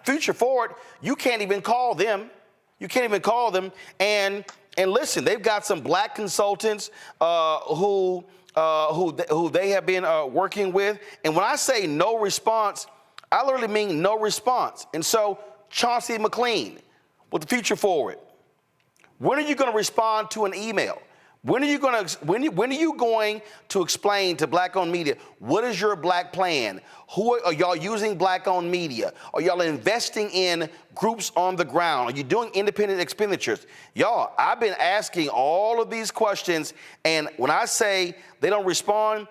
Future Forward, you can't even call them. You can't even call them. And listen, they've got some black consultants who they have been working with. And when I say no response, I literally mean no response. And so Chauncey McLean with the Future Forward. When are you going to respond to an email? When are you going to explain to black-owned media, what is your black plan? Who are y'all using black-owned media? Are y'all investing in groups on the ground? Are you doing independent expenditures? Y'all, I've been asking all of these questions, and when I say they don't respond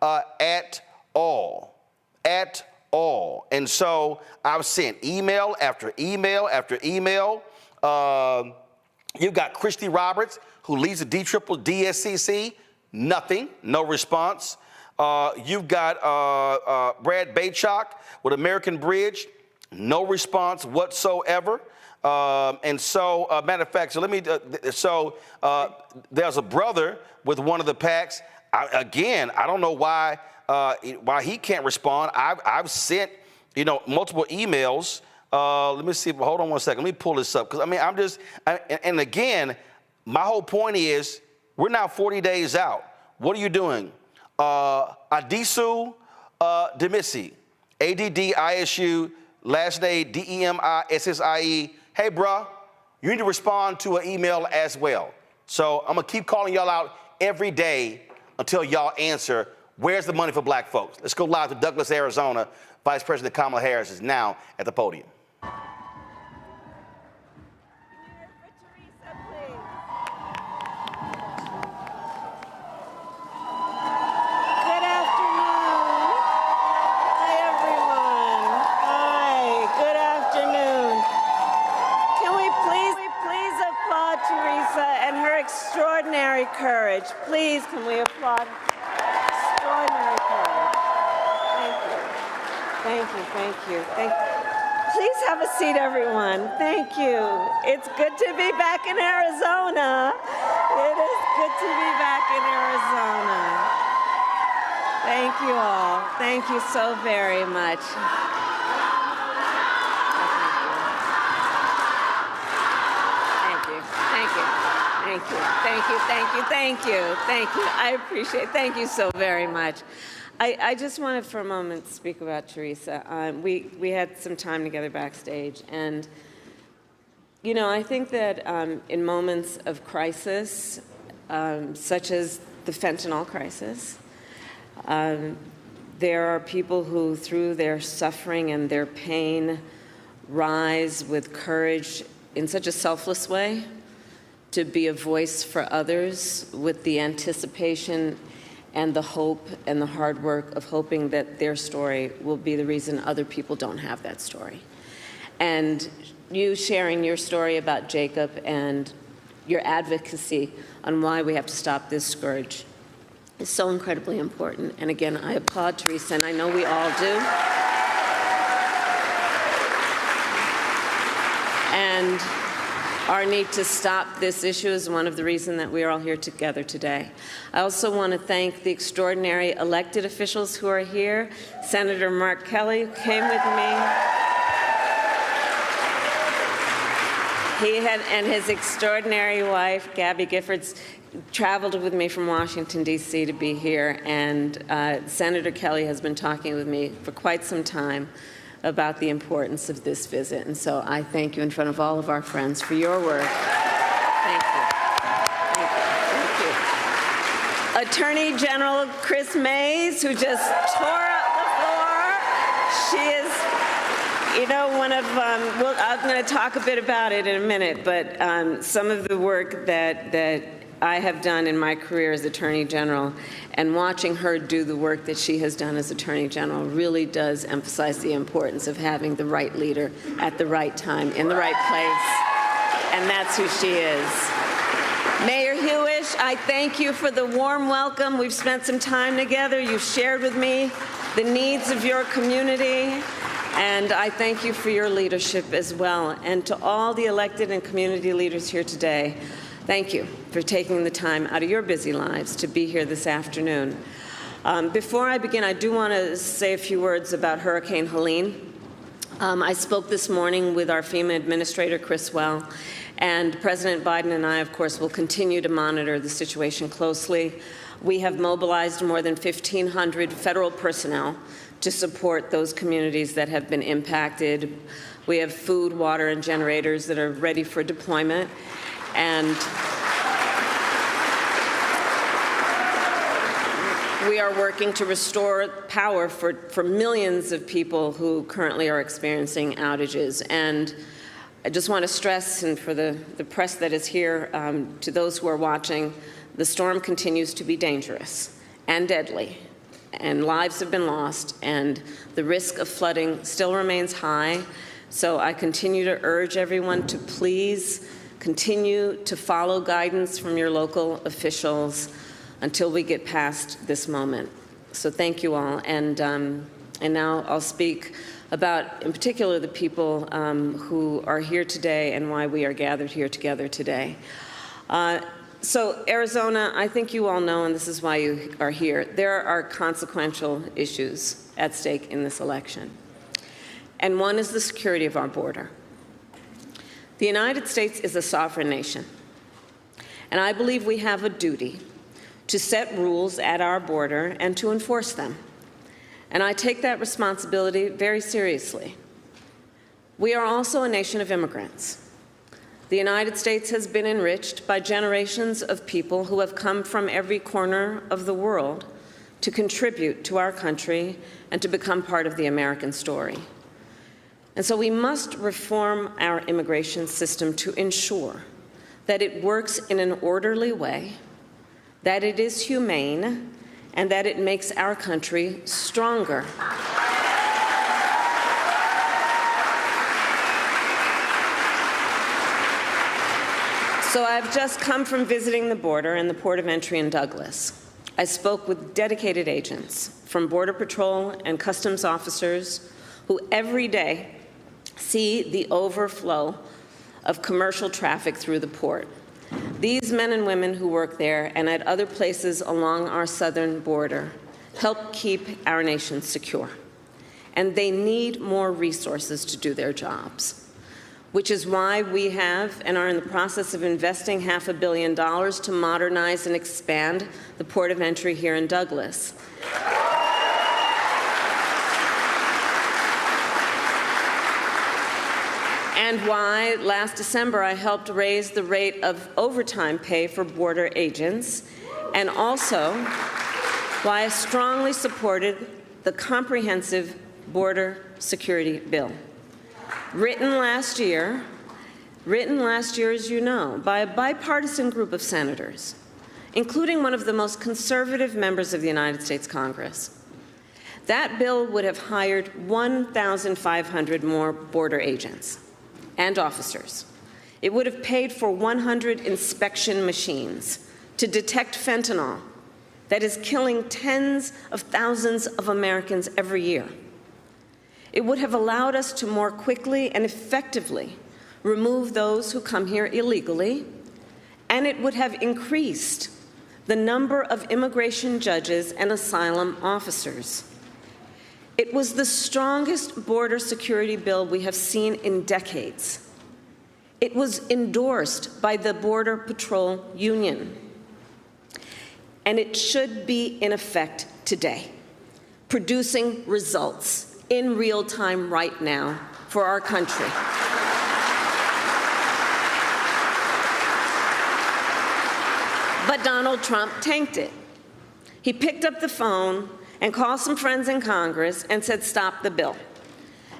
at all. At all. And so I've sent email after email after email. You've got Christy Roberts, who leads the DSCC, nothing, no response. You've got Brad Baychok with American Bridge, no response whatsoever. And so, matter of fact, so let me, there's a brother with one of the PACs. I don't know why he can't respond. I've sent, multiple emails. Let me see, hold on one second. Let me pull this up. Because, and again, my whole point is, we're now 40 days out. What are you doing? Adisu Demisi, ADDISU, last name DEMISSIE. Hey, bruh, you need to respond to an email as well. So I'm going to keep calling y'all out every day until y'all answer, where's the money for black folks? Let's go live to Douglas, Arizona. Vice President Kamala Harris is now at the podium. Extraordinary courage. Please, can we applaud? Extraordinary courage. Thank you. Thank you. Thank you. Please have a seat, everyone. Thank you. It's good to be back in Arizona. It is good to be back in Arizona. Thank you all. Thank you so very much. Thank you. I appreciate it. Thank you so very much. I just wanted for a moment to speak about Teresa. We had some time together backstage, and I think that in moments of crisis, such as the fentanyl crisis, there are people who, through their suffering and their pain, rise with courage in such a selfless way to be a voice for others with the anticipation and the hope and the hard work of hoping that their story will be the reason other people don't have that story. And you sharing your story about Jacob and your advocacy on why we have to stop this scourge is so incredibly important. And again, I applaud Teresa, and I know we all do. And our need to stop this issue is one of the reasons that we are all here together today. I also want to thank the extraordinary elected officials who are here. Senator Mark Kelly came with me. He and his extraordinary wife, Gabby Giffords, traveled with me from Washington, D.C. to be here. And Senator Kelly has been talking with me for quite some time about the importance of this visit. And so I thank you in front of all of our friends for your work. Thank you. Thank you. Attorney General Chris Mays, who just tore up the floor. She is, one of, I'm going to talk a bit about it in a minute, but some of the work that I have done in my career as Attorney General, and watching her do the work that she has done as Attorney General really does emphasize the importance of having the right leader at the right time, in the right place, and that's who she is. Mayor Hewish, I thank you for the warm welcome. We've spent some time together. You've shared with me the needs of your community, and I thank you for your leadership as well. And to all the elected and community leaders here today, thank you for taking the time out of your busy lives to be here this afternoon. Before I begin, I do want to say a few words about Hurricane Helene. I spoke this morning with our FEMA Administrator, Chris Well, and President Biden and I, of course, will continue to monitor the situation closely. We have mobilized more than 1,500 federal personnel to support those communities that have been impacted. We have food, water, and generators that are ready for deployment. And we are working to restore power for millions of people who currently are experiencing outages. And I just want to stress, and for the press that is here, to those who are watching, the storm continues to be dangerous and deadly, and lives have been lost, and the risk of flooding still remains high. So I continue to urge everyone to please continue to follow guidance from your local officials until we get past this moment. So thank you all. And now I'll speak about, in particular, the people who are here today and why we are gathered here together today. So Arizona, I think you all know, and this is why you are here, there are consequential issues at stake in this election. And one is the security of our border. The United States is a sovereign nation, and I believe we have a duty to set rules at our border and to enforce them. And I take that responsibility very seriously. We are also a nation of immigrants. The United States has been enriched by generations of people who have come from every corner of the world to contribute to our country and to become part of the American story. And so we must reform our immigration system to ensure that it works in an orderly way, that it is humane, and that it makes our country stronger. So I've just come from visiting the border and the port of entry in Douglas. I spoke with dedicated agents from Border Patrol and Customs officers who every day see the overflow of commercial traffic through the port. These men and women who work there and at other places along our southern border help keep our nation secure. And they need more resources to do their jobs, which is why we have and are in the process of investing $500 million to modernize and expand the port of entry here in Douglas. And why last December I helped raise the rate of overtime pay for border agents, and also why I strongly supported the comprehensive border security bill. Written last year, as you know, by a bipartisan group of senators, including one of the most conservative members of the United States Congress. That bill would have hired 1,500 more border agents and officers. It would have paid for 100 inspection machines to detect fentanyl that is killing tens of thousands of Americans every year. It would have allowed us to more quickly and effectively remove those who come here illegally, and it would have increased the number of immigration judges and asylum officers. It was the strongest border security bill we have seen in decades. It was endorsed by the Border Patrol Union, and it should be in effect today, producing results in real time right now for our country. But Donald Trump tanked it. He picked up the phone and called some friends in Congress and said, stop the bill.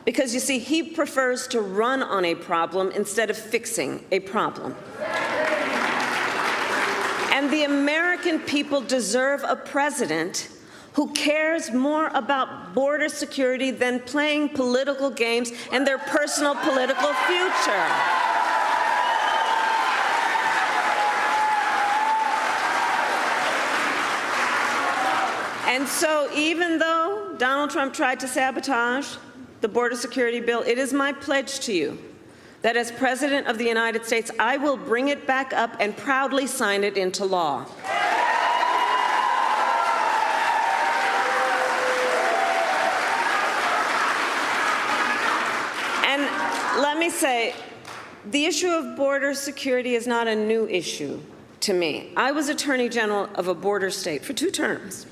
Because, you see, he prefers to run on a problem instead of fixing a problem. And the American people deserve a president who cares more about border security than playing political games and their personal political future. And so even though Donald Trump tried to sabotage the border security bill, it is my pledge to you that as President of the United States, I will bring it back up and proudly sign it into law. And let me say, the issue of border security is not a new issue to me. I was Attorney General of a border state for 2 terms.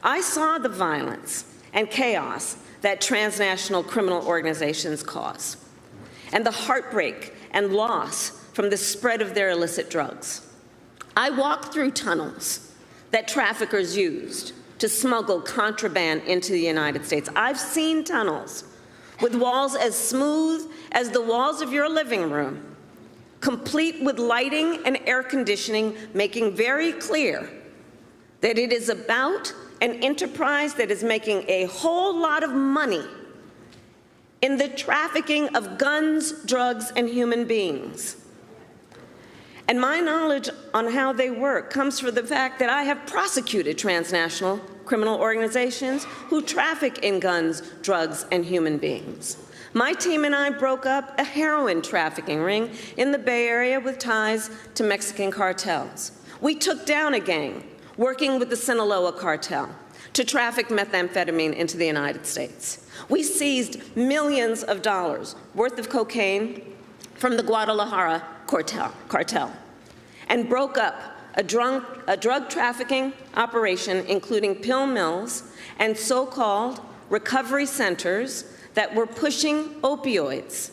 I saw the violence and chaos that transnational criminal organizations cause, and the heartbreak and loss from the spread of their illicit drugs. I walked through tunnels that traffickers used to smuggle contraband into the United States. I've seen tunnels with walls as smooth as the walls of your living room, complete with lighting and air conditioning, making very clear that it is about an enterprise that is making a whole lot of money in the trafficking of guns, drugs, and human beings. And my knowledge on how they work comes from the fact that I have prosecuted transnational criminal organizations who traffic in guns, drugs, and human beings. My team and I broke up a heroin trafficking ring in the Bay Area with ties to Mexican cartels. We took down a gang working with the Sinaloa cartel to traffic methamphetamine into the United States. We seized millions of dollars worth of cocaine from the Guadalajara cartel and broke up a drug trafficking operation including pill mills and so-called recovery centers that were pushing opioids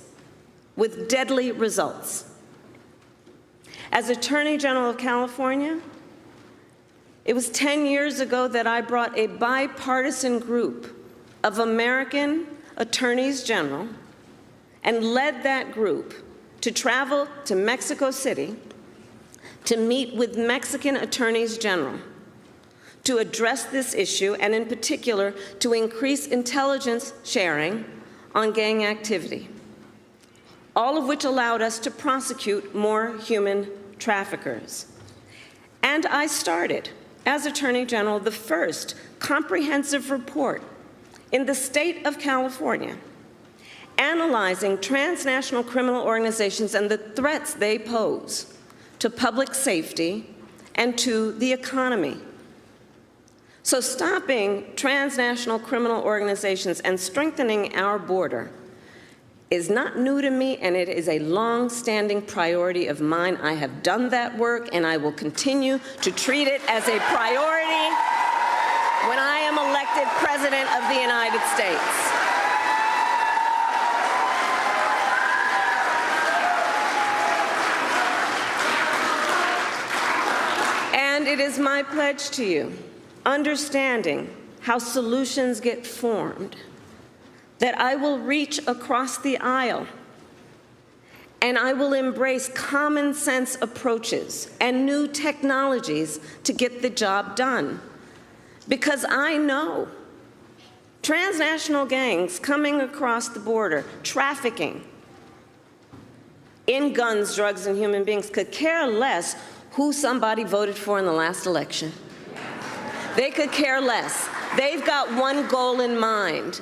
with deadly results. As Attorney General of California, it was 10 years ago that I brought a bipartisan group of American attorneys general and led that group to travel to Mexico City to meet with Mexican attorneys general to address this issue, and in particular, to increase intelligence sharing on gang activity, all of which allowed us to prosecute more human traffickers. And I started, as Attorney General, the first comprehensive report in the state of California analyzing transnational criminal organizations and the threats they pose to public safety and to the economy. So stopping transnational criminal organizations and strengthening our border is not new to me, and it is a long-standing priority of mine. I have done that work, and I will continue to treat it as a priority when I am elected President of the United States. And it is my pledge to you, understanding how solutions get formed, that I will reach across the aisle and I will embrace common sense approaches and new technologies to get the job done. Because I know transnational gangs coming across the border, trafficking in guns, drugs, and human beings could care less who somebody voted for in the last election. They could care less. They've got one goal in mind.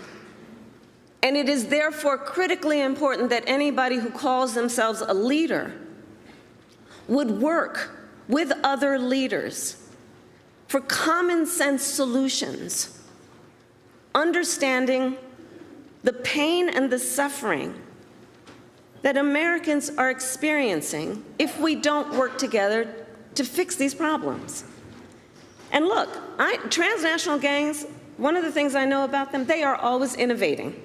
And it is therefore critically important that anybody who calls themselves a leader would work with other leaders for common sense solutions, understanding the pain and the suffering that Americans are experiencing if we don't work together to fix these problems. And look, transnational gangs, one of the things I know about them, they are always innovating.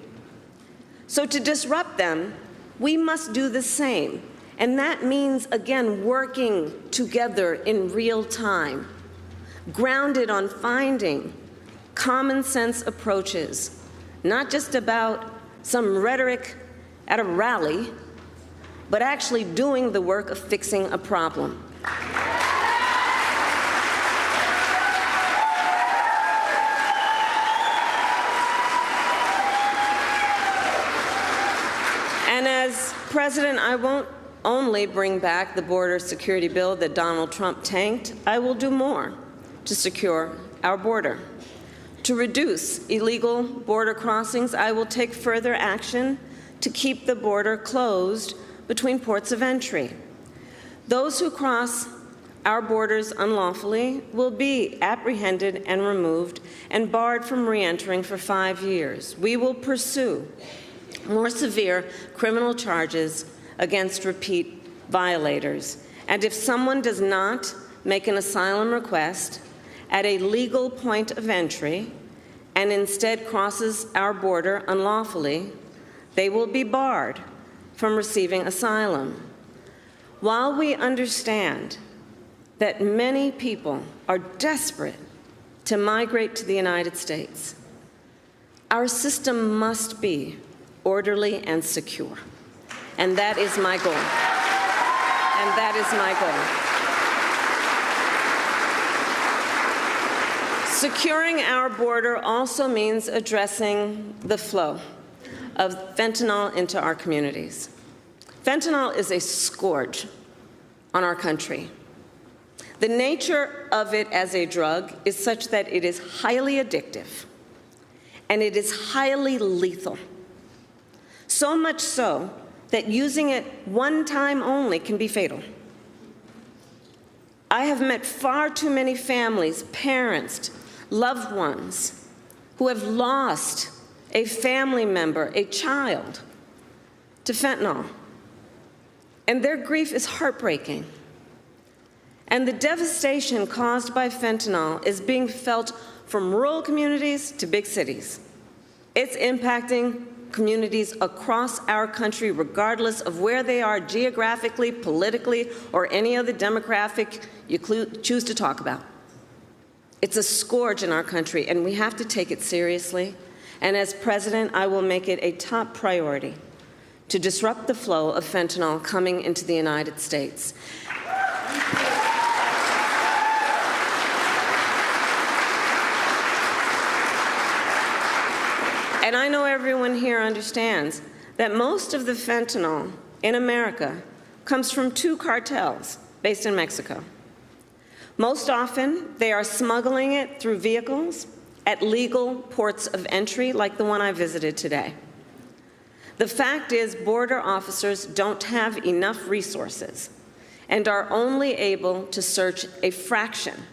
So to disrupt them, we must do the same. And that means, again, working together in real time, grounded on finding common sense approaches, not just about some rhetoric at a rally, but actually doing the work of fixing a problem. And as president, I won't only bring back the border security bill that Donald Trump tanked. I will do more to secure our border. To reduce illegal border crossings, I will take further action to keep the border closed between ports of entry. Those who cross our borders unlawfully will be apprehended and removed and barred from re-entering for 5 years. We will pursue more severe criminal charges against repeat violators. And if someone does not make an asylum request at a legal point of entry and instead crosses our border unlawfully, they will be barred from receiving asylum. While we understand that many people are desperate to migrate to the United States, our system must be orderly and secure. And that is my goal. And that is my goal. Securing our border also means addressing the flow of fentanyl into our communities. Fentanyl is a scourge on our country. The nature of it as a drug is such that it is highly addictive and it is highly lethal. So much so that using it one time only can be fatal. I have met far too many families, parents, loved ones who have lost a family member, a child, to fentanyl. And their grief is heartbreaking. And the devastation caused by fentanyl is being felt from rural communities to big cities. It's impacting communities across our country, regardless of where they are geographically, politically, or any other demographic you choose to talk about. It's a scourge in our country, and we have to take it seriously. And as president, I will make it a top priority to disrupt the flow of fentanyl coming into the United States. And I know everyone here understands that most of the fentanyl in America comes from two cartels based in Mexico. Most often, they are smuggling it through vehicles at legal ports of entry, like the one I visited today. The fact is, border officers don't have enough resources and are only able to search a fraction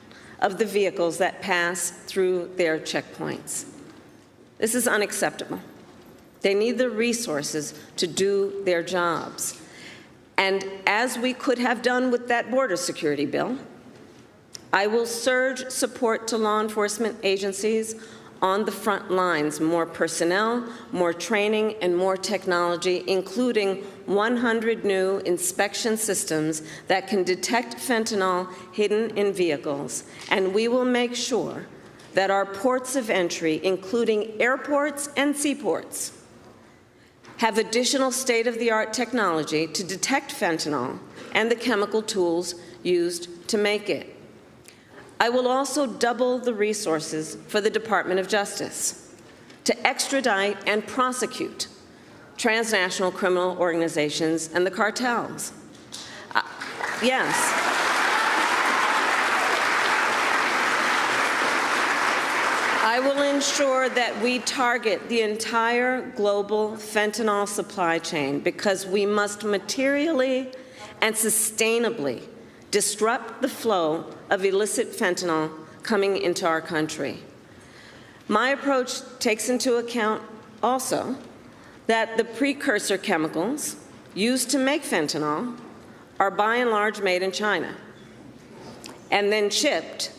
of the vehicles that pass through their checkpoints. This is unacceptable. They need the resources to do their jobs. And as we could have done with that border security bill, I will surge support to law enforcement agencies on the front lines, more personnel, more training, and more technology, including 100 new inspection systems that can detect fentanyl hidden in vehicles. And we will make sure that our ports of entry, including airports and seaports, have additional state-of-the-art technology to detect fentanyl and the chemical tools used to make it. I will also double the resources for the Department of Justice to extradite and prosecute transnational criminal organizations and the cartels. Yes. I will ensure that we target the entire global fentanyl supply chain because we must materially and sustainably disrupt the flow of illicit fentanyl coming into our country. My approach takes into account also that the precursor chemicals used to make fentanyl are by and large made in China and then shipped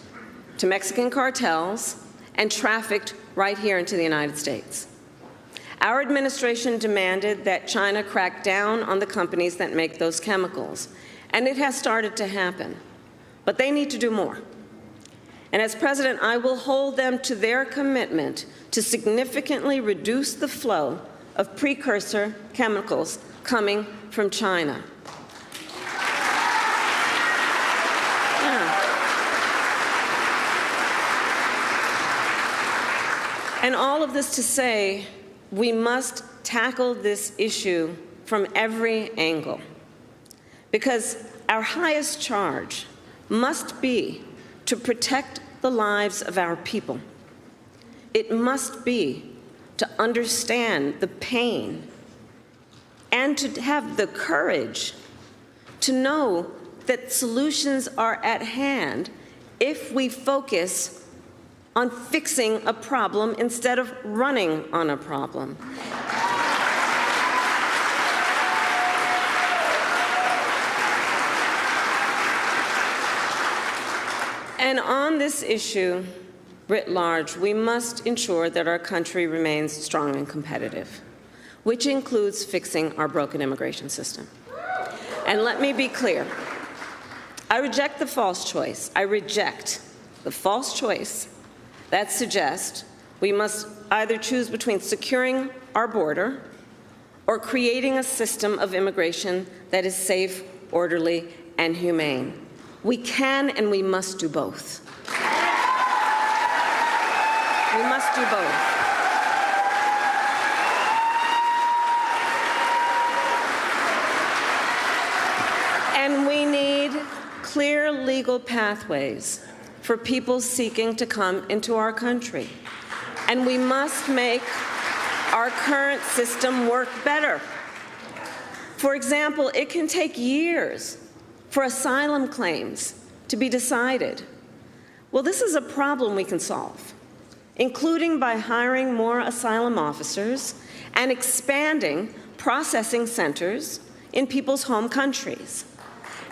to Mexican cartels and trafficked right here into the United States. Our administration demanded that China crack down on the companies that make those chemicals, and it has started to happen. But they need to do more. And as president, I will hold them to their commitment to significantly reduce the flow of precursor chemicals coming from China. And all of this to say, we must tackle this issue from every angle, because our highest charge must be to protect the lives of our people. It must be to understand the pain and to have the courage to know that solutions are at hand if we focus on fixing a problem instead of running on a problem. And on this issue, writ large, we must ensure that our country remains strong and competitive, which includes fixing our broken immigration system. And let me be clear, I reject the false choice. I reject the false choice that suggests we must either choose between securing our border or creating a system of immigration that is safe, orderly, and humane. We can and we must do both. We must do both. And we need clear legal pathways for people seeking to come into our country. And we must make our current system work better. For example, it can take years for asylum claims to be decided. Well, this is a problem we can solve, including by hiring more asylum officers and expanding processing centers in people's home countries.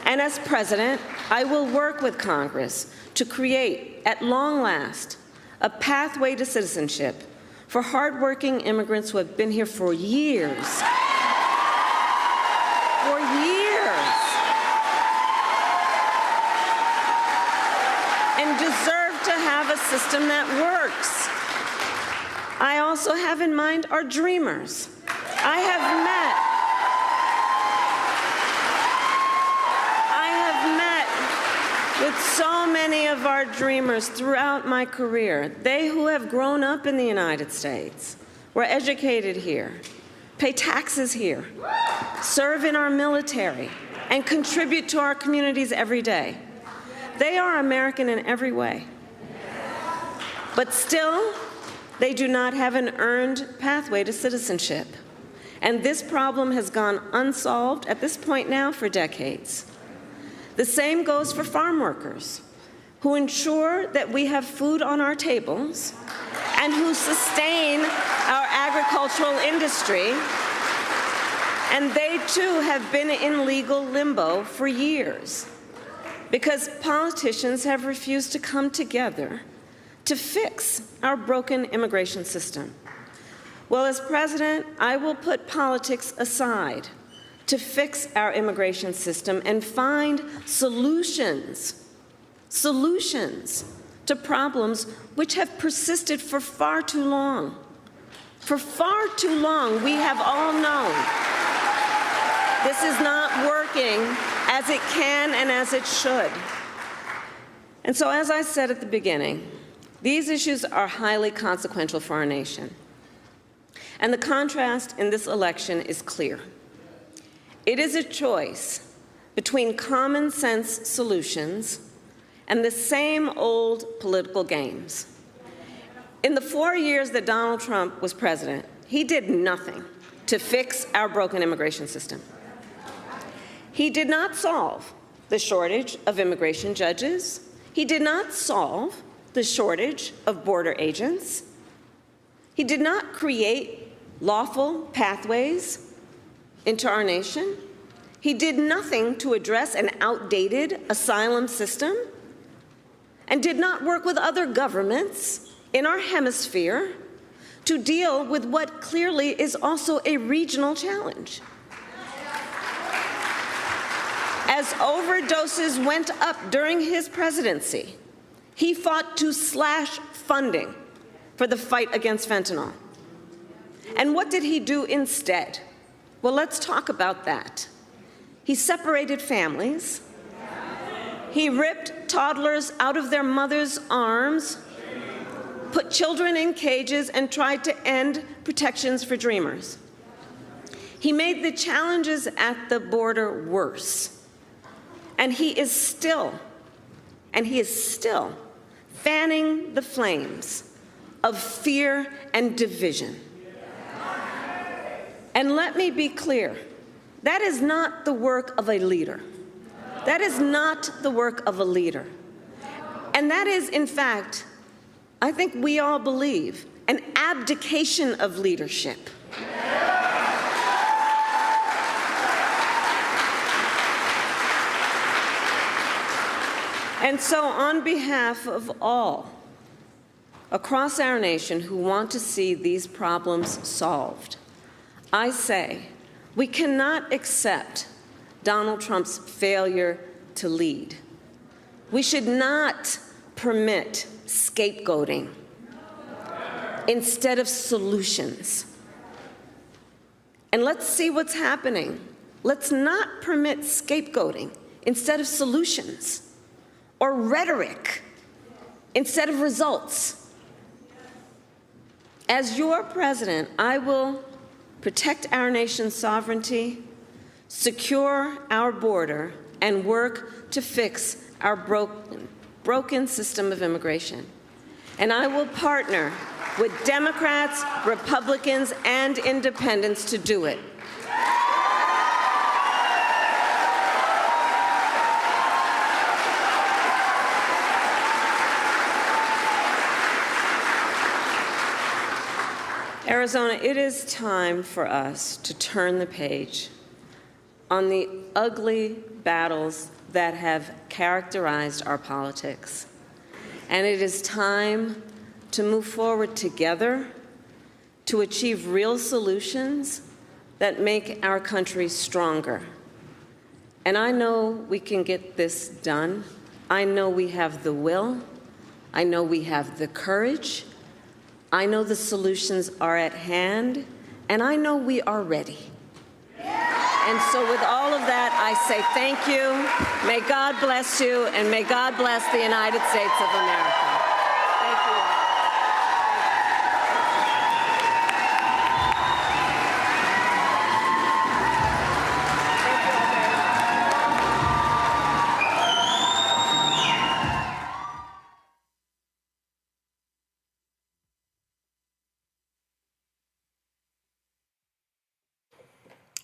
And as president, I will work with Congress to create, at long last, a pathway to citizenship for hardworking immigrants who have been here for years. For years. And deserve to have a system that works. I also have in mind our dreamers. I have met with so many of our dreamers throughout my career. They who have grown up in the United States, were educated here, pay taxes here, serve in our military, and contribute to our communities every day. They are American in every way. But still, they do not have an earned pathway to citizenship. And this problem has gone unsolved at this point now for decades. The same goes for farm workers, who ensure that we have food on our tables and who sustain our agricultural industry. And they too have been in legal limbo for years because politicians have refused to come together to fix our broken immigration system. Well, as president, I will put politics aside to fix our immigration system and find solutions to problems which have persisted for far too long. For far too long, we have all known this is not working as it can and as it should. And so, as I said at the beginning, these issues are highly consequential for our nation. And the contrast in this election is clear. It is a choice between common sense solutions and the same old political games. In the 4 years that Donald Trump was president, he did nothing to fix our broken immigration system. He did not solve the shortage of immigration judges. He did not solve the shortage of border agents. He did not create lawful pathways into our nation. He did nothing to address an outdated asylum system and did not work with other governments in our hemisphere to deal with what clearly is also a regional challenge. As overdoses went up during his presidency, he fought to slash funding for the fight against fentanyl. And what did he do instead? Well, let's talk about that. He separated families. He ripped toddlers out of their mother's arms, put children in cages, and tried to end protections for dreamers. He made the challenges at the border worse. And he is still fanning the flames of fear and division. And let me be clear, that is not the work of a leader. That is not the work of a leader. And that is, in fact, I think we all believe, an abdication of leadership. And so, on behalf of all across our nation who want to see these problems solved, I say we cannot accept Donald Trump's failure to lead. We should not permit scapegoating instead of solutions. And let's see what's happening. Let's not permit scapegoating instead of solutions, or rhetoric instead of results. As your president, I will protect our nation's sovereignty, secure our border, and work to fix our broken system of immigration. And I will partner with Democrats, Republicans, and independents to do it. Arizona, it is time for us to turn the page on the ugly battles that have characterized our politics. And it is time to move forward together to achieve real solutions that make our country stronger. And I know we can get this done. I know we have the will. I know we have the courage. I know the solutions are at hand, and I know we are ready. And so with all of that, I say thank you. May God bless you, and may God bless the United States of America. Thank you all.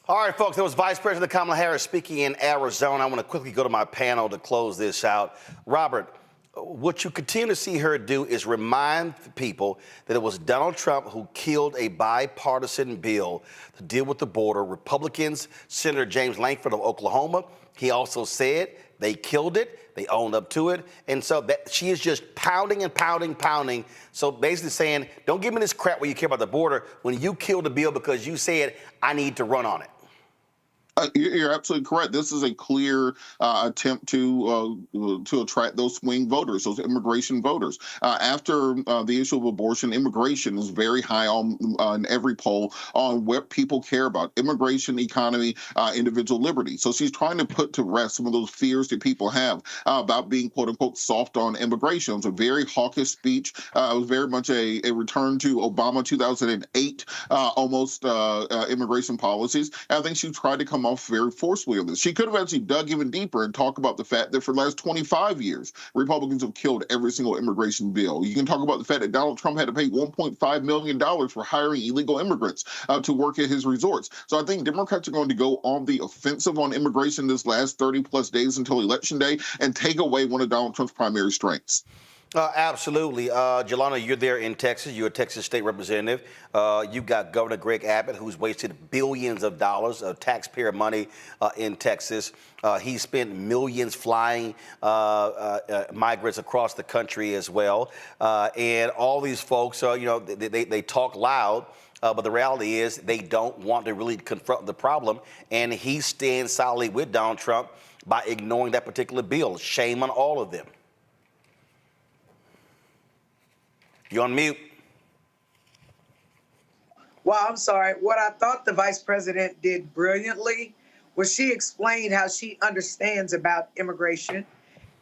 All right, folks, that was Vice President Kamala Harris speaking in Arizona. I want to quickly go to my panel to close this out. Robert, what you continue to see her do is remind people that it was Donald Trump who killed a bipartisan bill to deal with the border. Republicans, Senator James Lankford of Oklahoma, he also said they killed it. They owned up to it. And so that she is just pounding and pounding, pounding. So basically saying, don't give me this crap where you care about the border when you killed the bill because you said, I need to run on it. You're absolutely correct. This is a clear attempt to attract those swing voters, those immigration voters. After the issue of abortion, immigration is very high on every poll on what people care about: immigration, economy, individual liberty. So she's trying to put to rest some of those fears that people have about being, quote unquote, soft on immigration. It was a very hawkish speech. It was very much a return to Obama 2008 almost immigration policies. And I think she tried to come off very forcefully on this. She could have actually dug even deeper and talk about the fact that for the last 25 years, Republicans have killed every single immigration bill. You can talk about the fact that Donald Trump had to pay $1.5 million for hiring illegal immigrants to work at his resorts. So I think Democrats are going to go on the offensive on immigration this last 30-plus days until Election Day and take away one of Donald Trump's primary strengths. Absolutely. Jelana, you're there in Texas. You're a Texas state representative. You've got Governor Greg Abbott, who's wasted billions of dollars of taxpayer money in Texas. He spent millions flying migrants across the country as well. And all these folks, they talk loud. But the reality is they don't want to really confront the problem. And he stands solidly with Donald Trump by ignoring that particular bill. Shame on all of them. You're on mute. Well, I'm sorry. What I thought the vice president did brilliantly was she explained how she understands about immigration,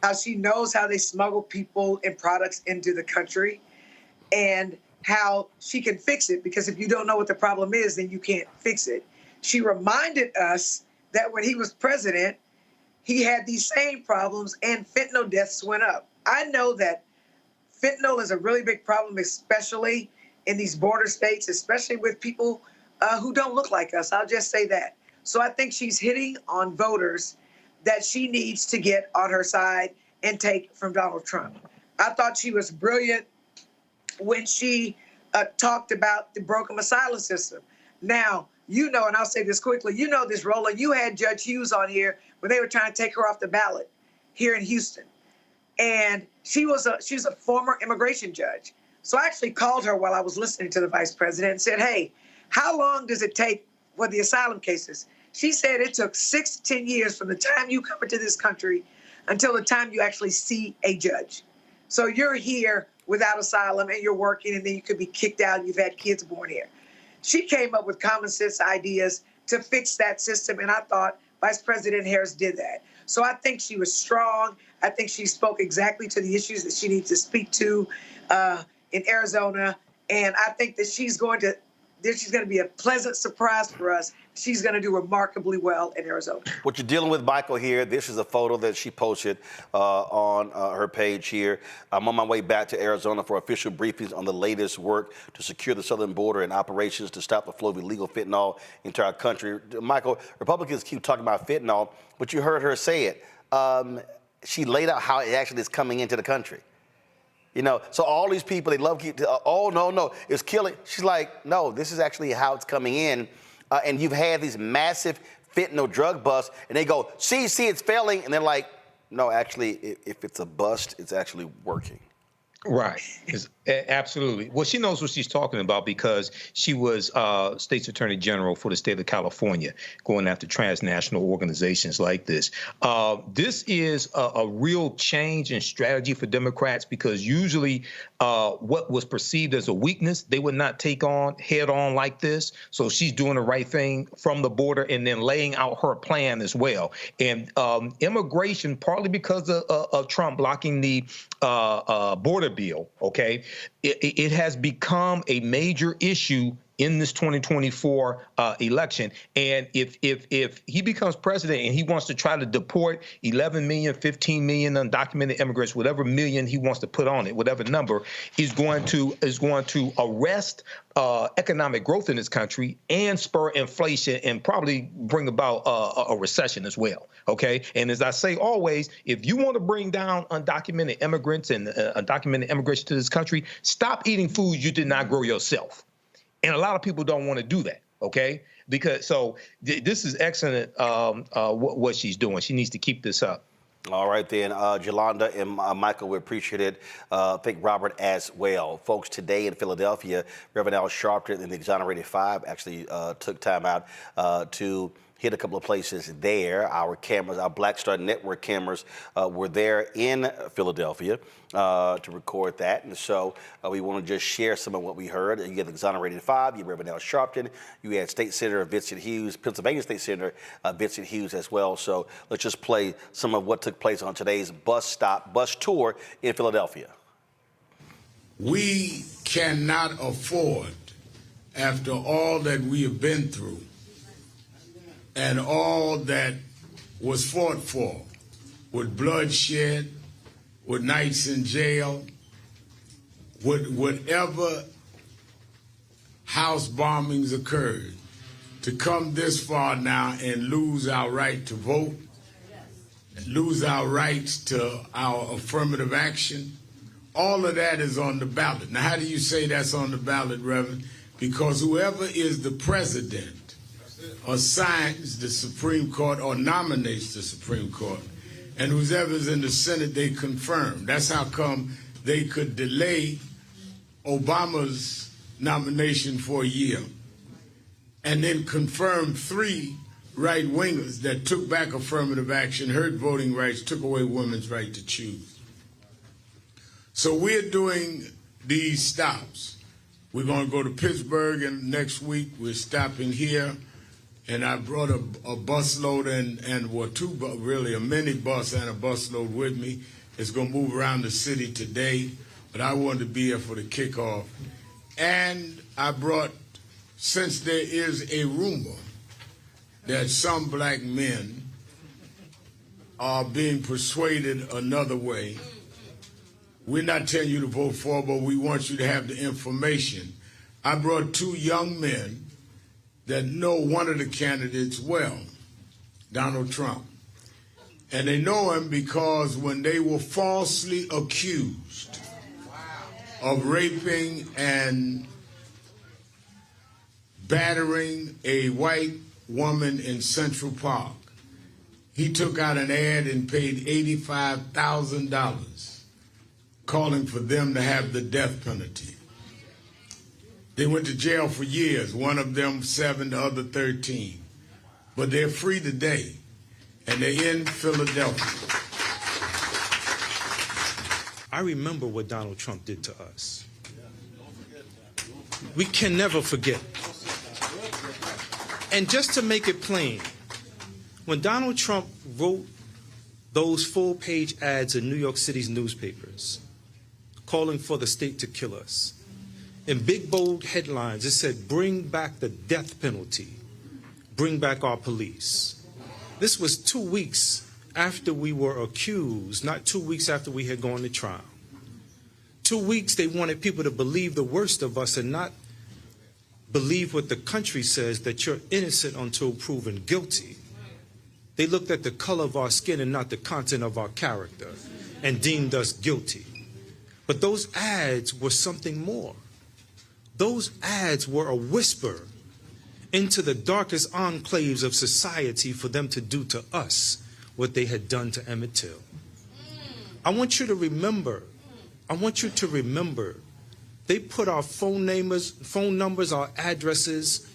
how she knows how they smuggle people and products into the country, and how she can fix it, because if you don't know what the problem is, then you can't fix it. She reminded us that when he was president, he had these same problems and fentanyl deaths went up. I know that fentanyl is a really big problem, especially in these border states, especially with people who don't look like us. I'll just say that. So I think she's hitting on voters that she needs to get on her side and take from Donald Trump. I thought she was brilliant when she talked about the broken asylum system. Now, and I'll say this quickly, this, Roland, you had Judge Hughes on here when they were trying to take her off the ballot here in Houston. And she's a former immigration judge. So I actually called her while I was listening to the vice president and said, hey, how long does it take for the asylum cases? She said it took 6 to 10 years from the time you come into this country until the time you actually see a judge. So you're here without asylum and you're working, and then you could be kicked out and you've had kids born here. She came up with common sense ideas to fix that system, and I thought Vice President Harris did that. So I think she was strong. I think she spoke exactly to the issues that she needs to speak to in Arizona. And I think that she's going to be a pleasant surprise for us she's going to do remarkably well in Arizona. What you're dealing with, Michael, here, this is a photo that she posted on her page here. I'm on my way back to Arizona for official briefings on the latest work to secure the southern border and operations to stop the flow of illegal fentanyl into our country. Michael, Republicans keep talking about fentanyl, but you heard her say it. She laid out how it actually is coming into the country. You know, so all these people, they love, oh, no, it's killing. She's like, no, this is actually how it's coming in. And you've had these massive fentanyl drug busts, and they go, see, it's failing. And they're like, no, actually, if it's a bust, it's actually working. Right. Absolutely. Well, she knows what she's talking about because she was State's Attorney General for the state of California, going after transnational organizations like this. This is a real change in strategy for Democrats because usually what was perceived as a weakness, they would not take on head on like this. So she's doing the right thing from the border and then laying out her plan as well. And immigration, partly because of Trump blocking the border bill, okay, it has become a major issue in this 2024 election. And if he becomes president and he wants to try to deport 11 million, 15 million undocumented immigrants, whatever million he wants to put on it, whatever number, is going to arrest economic growth in this country and spur inflation and probably bring about a recession as well. OK, and as I say always, if you want to bring down undocumented immigrants and undocumented immigration to this country, stop eating foods you did not grow yourself. And a lot of people don't want to do that, okay? Because this is excellent what she's doing. She needs to keep this up. All right, then, Jolanda and Michael, we appreciate it. I think Robert as well. Folks, today in Philadelphia, Reverend Al Sharpton and the Exonerated Five actually took time out to hit a couple of places there. Our cameras, our Black Star Network cameras were there in Philadelphia to record that. And so we want to just share some of what we heard. You had the Exonerated Five, you had Reverend Al Sharpton, you had State Senator Vincent Hughes, Pennsylvania State Senator Vincent Hughes as well. So let's just play some of what took place on today's bus tour in Philadelphia. We cannot afford, after all that we have been through, and all that was fought for, with bloodshed, with nights in jail, with whatever house bombings occurred, to come this far now and lose our right to vote, lose our rights to our affirmative action. All of that is on the ballot. Now, how do you say that's on the ballot, Reverend? Because whoever is the president assigns the Supreme Court or nominates the Supreme Court, and whoever's in the Senate, they confirm. That's how come they could delay Obama's nomination for a year and then confirm 3 right-wingers that took back affirmative action, hurt voting rights, took away women's right to choose. So we're doing these stops. We're going to go to Pittsburgh and next week. We're stopping here. And I brought a busload really a minibus and a busload with me. It's going to move around the city today, but I wanted to be here for the kickoff. And I brought, since there is a rumor that some black men are being persuaded another way, we're not telling you to vote for, but we want you to have the information. I brought 2 young men that know one of the candidates well, Donald Trump. And they know him because when they were falsely accused of raping and battering a white woman in Central Park, he took out an ad and paid $85,000 calling for them to have the death penalty. They went to jail for years, one of them 7, the other 13. But they're free today, and they're in Philadelphia. I remember what Donald Trump did to us. We can never forget. And just to make it plain, when Donald Trump wrote those full-page ads in New York City's newspapers calling for the state to kill us, in big, bold headlines, it said, "Bring back the death penalty." bring back our police. This was 2 weeks after we were accused, not 2 weeks after we had gone to trial. 2 weeks they wanted people to believe the worst of us and not believe what the country says, that you're innocent until proven guilty. They looked at the color of our skin and not the content of our character and deemed us guilty. But those ads were something more. Those ads were a whisper into the darkest enclaves of society for them to do to us what they had done to Emmett Till. I want you to remember, they put our phone numbers, our addresses,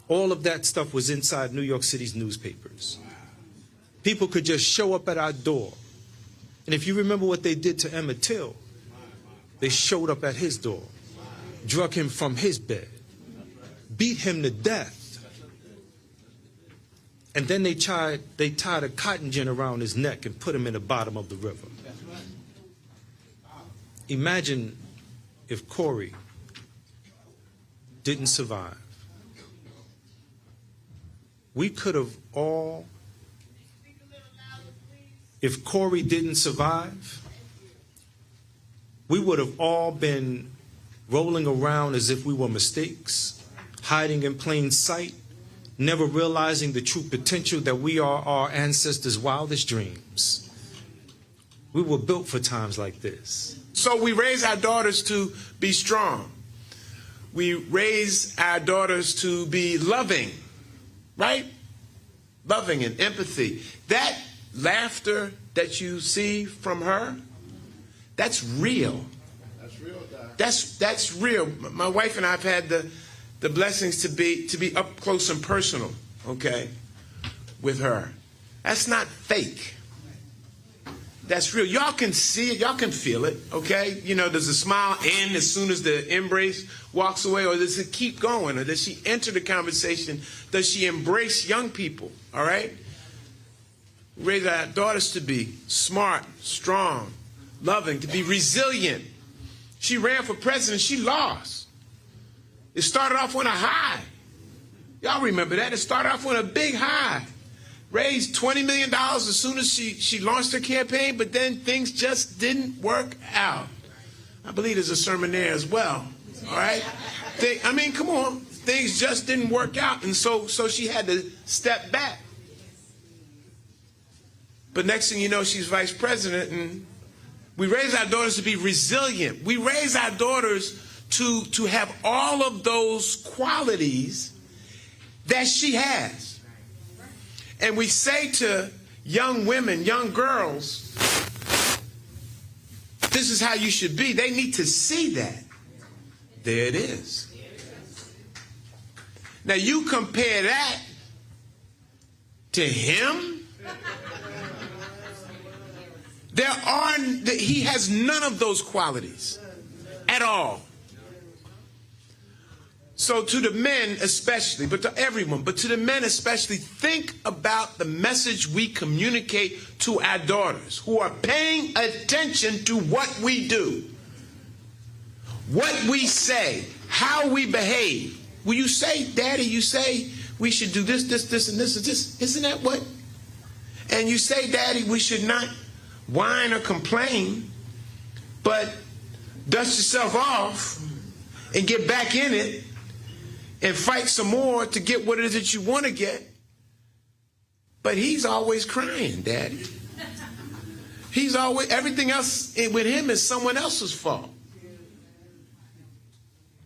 all of that stuff was inside New York City's newspapers. People could just show up at our door. And if you remember what they did to Emmett Till, they showed up at his door, drug him from his bed, beat him to death. And then they tied a cotton gin around his neck and put him in the bottom of the river. Imagine if Corey didn't survive. We could have all, if Corey didn't survive, we would have all been rolling around as if we were mistakes, hiding in plain sight, never realizing the true potential that we are our ancestors' wildest dreams. We were built for times like this. So we raise our daughters to be strong. We raise our daughters to be loving, right? Loving and empathy. That laughter that you see from her, that's real. That's real, Dad. That's real. My wife and I have had the blessings to be up close and personal, okay, with her. That's not fake. That's real. Y'all can see it. Y'all can feel it, okay? You know, does the smile end as soon as the embrace walks away, or does it keep going? Or does she enter the conversation? Does she embrace young people, all right? We raise our daughters to be smart, strong, loving, to be resilient. She ran for president. She lost. It started off on a high. Y'all remember that? It started off on a big high. Raised $20 million as soon as she launched her campaign, but then things just didn't work out. I believe there's a sermon there as well, all right? I mean, come on. Things just didn't work out, and so she had to step back. But next thing you know, she's vice president, and we raise our daughters to be resilient. We raise our daughters to have all of those qualities that she has. And we say to young women, young girls, this is how you should be. They need to see that. There it is. Now you compare that to him. He has none of those qualities at all. So to the men especially, but to everyone, but to the men especially, think about the message we communicate to our daughters who are paying attention to what we do, what we say, how we behave. Will you say, Daddy, you say we should do this, this, this, and this, and this. Isn't that what? And you say, Daddy, we should not whine or complain, but dust yourself off and get back in it and fight some more to get what it is that you want to get. But he's always crying, Daddy. He's always, everything else with him is someone else's fault.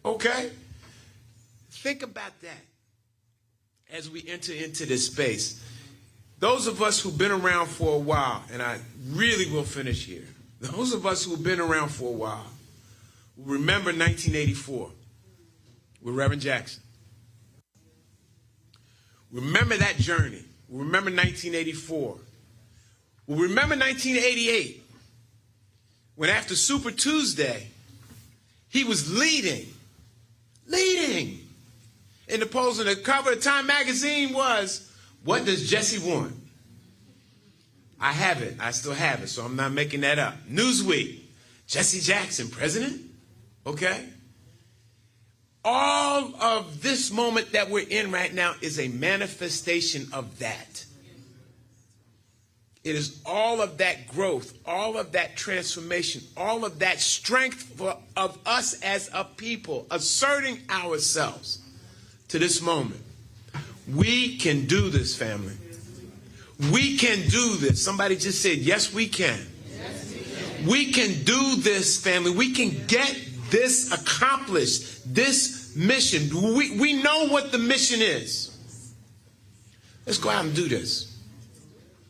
Okay? Think about that as we enter into this space. Those of us who've been around for a while, and I really will finish here. Those of us who've been around for a while remember 1984 with Reverend Jackson. Remember that journey. We remember 1984. We remember 1988 when after Super Tuesday, he was leading in the polls, and the cover of Time magazine was, what does Jesse want? I have it. I still have it, so I'm not making that up. Newsweek, Jesse Jackson, president? Okay. all of this moment that we're in right now is a manifestation of that. It is all of that growth, all of that transformation, all of that strength of us as a people, asserting ourselves to this moment. We can do this, family. We can do this. Somebody just said, yes, we can. Yes, we can. We can do this, family. We can get this accomplished, this mission. We know what the mission is. Let's go out and do this.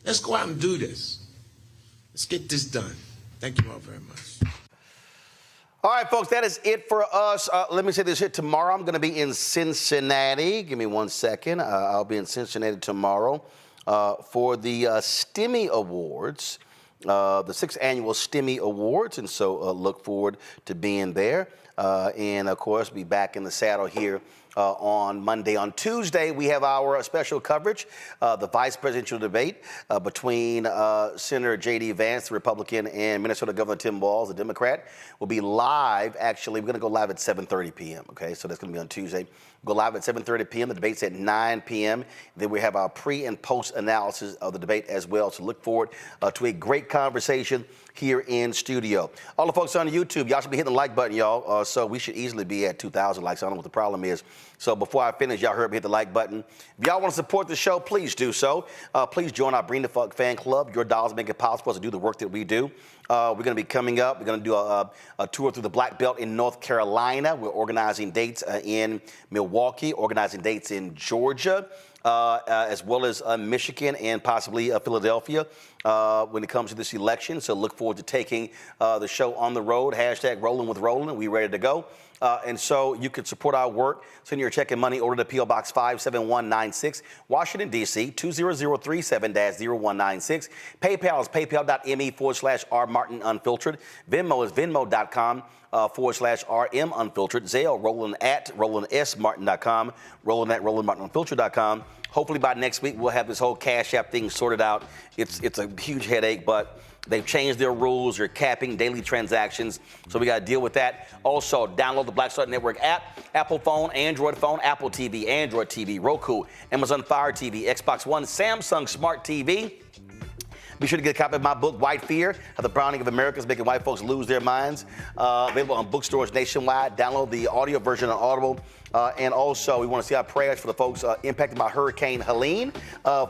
Let's go out and do this. Let's get this done. Thank you all very much. All right, folks, that is it for us. Let me say this here. Tomorrow, I'm going to be in Cincinnati. Give me 1 second. I'll be in Cincinnati tomorrow for the STEMI Awards, the 6th Annual STEMI Awards. And so look forward to being there. And, of course, be back in the saddle here on Monday. On Tuesday, we have our special coverage, the vice presidential debate between Senator J.D. Vance, the Republican, and Minnesota Governor Tim Walz, the Democrat. Will be live, actually. We're going to go live at 7:30 p.m., okay? So that's going to be on Tuesday. We'll go live at 7:30 p.m. The debate's at 9 p.m. Then we have our pre- and post-analysis of the debate as well. So look forward to a great conversation here in studio. All the folks on YouTube, y'all should be hitting the like button, y'all. So we should easily be at 2,000 likes. I don't know what the problem is. So before I finish, y'all heard me hit the like button. If y'all want to support the show, please do so. Please join our Bring the Fuck fan club. Your dollars make it possible for us to do the work that we do. We're going to be coming up. We're going to do a tour through the Black Belt in North Carolina. We're organizing dates in Milwaukee, organizing dates in Georgia, as well as Michigan and possibly Philadelphia when it comes to this election. So look forward to taking the show on the road. Hashtag Rolling with Roland. We ready to go. And so you can support our work. Send your check and money order to P.O. Box 57196, Washington, D.C., 20037-0196. PayPal is paypal.me/rmartinunfiltered. Venmo is venmo.com/rmunfiltered. Zelle, Roland at RolandSMartin.com. Roland at RolandMartinUnfiltered.com. Hopefully by next week, we'll have this whole Cash App thing sorted out. It's a huge headache, but they've changed their rules. They're capping daily transactions, so we got to deal with that. Also, download the Black Star Network app, Apple phone, Android phone, Apple TV, Android TV, Roku, Amazon Fire TV, Xbox One, Samsung Smart TV. Be sure to get a copy of my book, White Fear, How the Browning of America is Making White Folks Lose Their Minds. Available on bookstores nationwide. Download the audio version on Audible. And also, we want to see our prayers for the folks impacted by Hurricane Helene.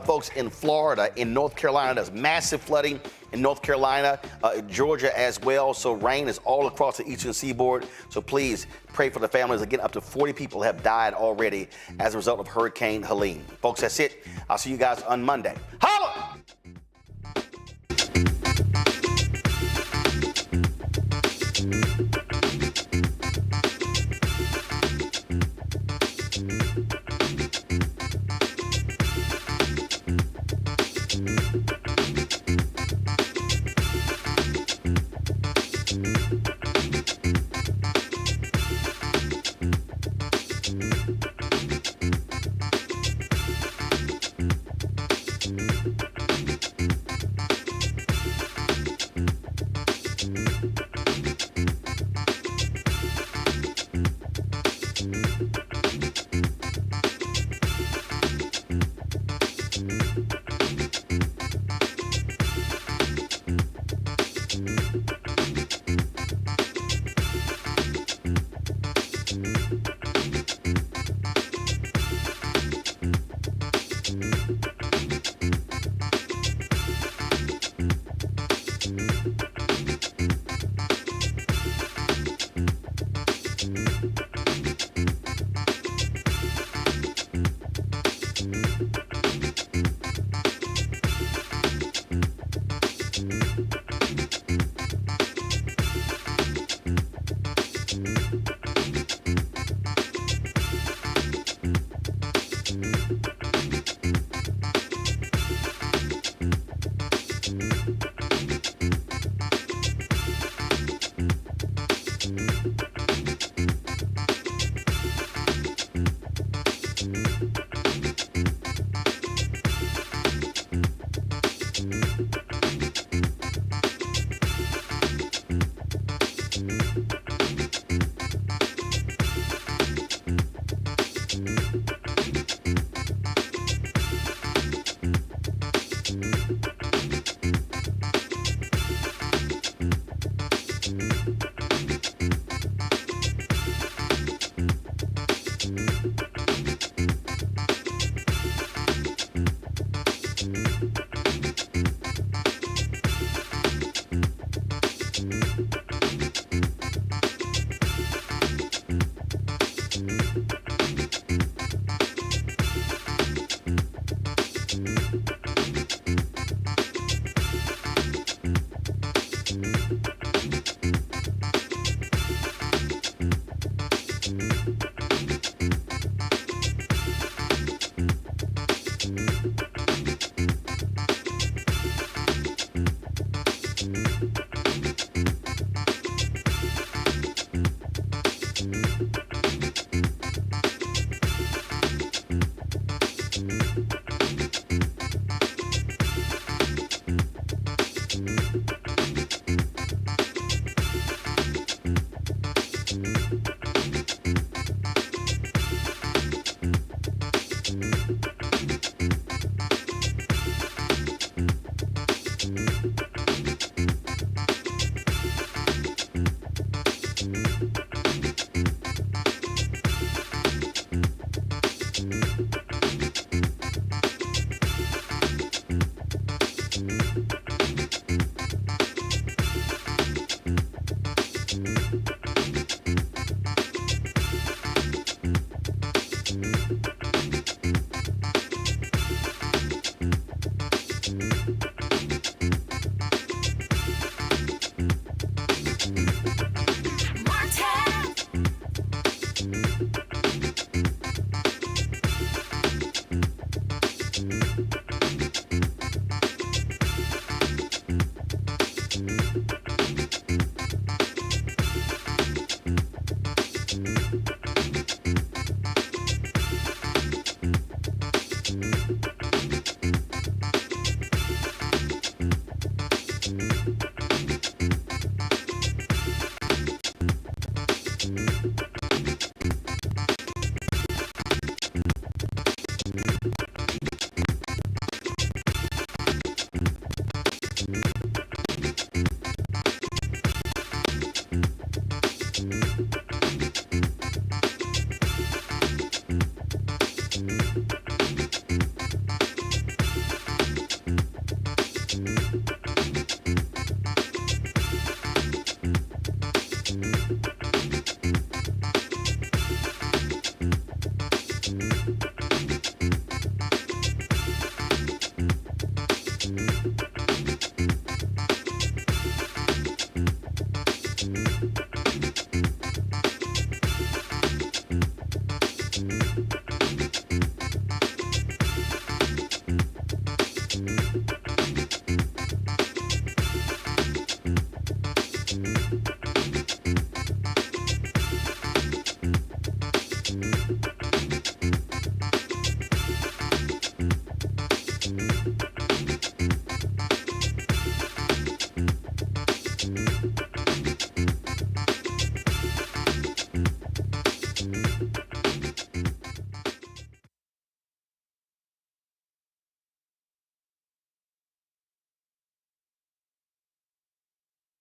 Folks in Florida, in North Carolina, there's massive flooding in North Carolina, Georgia as well. So rain is all across the eastern seaboard. So please pray for the families. Again, up to 40 people have died already as a result of Hurricane Helene. Folks, that's it. I'll see you guys on Monday. Holla! Roland.